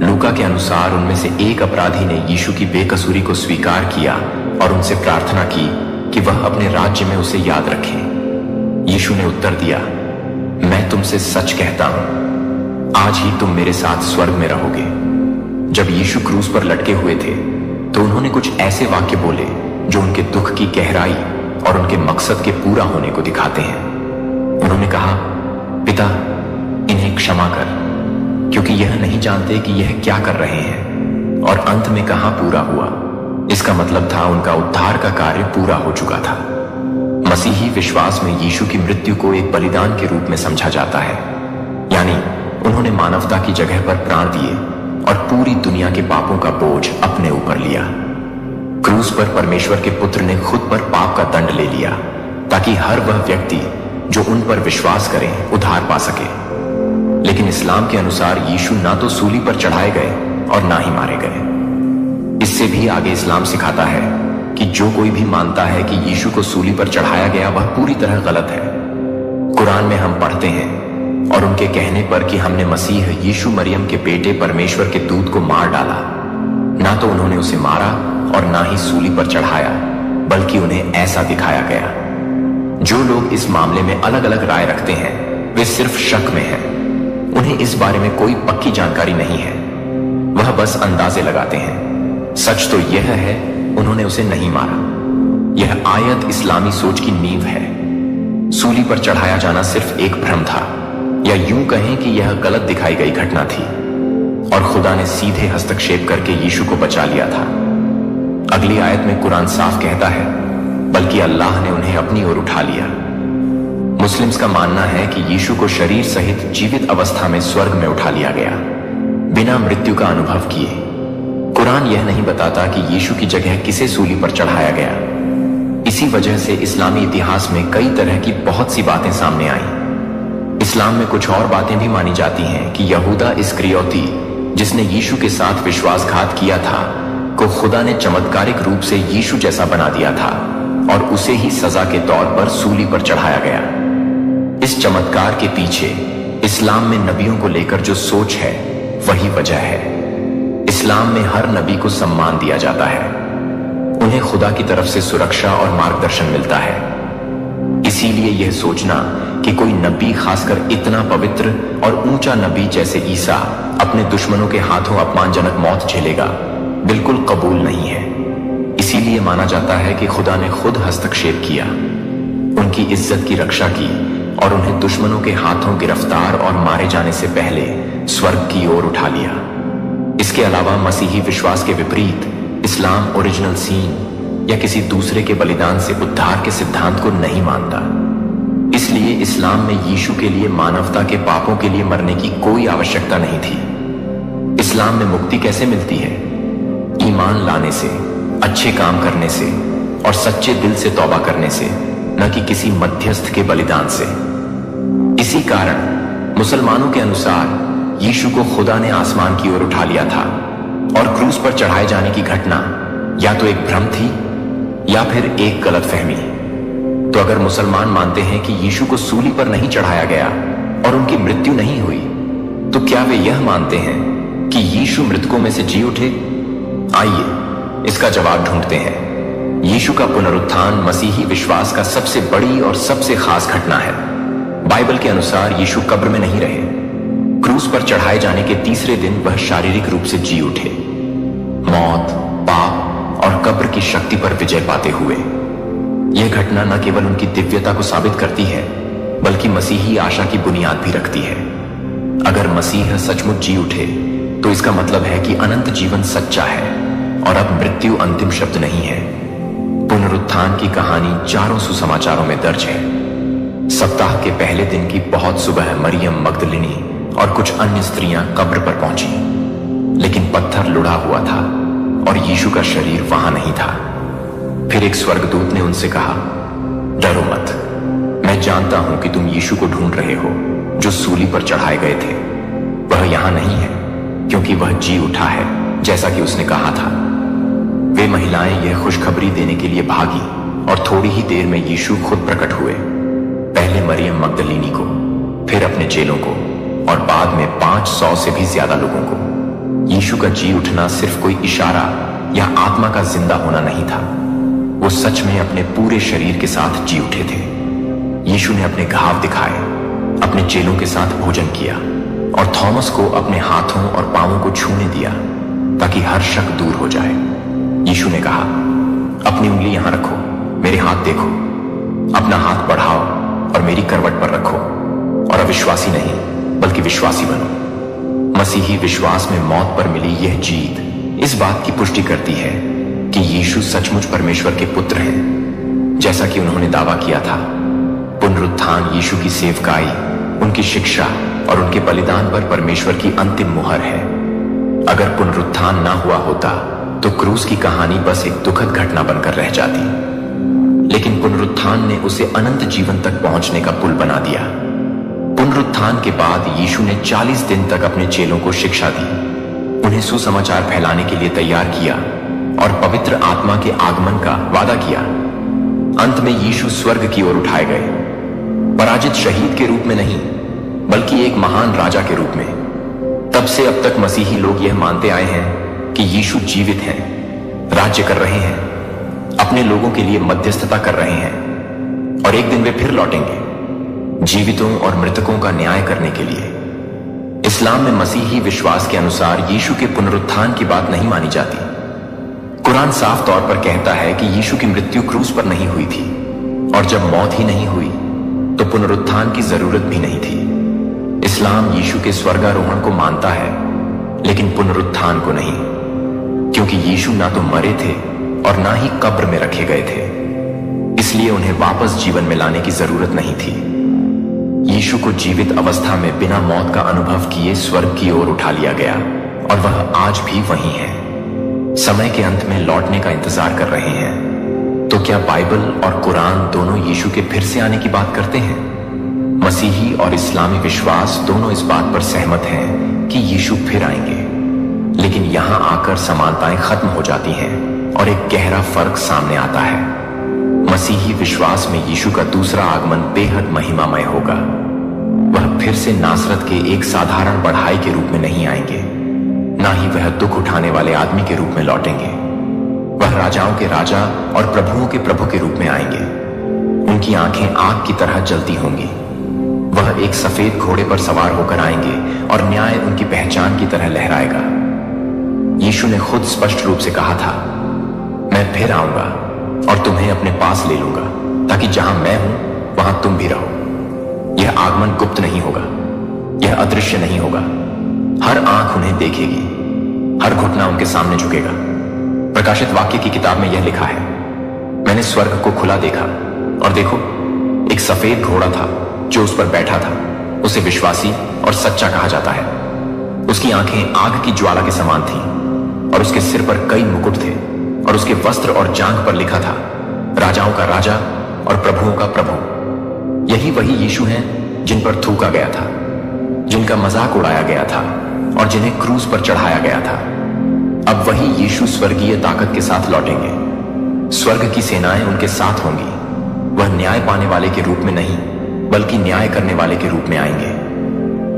लूका के अनुसार उनमें से एक अपराधी ने यीशु की बेकसूरी को स्वीकार किया और उनसे प्रार्थना की कि वह अपने राज्य में उसे याद रखे। यीशु ने उत्तर दिया, मैं तुमसे सच कहता हूं, आज ही तुम मेरे साथ स्वर्ग में रहोगे। जब यीशु क्रूस पर लटके हुए थे तो उन्होंने कुछ ऐसे वाक्य बोले जो उनके दुख की गहराई और उनके मकसद के पूरा होने को दिखाते हैं। उन्होंने कहा, पिता, इन्हें क्षमा कर, क्योंकि यह नहीं जानते कि यह क्या कर रहे हैं। और अंत में कहां पूरा हुआ? इसका मतलब था उनका उद्धार का कार्य पूरा हो चुका था। मसीही विश्वास में यीशु की मृत्यु को एक बलिदान के रूप में समझा जाता है, यानी उन्होंने मानवता की जगह पर प्राण दिए और पूरी दुनिया के पापों का बोझ अपने ऊपर लिया। क्रूस पर परमेश्वर के पुत्र ने खुद पर पाप का दंड ले लिया, ताकि हर वह व्यक्ति जो उन पर विश्वास करें उद्धार पा सके। लेकिन इस्लाम के अनुसार यीशु ना तो सूली पर चढ़ाए गए और ना ही मारे गए। इससे भी आगे इस्लाम सिखाता है कि जो कोई भी मानता है कि यीशु को सूली पर चढ़ाया गया वह पूरी तरह गलत है। कुरान में हम पढ़ते हैं, और उनके कहने पर कि हमने मसीह यीशु मरियम के बेटे परमेश्वर के दूत को मार डाला, ना तो उन्होंने उसे मारा और ना ही सूली पर चढ़ाया, बल्कि उन्हें ऐसा दिखाया गया। जो लोग इस मामले में अलग अलग राय रखते हैं वे सिर्फ शक में हैं। उन्हें इस बारे में कोई पक्की जानकारी नहीं है, वह बस अंदाजे लगाते हैं। सच तो यह है, उन्होंने उसे नहीं मारा। यह आयत इस्लामी सोच की नींव है। सूली पर चढ़ाया जाना सिर्फ एक भ्रम था, या यूं कहें कि यह गलत दिखाई गई घटना थी, और खुदा ने सीधे हस्तक्षेप करके यीशु को बचा लिया था। अगली आयत में कुरान साफ कहता है, बल्कि अल्लाह ने उन्हें अपनी ओर उठा लिया। मुस्लिम्स का मानना है कि यीशु को शरीर सहित जीवित अवस्था में स्वर्ग में उठा लिया गया, बिना मृत्यु का अनुभव किए। कुरान यह नहीं बताता कि यीशु की जगह किसे सूली पर चढ़ाया गया। इसी वजह से इस्लामी इतिहास में कई तरह की बहुत सी बातें सामने आई। इस्लाम में कुछ और बातें भी मानी जाती हैं कि यहूदा इस्करियोती, जिसने यीशु के साथ विश्वासघात किया था, को खुदा ने चमत्कारिक रूप से यीशु जैसा बना दिया था और उसे ही सजा के तौर पर सूली पर चढ़ाया गया। इस चमत्कार के पीछे इस्लाम में नबियों को लेकर जो सोच है वही वजह है। इस्लाम में हर नबी को सम्मान दिया जाता है, उन्हें खुदा की तरफ से सुरक्षा और मार्गदर्शन मिलता है। इसीलिए यह सोचना कि कोई नबी, खासकर इतना पवित्र और ऊंचा नबी जैसे ईसा, अपने दुश्मनों के हाथों अपमानजनक मौत झेलेगा, बिल्कुल कबूल नहीं है। इसीलिए माना जाता है कि खुदा ने खुद हस्तक्षेप किया, उनकी इज्जत की रक्षा की और उन्हें दुश्मनों के हाथों गिरफ्तार और मारे जाने से पहले स्वर्ग की ओर उठा लिया। इसके अलावा मसीही विश्वास के विपरीत इस्लाम ओरिजिनल सीन या किसी दूसरे के बलिदान से उद्धार के सिद्धांत को नहीं मानता। इसलिए इस्लाम में यीशु के लिए मानवता के पापों के लिए मरने की कोई आवश्यकता नहीं थी। इस्लाम में मुक्ति कैसे मिलती है? ईमान लाने से, अच्छे काम करने से और सच्चे दिल से तौबा करने से, न कि किसी मध्यस्थ के बलिदान से। इसी कारण मुसलमानों के अनुसार यीशु को खुदा ने आसमान की ओर उठा लिया था और क्रूस पर चढ़ाए जाने की घटना या तो एक भ्रम थी या फिर एक गलतफहमी। तो अगर मुसलमान मानते हैं कि यीशु को सूली पर नहीं चढ़ाया गया और उनकी मृत्यु नहीं हुई, तो क्या वे यह मानते हैं कि यीशु मृतकों में से जी उठे? आइए इसका जवाब ढूंढते हैं। यीशु का पुनरुत्थान मसीही विश्वास का सबसे बड़ी और सबसे खास घटना है। बाइबल के अनुसार यीशु कब्र में नहीं रहे। क्रूस पर चढ़ाए जाने के तीसरे दिन वह शारीरिक रूप से जी उठे, मौत, पाप और कब्र की शक्ति पर विजय पाते हुए। यह घटना न केवल उनकी दिव्यता को साबित करती है, बल्कि मसीही आशा की बुनियाद भी रखती है। अगर मसीह सचमुच जी उठे तो इसका मतलब है कि अनंत जीवन सच्चा है और अब मृत्यु अंतिम शब्द नहीं है। पुनरुत्थान की कहानी चारों सुसमाचारों में दर्ज है। सप्ताह के पहले दिन की बहुत सुबह मरियम मगदलिनी और कुछ अन्य स्त्रियां कब्र पर पहुंची, लेकिन पत्थर लुढ़ा हुआ था और यीशु का शरीर वहां नहीं था। फिर एक स्वर्गदूत ने उनसे कहा, डरो मत, मैं जानता हूं कि तुम यीशु को ढूंढ रहे हो जो सूली पर चढ़ाए गए थे। वह यहां नहीं है, क्योंकि वह जी उठा है, जैसा कि उसने कहा था। वे महिलाएं यह खुशखबरी देने के लिए भागी और थोड़ी ही देर में यीशु खुद प्रकट हुए। पहले मरियम मगदलिनी को, फिर अपने चेलों को और बाद में 500 से भी ज्यादा लोगों को। यीशु का जी उठना सिर्फ कोई इशारा या आत्मा का जिंदा होना नहीं था, वो सच में अपने पूरे शरीर के साथ जी उठे थे। यीशु ने अपने घाव दिखाए, अपने चेलों के साथ भोजन किया और थॉमस को अपने हाथों और पांवों को छूने दिया ताकि हर शक दूर हो जाए। यीशु ने कहा, अपनी उंगली यहां रखो, मेरे हाथ देखो, अपना हाथ बढ़ाओ और मेरी करवट पर रखो और अविश्वासी नहीं बल्कि विश्वासी बनो। मसीही विश्वास में मौत पर मिली यह जीत इस बात की पुष्टि करती है कि यीशु सचमुच परमेश्वर के पुत्र हैं, जैसा कि उन्होंने दावा किया था। पुनरुत्थान यीशु की सेवकाई, उनकी शिक्षा और उनके बलिदान पर परमेश्वर की अंतिम मुहर है। अगर पुनरुत्थान ना हुआ होता तो क्रूस की कहानी बस एक दुखद घटना बनकर रह जाती, लेकिन पुनरुत्थान ने उसे अनंत जीवन तक पहुंचने का पुल बना दिया। पुनरुत्थान के बाद यीशु ने 40 दिन तक अपने चेलों को शिक्षा दी, उन्हें सुसमाचार फैलाने के लिए तैयार किया और पवित्र आत्मा के आगमन का वादा किया। अंत में यीशु स्वर्ग की ओर उठाए गए, पराजित शहीद के रूप में नहीं बल्कि एक महान राजा के रूप में। तब से अब तक मसीही लोग यह मानते आए हैं कि यीशु जीवित हैं, राज्य कर रहे हैं, अपने लोगों के लिए मध्यस्थता कर रहे हैं और एक दिन वे फिर लौटेंगे, जीवितों और मृतकों का न्याय करने के लिए। इस्लाम में मसीही विश्वास के अनुसार यीशु के पुनरुत्थान की बात नहीं मानी जाती। कुरान साफ तौर पर कहता है कि यीशु की मृत्यु क्रूस पर नहीं हुई थी, और जब मौत ही नहीं हुई तो पुनरुत्थान की जरूरत भी नहीं थी। इस्लाम यीशु के स्वर्गारोहण को मानता है, लेकिन पुनरुत्थान को नहीं, क्योंकि यीशु ना तो मरे थे और ना ही कब्र में रखे गए थे, इसलिए उन्हें वापस जीवन में लाने की जरूरत नहीं थी। यीशु को जीवित अवस्था में बिना मौत का अनुभव किए स्वर्ग की ओर उठा लिया गया और वह आज भी वहीं है, समय के अंत में लौटने का इंतजार कर रहे हैं। तो क्या बाइबल और कुरान दोनों यीशु के फिर से आने की बात करते हैं? मसीही और इस्लामी विश्वास दोनों इस बात पर सहमत हैं कि यीशु फिर आएंगे, लेकिन यहां आकर समानताएं खत्म हो जाती हैं और एक गहरा फर्क सामने आता है। मसीही विश्वास में यीशु का दूसरा आगमन बेहद महिमामय होगा। वह फिर से नासरत के एक साधारण बढ़ाई के रूप में नहीं आएंगे, ना ही वह दुख उठाने वाले आदमी के रूप में लौटेंगे। वह राजाओं के राजा और प्रभुओं के प्रभु के रूप में आएंगे। उनकी आंखें आग की तरह जलती होंगी। वह एक सफेद घोड़े पर सवार होकर आएंगे और न्याय उनकी पहचान की तरह लहराएगा। यीशु ने खुद स्पष्ट रूप से कहा था, मैं फिर आऊंगा और तुम्हें अपने पास ले लूंगा, ताकि जहां मैं हूं वहां तुम भी रहो। यह आगमन गुप्त नहीं होगा, यह अदृश्य नहीं होगा। हर आंख उन्हें देखेगी, हर घुटना उनके सामने झुकेगा। प्रकाशित वाक्य की किताब में यह लिखा है, मैंने स्वर्ग को खुला देखा और देखो, एक सफेद घोड़ा था जो उस पर बैठा था। उसे विश्वासी और सच्चा कहा जाता है। उसकी आंखें आग की ज्वाला के समान थीं और उसके सिर पर कई मुकुट थे और उसके वस्त्र और जांघ पर लिखा था, राजाओं का राजा और प्रभुओं का प्रभु। यही वही यीशु हैं जिन पर थूका गया था, जिनका मजाक उड़ाया गया था और जिन्हें क्रूस पर चढ़ाया गया था। अब वही यीशु स्वर्गीय ताकत के साथ लौटेंगे। स्वर्ग की सेनाएं उनके साथ होंगी। वह न्याय पाने वाले के रूप में नहीं बल्कि न्याय करने वाले के रूप में आएंगे।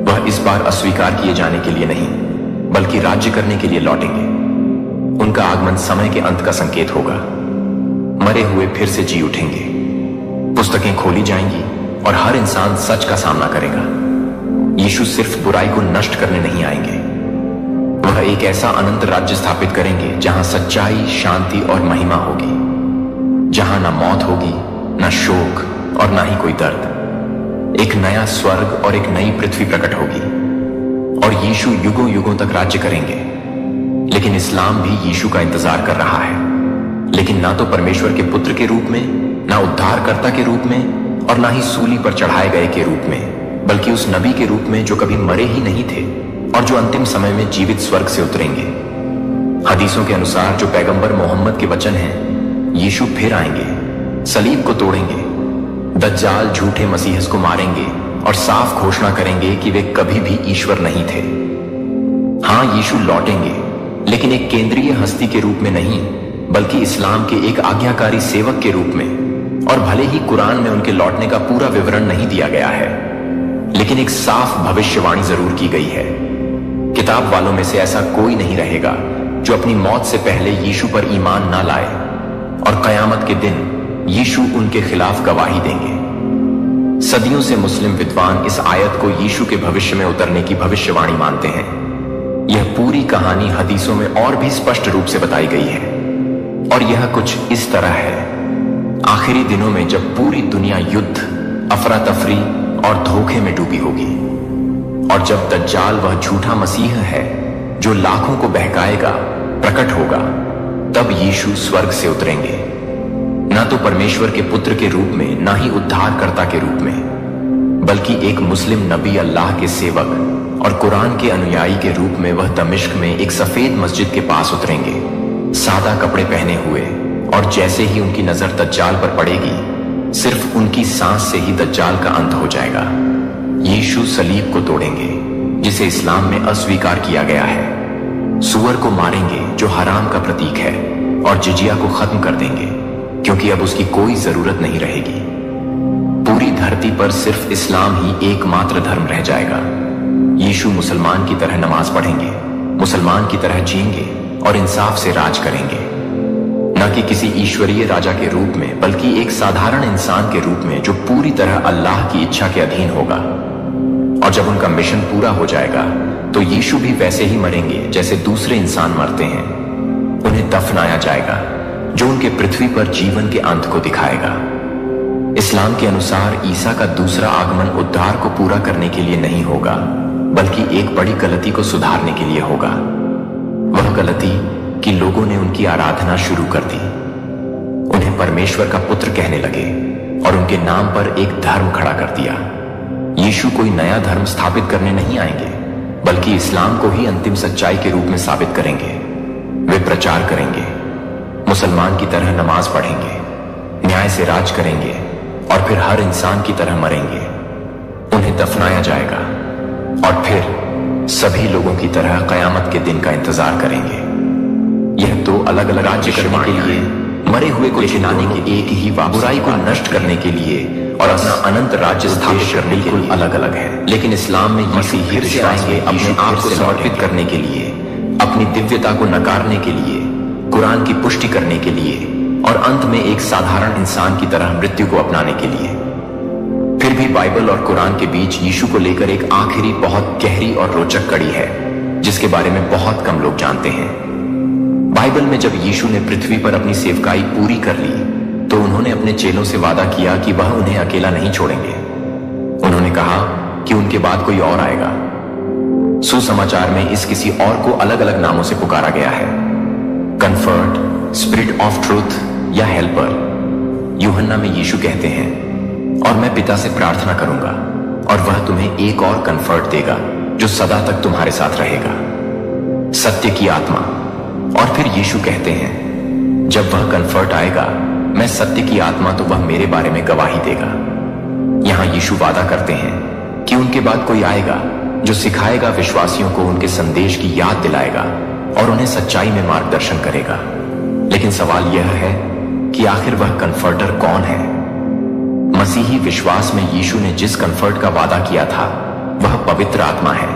वह इस बार अस्वीकार किए जाने के लिए नहीं बल्कि राज्य करने के लिए लौटेंगे। उनका आगमन समय के अंत का संकेत होगा। मरे हुए फिर से जी उठेंगे, पुस्तकें खोली जाएंगी और हर इंसान सच का सामना करेगा। यीशु सिर्फ बुराई को नष्ट करने नहीं आएंगे, वह एक ऐसा अनंत राज्य स्थापित करेंगे जहां सच्चाई, शांति और महिमा होगी, जहां ना मौत होगी, ना शोक और ना ही कोई दर्द। एक नया स्वर्ग और एक नई पृथ्वी प्रकट होगी और यीशु युगों युगों तक राज्य करेंगे। लेकिन इस्लाम भी यीशु का इंतजार कर रहा है, लेकिन ना तो परमेश्वर के पुत्र के रूप में, ना उद्धारकर्ता के रूप में, और ना ही सूली पर चढ़ाए गए के रूप में, बल्कि उस नबी के रूप में जो कभी मरे ही नहीं थे और जो अंतिम समय में जीवित स्वर्ग से उतरेंगे। हदीसों के अनुसार जो पैगंबर मोहम्मद के वचन हैं, यीशु फिर आएंगे, सलीब को तोड़ेंगे, दज्जाल झूठे मसीहस को मारेंगे और साफ घोषणा करेंगे कि वे कभी भी ईश्वर नहीं थे। हां, यीशु लौटेंगे, लेकिन एक केंद्रीय हस्ती के रूप में नहीं, बल्कि इस्लाम के एक आज्ञाकारी सेवक के रूप में। और भले ही कुरान में उनके लौटने का पूरा विवरण नहीं दिया गया है, लेकिन एक साफ भविष्यवाणी जरूर की गई है। किताब वालों में से ऐसा कोई नहीं रहेगा जो अपनी मौत से पहले यीशु पर ईमान ना लाए, और कयामत के दिन यीशु उनके खिलाफ गवाही देंगे। सदियों से मुस्लिम विद्वान इस आयत को यीशु के भविष्य में उतरने की भविष्यवाणी मानते हैं। यह पूरी कहानी हदीसों में और भी स्पष्ट रूप से बताई गई है, और यह कुछ इस तरह है। आखिरी दिनों में जब पूरी दुनिया युद्ध, अफरा तफरी और धोखे में डूबी होगी, और जब दज्जाल वह झूठा मसीह है जो लाखों को बहकाएगा प्रकट होगा, तब यीशु स्वर्ग से उतरेंगे, ना तो परमेश्वर के पुत्र के रूप में, ना ही उद्धारकर्ता के रूप में, बल्कि एक मुस्लिम नबी, अल्लाह के सेवक और कुरान के अनुयायी के रूप में वह दमिश्क में एक सफेद मस्जिद के पास उतरेंगे, सादा कपड़े पहने हुए। और जैसे ही उनकी नजर दज्जाल पर पड़ेगी, सिर्फ उनकी सांस से ही दज्जाल का अंत हो जाएगा। यीशु सलीब को तोड़ेंगे, जिसे इस्लाम में अस्वीकार किया गया है, सूअर को मारेंगे जो हराम का प्रतीक है, और जिजिया को खत्म कर देंगे, क्योंकि अब उसकी कोई जरूरत नहीं रहेगी। पूरी धरती पर सिर्फ इस्लाम ही एकमात्र धर्म रह जाएगा। यीशु मुसलमान की तरह नमाज पढ़ेंगे, मुसलमान की तरह जिएंगे और इंसाफ से राज करेंगे, न कि किसी ईश्वरीय राजा के रूप में, बल्कि एक साधारण इंसान के रूप में जो पूरी तरह अल्लाह की इच्छा के अधीन होगा। और जब उनका मिशन पूरा हो जाएगा, तो यीशु भी वैसे ही मरेंगे जैसे दूसरे इंसान मरते हैं। उन्हें दफनाया जाएगा, जो उनके पृथ्वी पर जीवन के अंत को दिखाएगा। इस्लाम के अनुसार ईसा का दूसरा आगमन उद्धार को पूरा करने के लिए नहीं होगा, बल्कि एक बड़ी गलती को सुधारने के लिए होगा। वह गलती कि लोगों ने उनकी आराधना शुरू कर दी, उन्हें परमेश्वर का पुत्र कहने लगे और उनके नाम पर एक धर्म खड़ा कर दिया। यीशु कोई नया धर्म स्थापित करने नहीं आएंगे, बल्कि इस्लाम को ही अंतिम सच्चाई के रूप में साबित करेंगे। वे प्रचार करेंगे, मुसलमान की तरह नमाज पढ़ेंगे, न्याय से राज करेंगे और फिर हर इंसान की तरह मरेंगे। उन्हें दफनाया जाएगा और फिर सभी लोगों की तरह कयामत के दिन का इंतजार करेंगे। यह दो अलग अलग राज्य करने के लिए, मरे हुए को जिलाने के एक ही बुराई को नष्ट करने के लिए और अपना अनंत राज्य स्थापित करने के लिए अलग अलग है। लेकिन इस्लाम में यीशु फिर से आएंगे अपने आप को समर्पित करने के लिए, अपनी दिव्यता को नकारने के लिए, कुरान की पुष्टि करने के लिए और अंत में एक साधारण इंसान की तरह मृत्यु को अपनाने के लिए। फिर भी बाइबल और कुरान के बीच यीशु को लेकर एक आखिरी बहुत गहरी और रोचक कड़ी है, जिसके बारे में बहुत कम लोग जानते हैं। बाइबल में जब यीशु ने पृथ्वी पर अपनी सेवकाई पूरी कर ली, तो उन्होंने अपने चेलों से वादा किया कि वह उन्हें अकेला नहीं छोड़ेंगे। उन्होंने कहा कि उनके बाद कोई और आएगा। सुसमाचार में इस किसी और को अलग अलग नामों से पुकारा गया है, कंफर्ट, स्पिरिट ऑफ ट्रूथ या हेल्पर। यूहन्ना में यीशु कहते हैं, और मैं पिता से प्रार्थना करूंगा और वह तुम्हें एक और कंफर्ट देगा जो सदा तक तुम्हारे साथ रहेगा, सत्य की आत्मा। और फिर यीशु कहते हैं, जब वह कंफर्ट आएगा, मैं सत्य की आत्मा, तो वह मेरे बारे में गवाही देगा। यहां यीशु वादा करते हैं कि उनके बाद कोई आएगा जो सिखाएगा विश्वासियों को, उनके संदेश की याद दिलाएगा और उन्हें सच्चाई में मार्गदर्शन करेगा। लेकिन सवाल यह है कि आखिर वह कंफर्टर कौन है? मसीही विश्वास में यीशु ने जिस कंफर्ट का वादा किया था, वह पवित्र आत्मा है,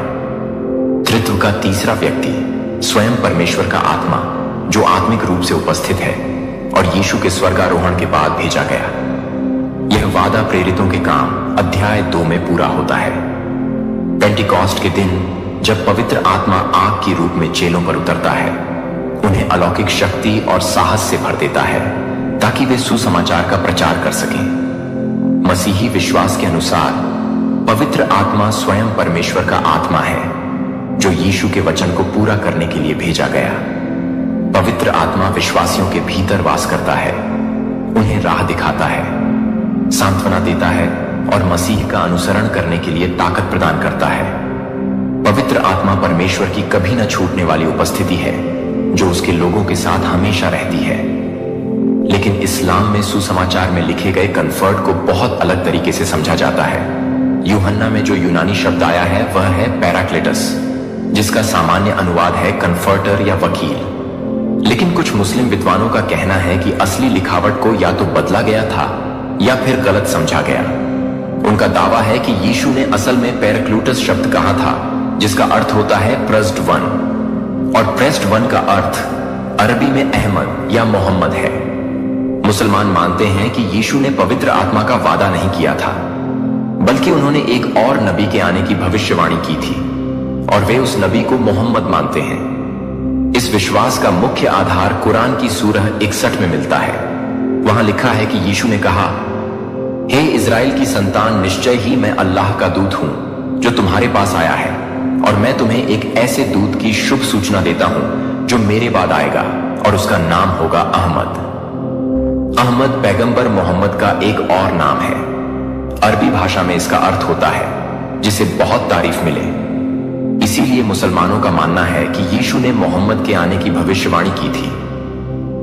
त्रित्व का तीसरा व्यक्ति, स्वयं परमेश्वर का आत्मा, जो आत्मिक रूप से उपस्थित है और यीशु के स्वर्गारोहण के बाद भेजा गया। यह वादा प्रेरितों के काम अध्याय 2 में पूरा होता है। पेंटिकॉस्ट के दिन जब पवित्र आत्मा आग के रूप में चेलों पर उतरता है, उन्हें अलौकिक शक्ति और साहस से भर देता है ताकि वे सुसमाचार का प्रचार कर सकें। मसीही विश्वास के अनुसार पवित्र आत्मा स्वयं परमेश्वर का आत्मा है जो यीशु के वचन को पूरा करने के लिए भेजा गया। पवित्र आत्मा विश्वासियों के भीतर वास करता है, उन्हें राह दिखाता है, सांत्वना देता है और मसीह का अनुसरण करने के लिए ताकत प्रदान करता है। पवित्र आत्मा परमेश्वर की कभी न छूटने वाली उपस्थिति है जो उसके लोगों के साथ हमेशा रहती है। लेकिन इस्लाम में सुसमाचार में लिखे गए कन्फर्ट को बहुत अलग तरीके से समझा जाता है। यूहन्ना में जो यूनानी शब्द आया है वह है पैराक्लेटस, जिसका सामान्य अनुवाद है कन्फर्टर या वकील। लेकिन कुछ मुस्लिम विद्वानों का कहना है कि असली लिखावट को या तो बदला गया था या फिर गलत समझा गया। उनका दावा है कि यीशु ने असल में पैराक्लूटस शब्द कहा था, जिसका अर्थ होता है प्रेस्ड वन, और प्रेस्ड वन का अर्थ अरबी में अहमद या मोहम्मद है। मुसलमान मानते हैं कि यीशु ने पवित्र आत्मा का वादा नहीं किया था, बल्कि उन्होंने एक और नबी के आने की भविष्यवाणी की थी और वे उस नबी को मोहम्मद मानते हैं। इस विश्वास का मुख्य आधार कुरान की सूरह 61 में मिलता है। वहां लिखा है कि यीशु ने कहा, हे इज़राइल की संतान, निश्चय ही मैं अल्लाह का दूत हूं जो तुम्हारे पास आया है, और मैं तुम्हें एक ऐसे दूत की शुभ सूचना देता हूं जो मेरे बाद आएगा और उसका नाम होगा अहमद। अहमद पैगंबर मोहम्मद का एक और नाम है। अरबी भाषा में इसका अर्थ होता है जिसे बहुत तारीफ मिले। इसीलिए मुसलमानों का मानना है कि यीशु ने मोहम्मद के आने की भविष्यवाणी की थी,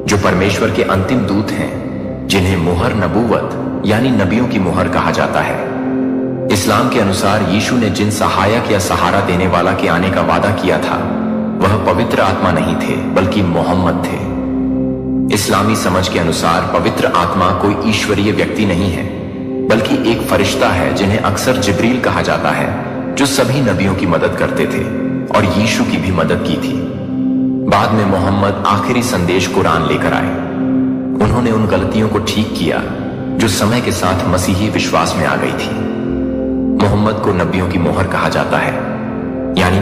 जो परमेश्वर के अंतिम दूत हैं, जिन्हें मुहर नबूवत यानी नबियों की मुहर कहा जाता है। इस्लाम के अनुसार यीशु ने जिन सहायक या सहारा देने वाला के आने का वादा किया था वह पवित्र आत्मा नहीं थे बल्कि मोहम्मद थे। इस्लामी समझ के अनुसार पवित्र आत्मा कोई ईश्वरीय व्यक्ति नहीं है, बल्कि एक फरिश्ता है जिन्हें अक्सर जिब्रील कहा जाता है, जो सभी नबियों की मदद करते थे और यीशु की भी मदद की थी। बाद में मोहम्मद आखिरी संदेश कुरान लेकर आए। उन्होंने उन गलतियों को ठीक किया जो समय के साथ मसीही विश्वास में आ गई थी। मोहम्मद को नबियों की मोहर कहा जाता है, यानी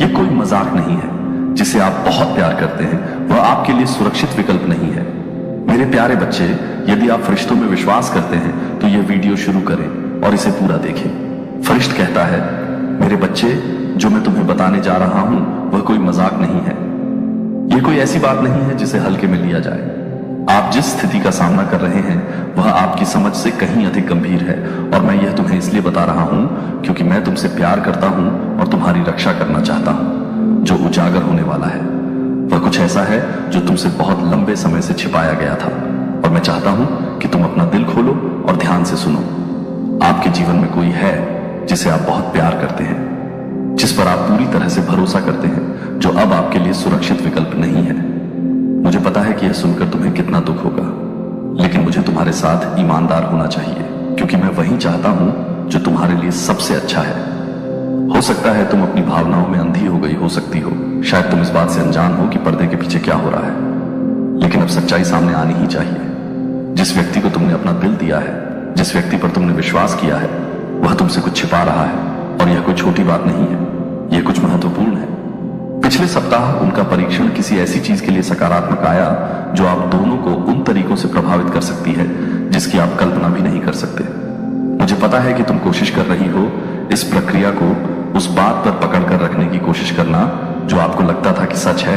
ये कोई मजाक नहीं है। जिसे आप बहुत प्यार करते हैं वह आपके लिए सुरक्षित विकल्प नहीं है। मेरे प्यारे बच्चे, यदि आप फरिश्तों में विश्वास करते हैं तो यह वीडियो शुरू करें और इसे पूरा देखें। फरिश्त कहता है, मेरे बच्चे, जो मैं तुम्हें बताने जा रहा हूं वह कोई मजाक नहीं है। यह कोई ऐसी बात नहीं है जिसे हल्के में लिया जाए। आप जिस स्थिति का सामना कर रहे हैं वह आपकी समझ से कहीं अधिक गंभीर है, और मैं यह तुम्हें इसलिए बता रहा हूं क्योंकि मैं तुमसे प्यार करता हूं और तुम्हारी रक्षा करना चाहता हूं। जो उजागर होने वाला है वह कुछ ऐसा है जो तुमसे बहुत लंबे समय से छिपाया गया था, और मैं चाहता हूं कि तुम अपना दिल खोलो और ध्यान से सुनो। आपके जीवन में कोई है जिसे आप बहुत प्यार करते हैं, जिस पर आप पूरी तरह से भरोसा करते हैं, जो अब आपके लिए सुरक्षित विकल्प नहीं है। मुझे पता है कि यह सुनकर तुम्हें कितना दुख होगा, लेकिन मुझे तुम्हारे साथ ईमानदार होना चाहिए, क्योंकि मैं वही चाहता हूं जो तुम्हारे लिए सबसे अच्छा है। हो सकता है तुम अपनी भावनाओं में अंधी हो गई हो सकती हो, शायद तुम इस बात से अनजान हो कि पर्दे के पीछे क्या हो रहा है, लेकिन अब सच्चाई सामने आनी ही चाहिए। जिस व्यक्ति को तुमने अपना दिल दिया है, जिस व्यक्ति पर तुमने विश्वास किया है, वह तुमसे कुछ छिपा रहा है, और यह कोई छोटी बात नहीं है, यह कुछ महत्वपूर्ण है। पिछले सप्ताह उनका परीक्षण किसी ऐसी चीज के लिए सकारात्मक आया जो आप दोनों को उन तरीकों से प्रभावित कर सकती है जिसकी आप कल्पना भी नहीं कर सकते। मुझे पता है कि तुम कोशिश कर रही हो इस प्रक्रिया को उस बात पर पकड़ कर रखने की कोशिश करना जो आपको लगता था कि सच है,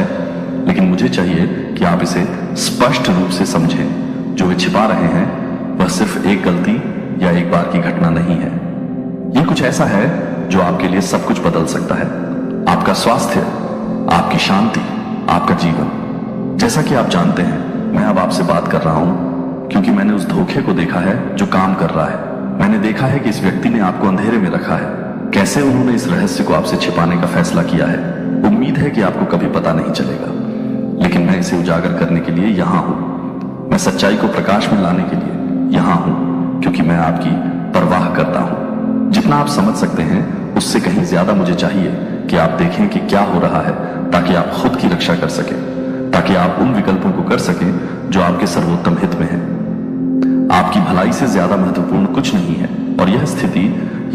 लेकिन मुझे चाहिए कि आप इसे स्पष्ट रूप से समझें। जो वे छिपा रहे हैं वह सिर्फ एक गलती या एक बार की घटना नहीं है। यह कुछ ऐसा है जो आपके लिए सब कुछ बदल सकता है, आपका स्वास्थ्य, आपकी शांति, आपका जीवन। जैसा कि आप जानते हैं, मैं अब आपसे बात कर रहा हूं क्योंकि मैंने उस धोखे को देखा है जो काम कर रहा है। मैंने देखा है कि इस व्यक्ति ने आपको अंधेरे में रखा है, कैसे उन्होंने इस रहस्य को आपसे छिपाने का फैसला किया है। उम्मीद है कि आपको कभी पता नहीं चलेगा, लेकिन मैं इसे उजागर करने के लिए यहां हूं। मैं सच्चाई को प्रकाश में लाने के लिए यहां हूं, क्योंकि मैं आपकी परवाह करता हूं। जितना आप समझ सकते हैं उससे कहीं ज्यादा मुझे चाहिए कि आप देखें कि क्या हो रहा है, ताकि आप खुद की रक्षा कर सकें, ताकि आप उन विकल्पों को कर सकें जो आपके सर्वोत्तम हित में है। आपकी भलाई से ज्यादा महत्वपूर्ण कुछ नहीं है, और यह स्थिति,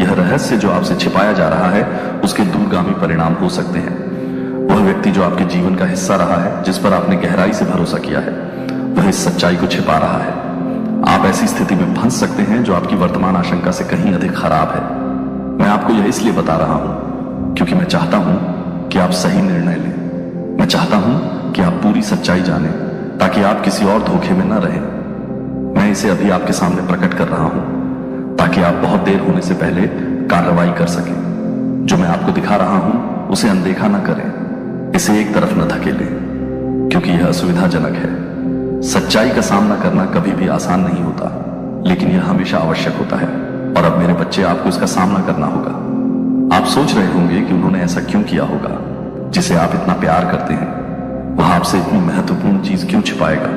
यह रहस्य जो आपसे छिपाया जा रहा है, उसके दूरगामी परिणाम हो सकते हैं। वह व्यक्ति जो आपके जीवन का हिस्सा रहा है, जिस पर आपने गहराई से भरोसा किया है, वह इस सच्चाई को छिपा रहा है। आप ऐसी स्थिति में फंस सकते हैं जो आपकी वर्तमान आशंका से कहीं अधिक खराब है। मैं आपको यह इसलिए बता रहा हूं क्योंकि मैं चाहता हूं कि आप सही निर्णय लें। मैं चाहता हूं कि आप पूरी सच्चाई जानें ताकि आप किसी और धोखे में न रहें। मैं इसे अभी आपके सामने प्रकट कर रहा हूं ताकि आप बहुत देर होने से पहले कार्रवाई कर सकें। जो मैं आपको दिखा रहा हूं उसे अनदेखा न करें, इसे एक तरफ न धकेलें, क्योंकि यह असुविधाजनक है। सच्चाई का सामना करना कभी भी आसान नहीं होता, लेकिन यह हमेशा आवश्यक होता है। और अब मेरे बच्चे, आपको इसका सामना करना होगा। आप सोच रहे होंगे कि उन्होंने ऐसा क्यों किया होगा। जिसे आप इतना प्यार करते हैं वह आपसे इतनी महत्वपूर्ण चीज क्यों छिपाएगा।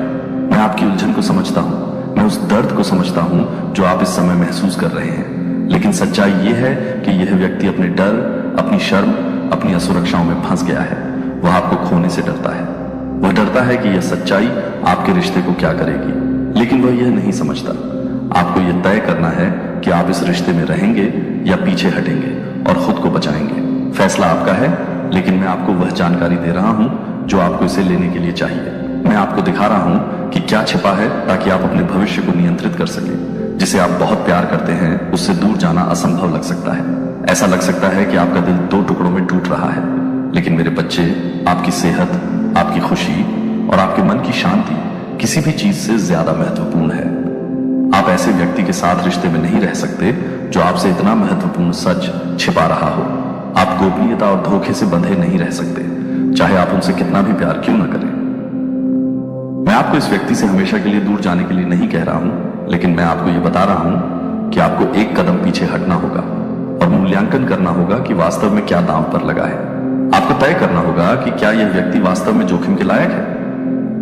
मैं आपकी उलझन को समझता हूं, मैं उस दर्द को समझता हूं जो आप इस समय महसूस कर रहे हैं। लेकिन सच्चाई यह है कि यह व्यक्ति अपने डर, अपनी शर्म, अपनी असुरक्षाओं में फंस गया है। वह आपको खोने से डरता है। वह डरता है कि यह सच्चाई आपके रिश्ते को क्या करेगी, लेकिन वह यह नहीं समझता। आपको यह तय करना है कि आप इस रिश्ते में रहेंगे या पीछे हटेंगे और खुद को बचाएंगे। फैसला आपका है, लेकिन मैं आपको वह जानकारी दे रहा हूं जो आपको इसे लेने के लिए चाहिए। मैं आपको दिखा रहा हूं कि क्या छिपा है ताकि आप अपने भविष्य को नियंत्रित कर सकें। जिसे आप बहुत प्यार करते हैं उससे दूर जाना असंभव लग सकता है। ऐसा लग सकता है कि आपका दिल 2 टुकड़ों में टूट रहा है। लेकिन मेरे बच्चे, आपकी सेहत, आपकी खुशी और आपके मन की शांति किसी भी चीज से ज्यादा महत्वपूर्ण है। आप ऐसे व्यक्ति के साथ रिश्ते में नहीं रह सकते जो आपसे इतना महत्वपूर्ण सच छिपा रहा हो। आप गोपनीयता और धोखे से बंधे नहीं रह सकते, चाहे आप उनसे कितना भी प्यार क्यों न करें। मैं आपको इस व्यक्ति से हमेशा के लिए दूर जाने के लिए नहीं कह रहा हूं, लेकिन मैं आपको यह बता रहा हूं कि आपको एक कदम पीछे हटना होगा और मूल्यांकन करना होगा कि वास्तव में क्या दांव पर लगा है। आपको तय करना होगा कि क्या यह व्यक्ति वास्तव में जोखिम के लायक है।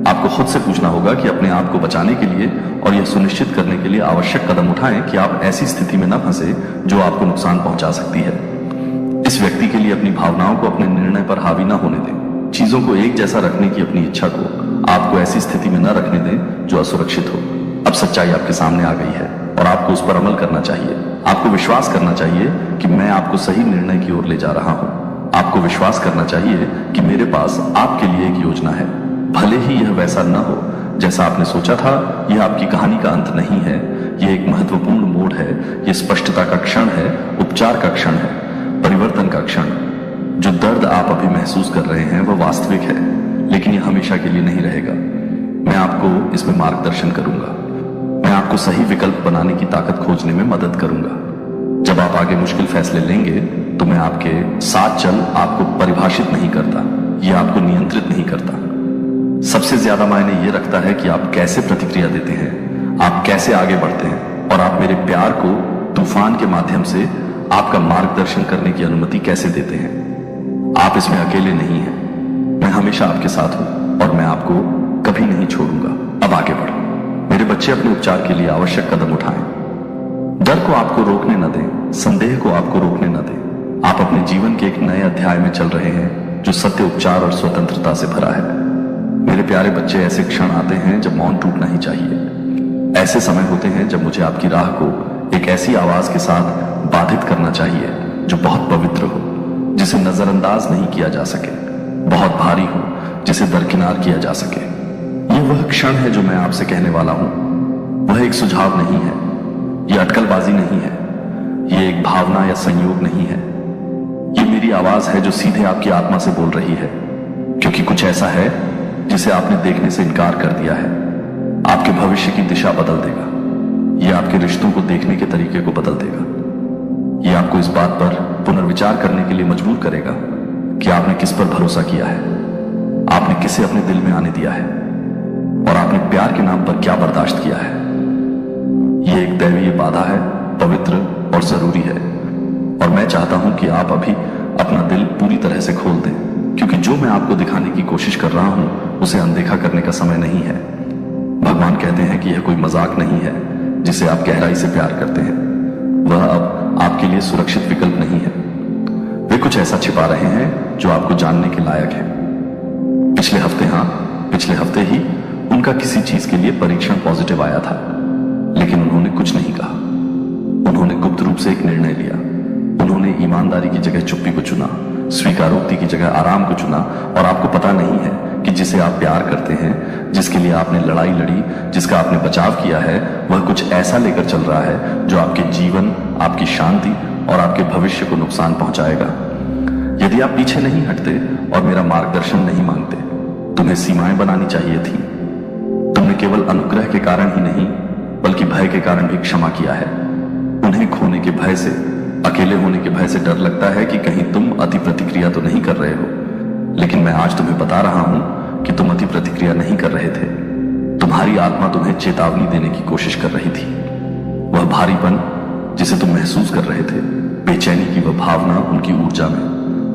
आपको खुद से पूछना होगा कि अपने आप को बचाने के लिए और यह सुनिश्चित करने के लिए आवश्यक कदम उठाएं कि आप ऐसी स्थिति में न फंसे जो आपको नुकसान पहुंचा सकती है। इस व्यक्ति के लिए अपनी भावनाओं को अपने निर्णय पर हावी न होने दें। चीजों को एक जैसा रखने की अपनी इच्छा को आपको ऐसी स्थिति में न रखने दें जो असुरक्षित हो। अब सच्चाई आपके सामने आ गई है और आपको उस पर अमल करना चाहिए। आपको विश्वास करना चाहिए कि मैं आपको सही निर्णय की ओर ले जा रहा हूं। आपको विश्वास करना चाहिए कि मेरे पास आपके लिए एक योजना है। भले ही यह वैसा न हो जैसा आपने सोचा था, यह आपकी कहानी का अंत नहीं है। यह एक महत्वपूर्ण मोड़ है। यह स्पष्टता का क्षण है, उपचार का क्षण है, परिवर्तन का क्षण। जो दर्द आप अभी महसूस कर रहे हैं वह वास्तविक है, लेकिन यह हमेशा के लिए नहीं रहेगा। मैं आपको इसमें मार्गदर्शन करूंगा। मैं आपको सही विकल्प बनाने की ताकत खोजने में मदद करूंगा। जब आप आगे मुश्किल फैसले लेंगे तो मैं आपके साथ चल आपको परिभाषित नहीं करता, यह आपको नियंत्रित नहीं करता। सबसे ज्यादा मायने यह रखता है कि आप कैसे प्रतिक्रिया देते हैं, आप कैसे आगे बढ़ते हैं और आप मेरे प्यार को तूफान के माध्यम से आपका मार्गदर्शन करने की अनुमति कैसे देते हैं। आप इसमें अकेले नहीं हैं। मैं हमेशा आपके साथ हूं और मैं आपको कभी नहीं छोड़ूंगा। अब आगे बढ़ो। मेरे बच्चे, अपने उपचार के लिए आवश्यक कदम उठाएं। डर को आपको रोकने न दें, संदेह को आपको रोकने न दें। आप अपने जीवन के एक नए अध्याय में चल रहे हैं जो सत्य, उपचार और स्वतंत्रता से भरा है। मेरे प्यारे बच्चे, ऐसे क्षण आते हैं जब मौन टूटना ही चाहिए। ऐसे समय होते हैं जब मुझे आपकी राह को एक ऐसी आवाज के साथ बाधित करना चाहिए जो बहुत पवित्र हो, जिसे नजरअंदाज नहीं किया जा सके, बहुत भारी हो, जिसे दरकिनार किया जा सके। यह वह क्षण है जो मैं आपसे कहने वाला हूं। वह एक सुझाव नहीं है, यह अटकलबाजी नहीं है, यह एक भावना या संयोग नहीं है। यह मेरी आवाज है जो सीधे आपकी आत्मा से बोल रही है, क्योंकि कुछ ऐसा है जिसे आपने देखने से इनकार कर दिया है। आपके भविष्य की दिशा बदल देगा। यह आपके रिश्तों को देखने के तरीके को बदल देगा। यह आपको इस बात पर पुनर्विचार करने के लिए मजबूर करेगा कि आपने किस पर भरोसा किया है, आपने किसे अपने दिल में आने दिया है और आपने प्यार के नाम पर क्या बर्दाश्त किया है। यह एक दैवीय बाधा है, पवित्र और जरूरी है। और मैं चाहता हूं कि आप अभी अपना दिल पूरी तरह से खोल दें, क्योंकि जो मैं आपको दिखाने की कोशिश कर रहा हूं उसे अनदेखा करने का समय नहीं है। भगवान कहते हैं कि यह कोई मजाक नहीं है जिसे आप गहराई से प्यार करते हैं। वह अब आपके लिए सुरक्षित विकल्प नहीं है। वे कुछ ऐसा छिपा रहे हैं जो आपको जानने के लायक है। पिछले हफ्ते ही उनका किसी चीज के लिए परीक्षण पॉजिटिव आया था, लेकिन उन्होंने कुछ नहीं कहा। उन्होंने गुप्त रूप से एक निर्णय लिया। उन्होंने ईमानदारी की जगह चुप्पी को चुना, स्वीकारोक्ति की जगह आराम को चुना। और आपको पता नहीं है कि जिसे आप प्यार करते हैं, जिसके लिए आपने लड़ाई लड़ी, जिसका आपने बचाव किया है, वह कुछ ऐसा लेकर चल रहा है जो आपके जीवन, आपकी शांति और आपके भविष्य को नुकसान पहुंचाएगा। यदि आप पीछे नहीं हटते और मेरा मार्गदर्शन नहीं मांगते, तुम्हें सीमाएं बनानी चाहिए थी। तुमने केवल अनुग्रह के कारण ही नहीं बल्कि भय के कारण भी क्षमा किया है। उन्हें खोने के भय से, अकेले होने के भय से डर लगता है कि कहीं तुम अति प्रतिक्रिया तो नहीं कर रहे हो। लेकिन मैं आज तुम्हें बता रहा हूं कि तुम अति प्रतिक्रिया नहीं कर रहे थे। तुम्हारी आत्मा तुम्हें चेतावनी देने की कोशिश कर रही थी। वह भारीपन जिसे तुम महसूस कर रहे थे, बेचैनी की वह भावना उनकी ऊर्जा में,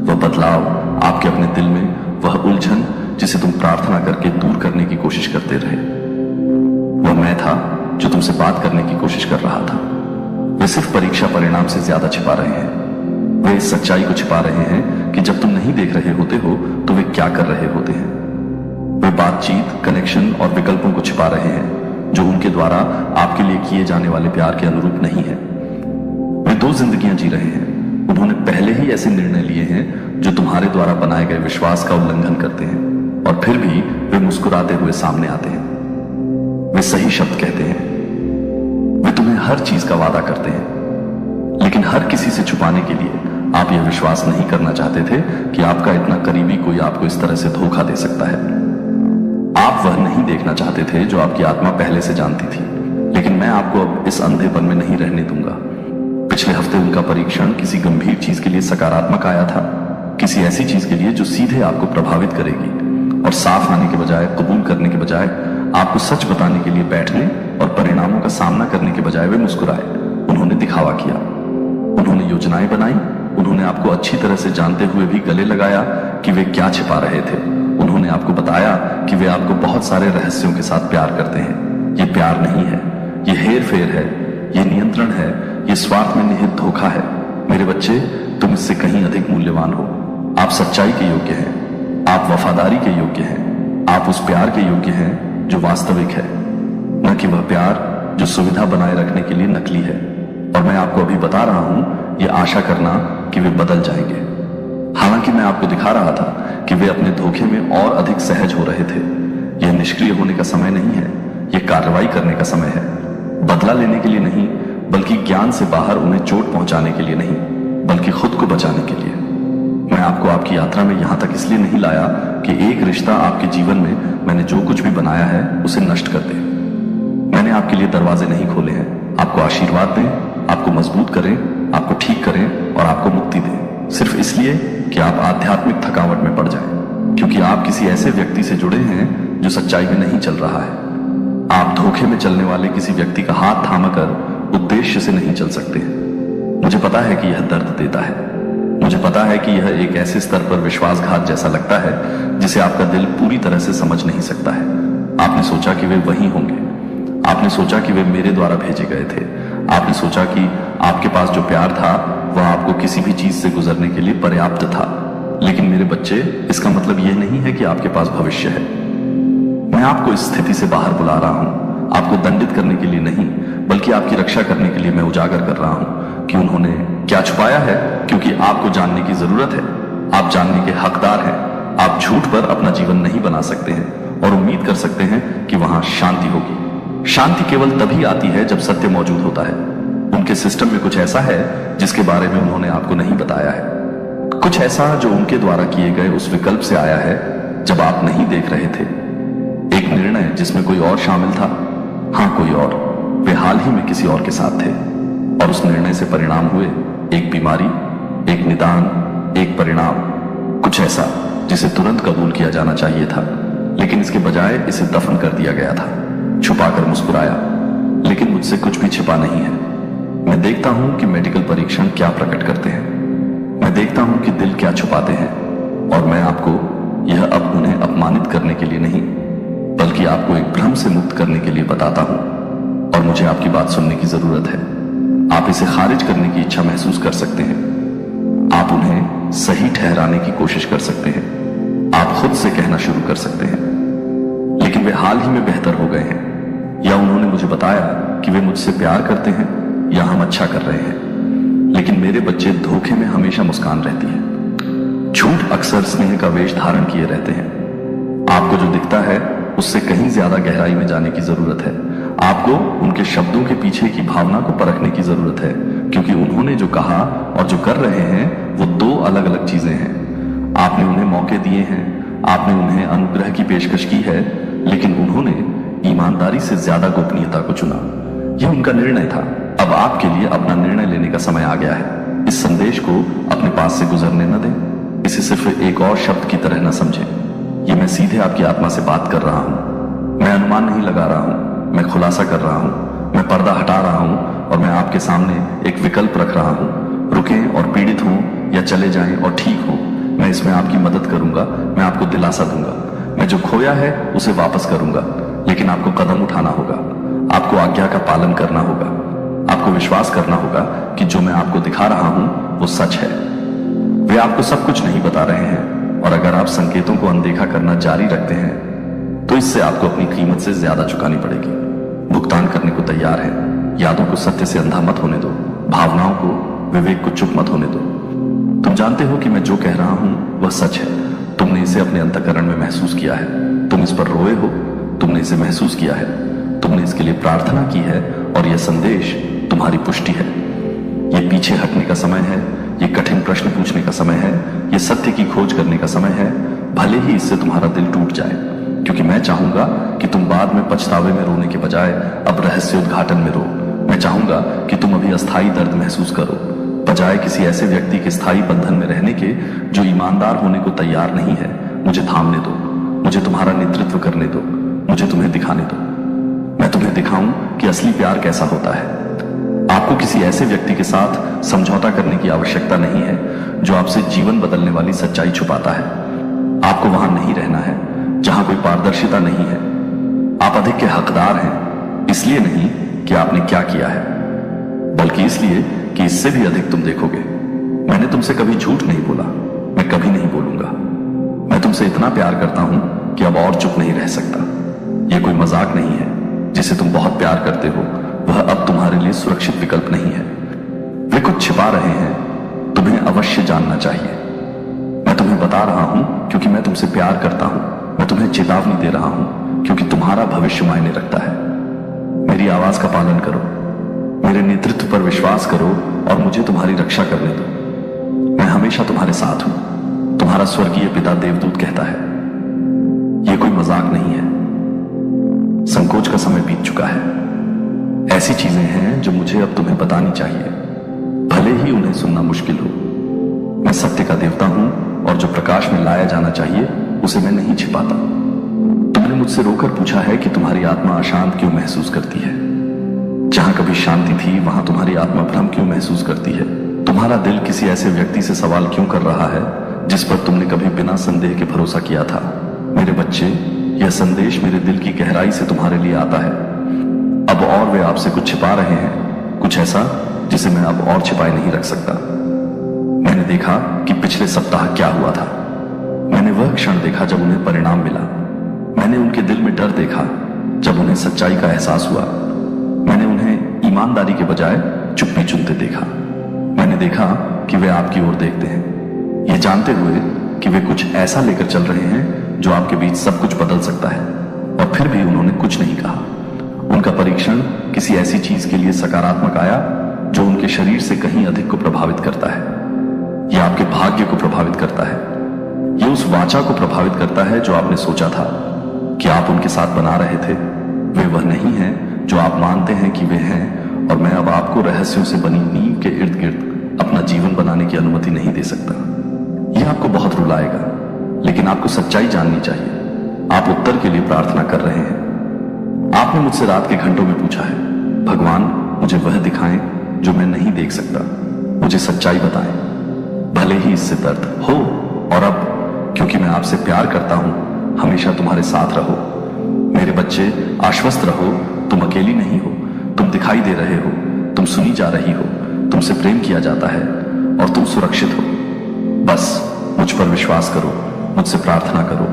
वह बदलाव आपके अपने दिल में, वह उलझन जिसे तुम प्रार्थना करके दूर करने की कोशिश करते रहे, वह मैं था जो तुमसे बात करने की कोशिश कर रहा था। वे सिर्फ परीक्षा परिणाम से ज्यादा छिपा रहे हैं। वे इस सच्चाई को छिपा रहे हैं कि जब तुम नहीं देख रहे होते हो तो वे क्या कर रहे होते हैं। वे बातचीत, कनेक्शन और विकल्पों को छिपा रहे हैं जो उनके द्वारा आपके लिए किए जाने वाले प्यार के अनुरूप नहीं है। वे दो जिंदगियां जी रहे हैं। उन्होंने पहले ही ऐसे निर्णय लिए हैं जो तुम्हारे द्वारा बनाए गए विश्वास का उल्लंघन करते हैं, और फिर भी वे मुस्कुराते हुए सामने आते हैं। वे सही शब्द कहते हैं। वे तुम्हें हर चीज का वादा करते हैं, लेकिन हर किसी से छुपाने के लिए आप यह विश्वास नहीं करना चाहते थे कि आपका इतना करीबी कोई आपको इस तरह से धोखा दे सकता है। आप वह नहीं देखना चाहते थे जो आपकी आत्मा पहले से जानती थी। लेकिन मैं आपको अब इस अंधेपन में नहीं रहने दूंगा। पिछले हफ्ते उनका परीक्षण किसी गंभीर चीज के लिए सकारात्मक आया था, किसी ऐसी चीज के लिए जो सीधे आपको प्रभावित करेगी, और साफ आने के बजाय, कबूल करने के बजाय, आपको सच बताने के लिए बैठने और परिणामों का सामना करने के बजाय वे मुस्कुराए। उन्होंने दिखावा किया, उन्होंने योजनाएं बनाई, उन्होंने आपको अच्छी तरह से जानते हुए भी गले लगाया कि वे क्या छिपा रहे थे। उन्होंने आपको बताया कि वे आपको बहुत सारे रहस्यों के साथ प्यार करते हैं। ये प्यार नहीं है, ये हेर फेर है, ये नियंत्रण है, ये स्वार्थ में निहित धोखा है। मेरे बच्चे, तुम इससे कहीं अधिक मूल्यवान हो। आप सच्चाई के योग्य हैं, आप वफादारी के योग्य हैं, आप उस प्यार के योग्य हैं जो वास्तविक है, न कि वह प्यार जो सुविधा बनाए रखने के लिए नकली है। और मैं आपको अभी बता रहा हूं, यह आशा करना कि वे बदल जाएंगे। हालांकि मैं आपको दिखा रहा था कि वे अपने धोखे में और अधिक सहज हो रहे थे। यह निष्क्रिय होने का समय नहीं है, यह कार्रवाई करने का समय है। बदला लेने के लिए नहीं, बल्कि ज्ञान से बाहर उन्हें चोट पहुंचाने के लिए नहीं, बल्कि खुद को बचाने के लिए। मैं आपको आपकी यात्रा में यहां तक इसलिए नहीं लाया कि एक रिश्ता आपके जीवन में मैंने जो कुछ भी बनाया है उसे नष्ट कर दे। मैंने आपके लिए दरवाजे नहीं खोले हैं। आपको आशीर्वाद दें, आपको मजबूत करें, आपको ठीक करें और आपको मुक्ति दें, सिर्फ इसलिए कि आप आध्यात्मिक थकावट में पड़ जाएं, क्योंकि आप किसी ऐसे व्यक्ति से जुड़े हैं जो सच्चाई में नहीं चल रहा है। आप धोखे में चलने वाले किसी व्यक्ति का हाथ थामकर उद्देश्य से नहीं चल सकते। मुझे पता है कि यह दर्द देता है। मुझे पता है कि यह एक ऐसे स्तर पर विश्वासघात जैसा लगता है जिसे आपका दिल पूरी तरह से समझ नहीं सकता है। आपने सोचा कि वे वही होंगे। आपने सोचा कि वे मेरे द्वारा भेजे गए थे। आपने सोचा कि आपके पास जो प्यार था वह आपको किसी भी चीज से गुजरने के लिए पर्याप्त था। लेकिन मेरे बच्चे, इसका मतलब यह नहीं है कि आपके पास भविष्य है। मैं आपको इस स्थिति से बाहर बुला रहा हूं, आपको दंडित करने के लिए नहीं, बल्कि आपकी रक्षा करने के लिए मैं उजागर कर रहा हूं कि उन्होंने क्या छुपाया है, क्योंकि आपको जानने की जरूरत है। आप जानने के हकदार हैं। आप झूठ पर अपना जीवन नहीं बना सकते हैं और उम्मीद कर सकते हैं कि वहां शांति होगी। शांति केवल तभी आती है जब सत्य मौजूद होता है। उनके सिस्टम में कुछ ऐसा है जिसके बारे में उन्होंने आपको नहीं बताया है, कुछ ऐसा जो उनके द्वारा किए गए उस विकल्प से आया है जब आप नहीं देख रहे थे। एक निर्णय जिसमें कोई और शामिल था। हाँ, कोई और। वे हाल ही में किसी और के साथ थे और उस निर्णय से परिणाम हुए एक बीमारी, एक निदान, एक परिणाम, कुछ ऐसा जिसे तुरंत कबूल किया जाना चाहिए था, लेकिन इसके बजाय इसे दफन कर दिया गया था। छुपाकर मुस्कुराया, लेकिन मुझसे कुछ भी छिपा नहीं है। मैं देखता हूं कि मेडिकल परीक्षण क्या प्रकट करते हैं। मैं देखता हूं कि दिल क्या छुपाते हैं, और मैं आपको यह अब उन्हें अपमानित करने के लिए नहीं, बल्कि आपको एक भ्रम से मुक्त करने के लिए बताता हूं। और मुझे आपकी बात सुनने की जरूरत है। आप इसे खारिज करने की इच्छा महसूस कर सकते हैं। आप उन्हें सही ठहराने की कोशिश कर सकते हैं। आप खुद से कहना शुरू कर सकते हैं, लेकिन वे हाल ही में बेहतर हो गए हैं, या उन्होंने मुझे बताया कि वे मुझसे प्यार करते हैं या हम अच्छा कर रहे हैं। लेकिन मेरे बच्चे, धोखे में हमेशा मुस्कान रहती है। झूठ अक्सर स्नेह का वेश धारण किए रहते हैं। आपको जो दिखता है उससे कहीं ज्यादा गहराई में जाने की जरूरत है। आपको उनके शब्दों के पीछे की भावना को परखने की जरूरत है। क्योंकि उन्होंने जो कहा और जो कर रहे हैं वो दो अलग अलग चीजें हैं। आपने उन्हें मौके दिए हैं, आपने उन्हें अनुग्रह की पेशकश की है, लेकिन उन्होंने ईमानदारी से ज्यादा गोपनीयता को चुना। यह उनका निर्णय था। अब आपके लिए अपना निर्णय लेने का समय आ गया है। इस संदेश को अपने पास से गुजरने न दें। इसे सिर्फ एक और शब्द की तरह न समझें। ये मैं सीधे आपकी आत्मा से बात कर रहा हूं। मैं अनुमान नहीं लगा रहा हूं, मैं खुलासा कर रहा हूं, मैं पर्दा हटा रहा हूं और मैं आपके सामने एक विकल्प रख रहा हूं। रुकें और पीड़ित हों या चले जाएं और ठीक हो, मैं इसमें आपकी मदद करूंगा। मैं आपको दिलासा दूंगा। मैं जो खोया है उसे वापस करूंगा, लेकिन आपको कदम उठाना होगा। आपको आज्ञा का पालन करना होगा। आपको विश्वास करना होगा कि जो मैं आपको दिखा रहा हूं वो सच है। वे आपको सब कुछ नहीं बता रहे हैं, और अगर आप संकेतों को अनदेखा करना जारी रखते हैं तो इससे आपको अपनी कीमत से ज्यादा चुकानी पड़ेगी। भुगतान करने को तैयार है। यादों को सत्य से अंधा मत होने दो, भावनाओं को, विवेक को चुप मत होने दो। तुम जानते हो कि मैं जो कह रहा हूं वह सच है। तुमने इसे अपने अंतःकरण में महसूस किया है। तुम इस पर रोए हो, तुमने इसे महसूस किया है, तुमने इसके लिए प्रार्थना की है, और यह संदेश तुम्हारी पुष्टि है। यह पीछे हटने का समय है, यह कठिन प्रश्न पूछने का समय है, यह सत्य की खोज करने का समय है, भले ही इससे तुम्हारा दिल टूट जाए, क्योंकि मैं चाहूंगा कि तुम बाद में पछतावे में रोने के बजाय अब रहस्योद्घाटन में रो। मैं चाहूंगा कि तुम अभी अस्थायी दर्द महसूस करो, बजाय किसी ऐसे व्यक्ति के स्थायी बंधन में रहने के जो ईमानदार होने को तैयार नहीं है। मुझे थामने दो, मुझे तुम्हारा नेतृत्व करने दो, मुझे तुम्हें दिखाने दो। मैं तुम्हें दिखाऊं कि असली प्यार कैसा होता है। आपको किसी ऐसे व्यक्ति के साथ समझौता करने की आवश्यकता नहीं है जो आपसे जीवन बदलने वाली सच्चाई छुपाता है। आपको वहां नहीं रहना है जहां कोई पारदर्शिता नहीं है। आप अधिक के हकदार हैं, इसलिए नहीं कि आपने क्या किया है, बल्कि इसलिए कि इससे भी अधिक तुम देखोगे। मैंने तुमसे कभी झूठ नहीं बोला, मैं कभी नहीं बोलूंगा। मैं तुमसे इतना प्यार करता हूं कि अब और चुप नहीं रह सकता। यह कोई मजाक नहीं है। जिसे तुम बहुत प्यार करते हो वह अब तुम्हारे लिए सुरक्षित विकल्प नहीं है। वे कुछ छिपा रहे हैं, तुम्हें अवश्य जानना चाहिए। मैं तुम्हें बता रहा हूं क्योंकि मैं तुमसे प्यार करता हूं। मैं तुम्हें चेतावनी दे रहा हूं क्योंकि तुम्हारा भविष्य मायने रखता है। मेरी आवाज का पालन करो, मेरे नेतृत्व पर विश्वास करो और मुझे तुम्हारी रक्षा करने दो। मैं हमेशा तुम्हारे साथ हूं, तुम्हारा स्वर्गीय पिता देवदूत कहता है। यह कोई मजाक नहीं है। संकोच का समय बीत चुका है। ऐसी चीजें हैं जो मुझे अब तुम्हें बतानी चाहिए, भले ही उन्हें सुनना मुश्किल हो। मैं सत्य का देवता हूं और जो प्रकाश में लाया जाना चाहिए उसे मैं नहीं छिपाता। तुमने मुझसे रोकर पूछा है कि तुम्हारी आत्मा अशांत क्यों महसूस करती है। जहां कभी शांति थी वहां तुम्हारी आत्मा भ्रम क्यों महसूस करती है। तुम्हारा दिल किसी ऐसे व्यक्ति से सवाल क्यों कर रहा है जिस पर तुमने कभी बिना संदेह के भरोसा किया था। मेरे बच्चे, यह संदेश मेरे दिल की गहराई से तुम्हारे लिए आता है। अब और वे आपसे कुछ छिपा रहे हैं, कुछ ऐसा जिसे मैं अब और छिपाए नहीं रख सकता। मैंने देखा कि पिछले सप्ताह क्या हुआ था। मैंने वह क्षण देखा जब उन्हें परिणाम मिला। मैंने उनके दिल में डर देखा जब उन्हें सच्चाई का एहसास हुआ। मैंने उन्हें ईमानदारी के बजाय चुप्पी चुनते देखा। मैंने देखा कि वे आपकी ओर देखते हैं, यह जानते हुए कि वे कुछ ऐसा लेकर चल रहे हैं जो आपके बीच सब कुछ बदल सकता है, और फिर भी उन्होंने कुछ नहीं कहा। उनका परीक्षण किसी ऐसी चीज के लिए सकारात्मक आया जो उनके शरीर से कहीं अधिक को प्रभावित करता है। यह आपके भाग्य को प्रभावित करता है। यह उस वाचा को प्रभावित करता है जो आपने सोचा था कि आप उनके साथ बना रहे थे। वे वह नहीं है जो आप मानते हैं कि वे हैं, और मैं अब आपको रहस्यों से बनी नींव के इर्द गिर्द अपना जीवन बनाने की अनुमति नहीं दे सकता। यह आपको बहुत रुलाएगा, लेकिन आपको सच्चाई जाननी चाहिए। आप उत्तर के लिए प्रार्थना कर रहे हैं। आपने मुझसे रात के घंटों में पूछा है, भगवान मुझे वह दिखाएं जो मैं नहीं देख सकता, मुझे सच्चाई बताएं, भले ही इससे दर्द हो। और अब क्योंकि मैं आपसे प्यार करता हूं, हमेशा तुम्हारे साथ रहो। मेरे बच्चे, आश्वस्त रहो, तुम अकेली नहीं हो, तुम दिखाई दे रहे हो, तुम सुनी जा रही हो, तुमसे प्रेम किया जाता है और तुम सुरक्षित हो। बस मुझ पर विश्वास करो, मुझसे प्रार्थना करो,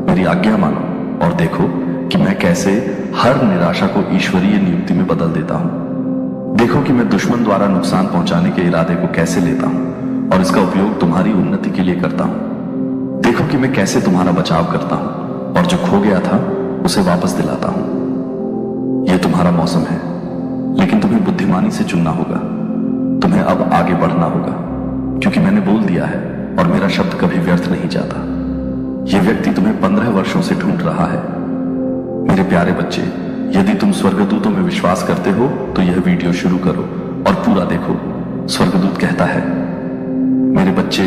मेरी आज्ञा मानो और देखो कि मैं कैसे हर निराशा को ईश्वरीय नियुक्ति में बदल देता हूं। देखो कि मैं दुश्मन द्वारा नुकसान पहुंचाने के इरादे को कैसे लेता हूं और इसका उपयोग तुम्हारी उन्नति के लिए करता हूं। देखो कि मैं कैसे तुम्हारा बचाव करता हूं और जो खो गया था उसे वापस दिलाता हूं। यह तुम्हारा मौसम है, लेकिन तुम्हें बुद्धिमानी से चुनना होगा। तुम्हें अब आगे बढ़ना होगा, क्योंकि मैंने बोल दिया है और मेरा शब्द कभी व्यर्थ नहीं जाता। यह व्यक्ति तुम्हें 15 वर्षों से ढूंढ रहा है। मेरे प्यारे बच्चे, यदि तुम स्वर्गदूतों में विश्वास करते हो तो यह वीडियो शुरू करो और पूरा देखो। स्वर्गदूत कहता है, मेरे बच्चे,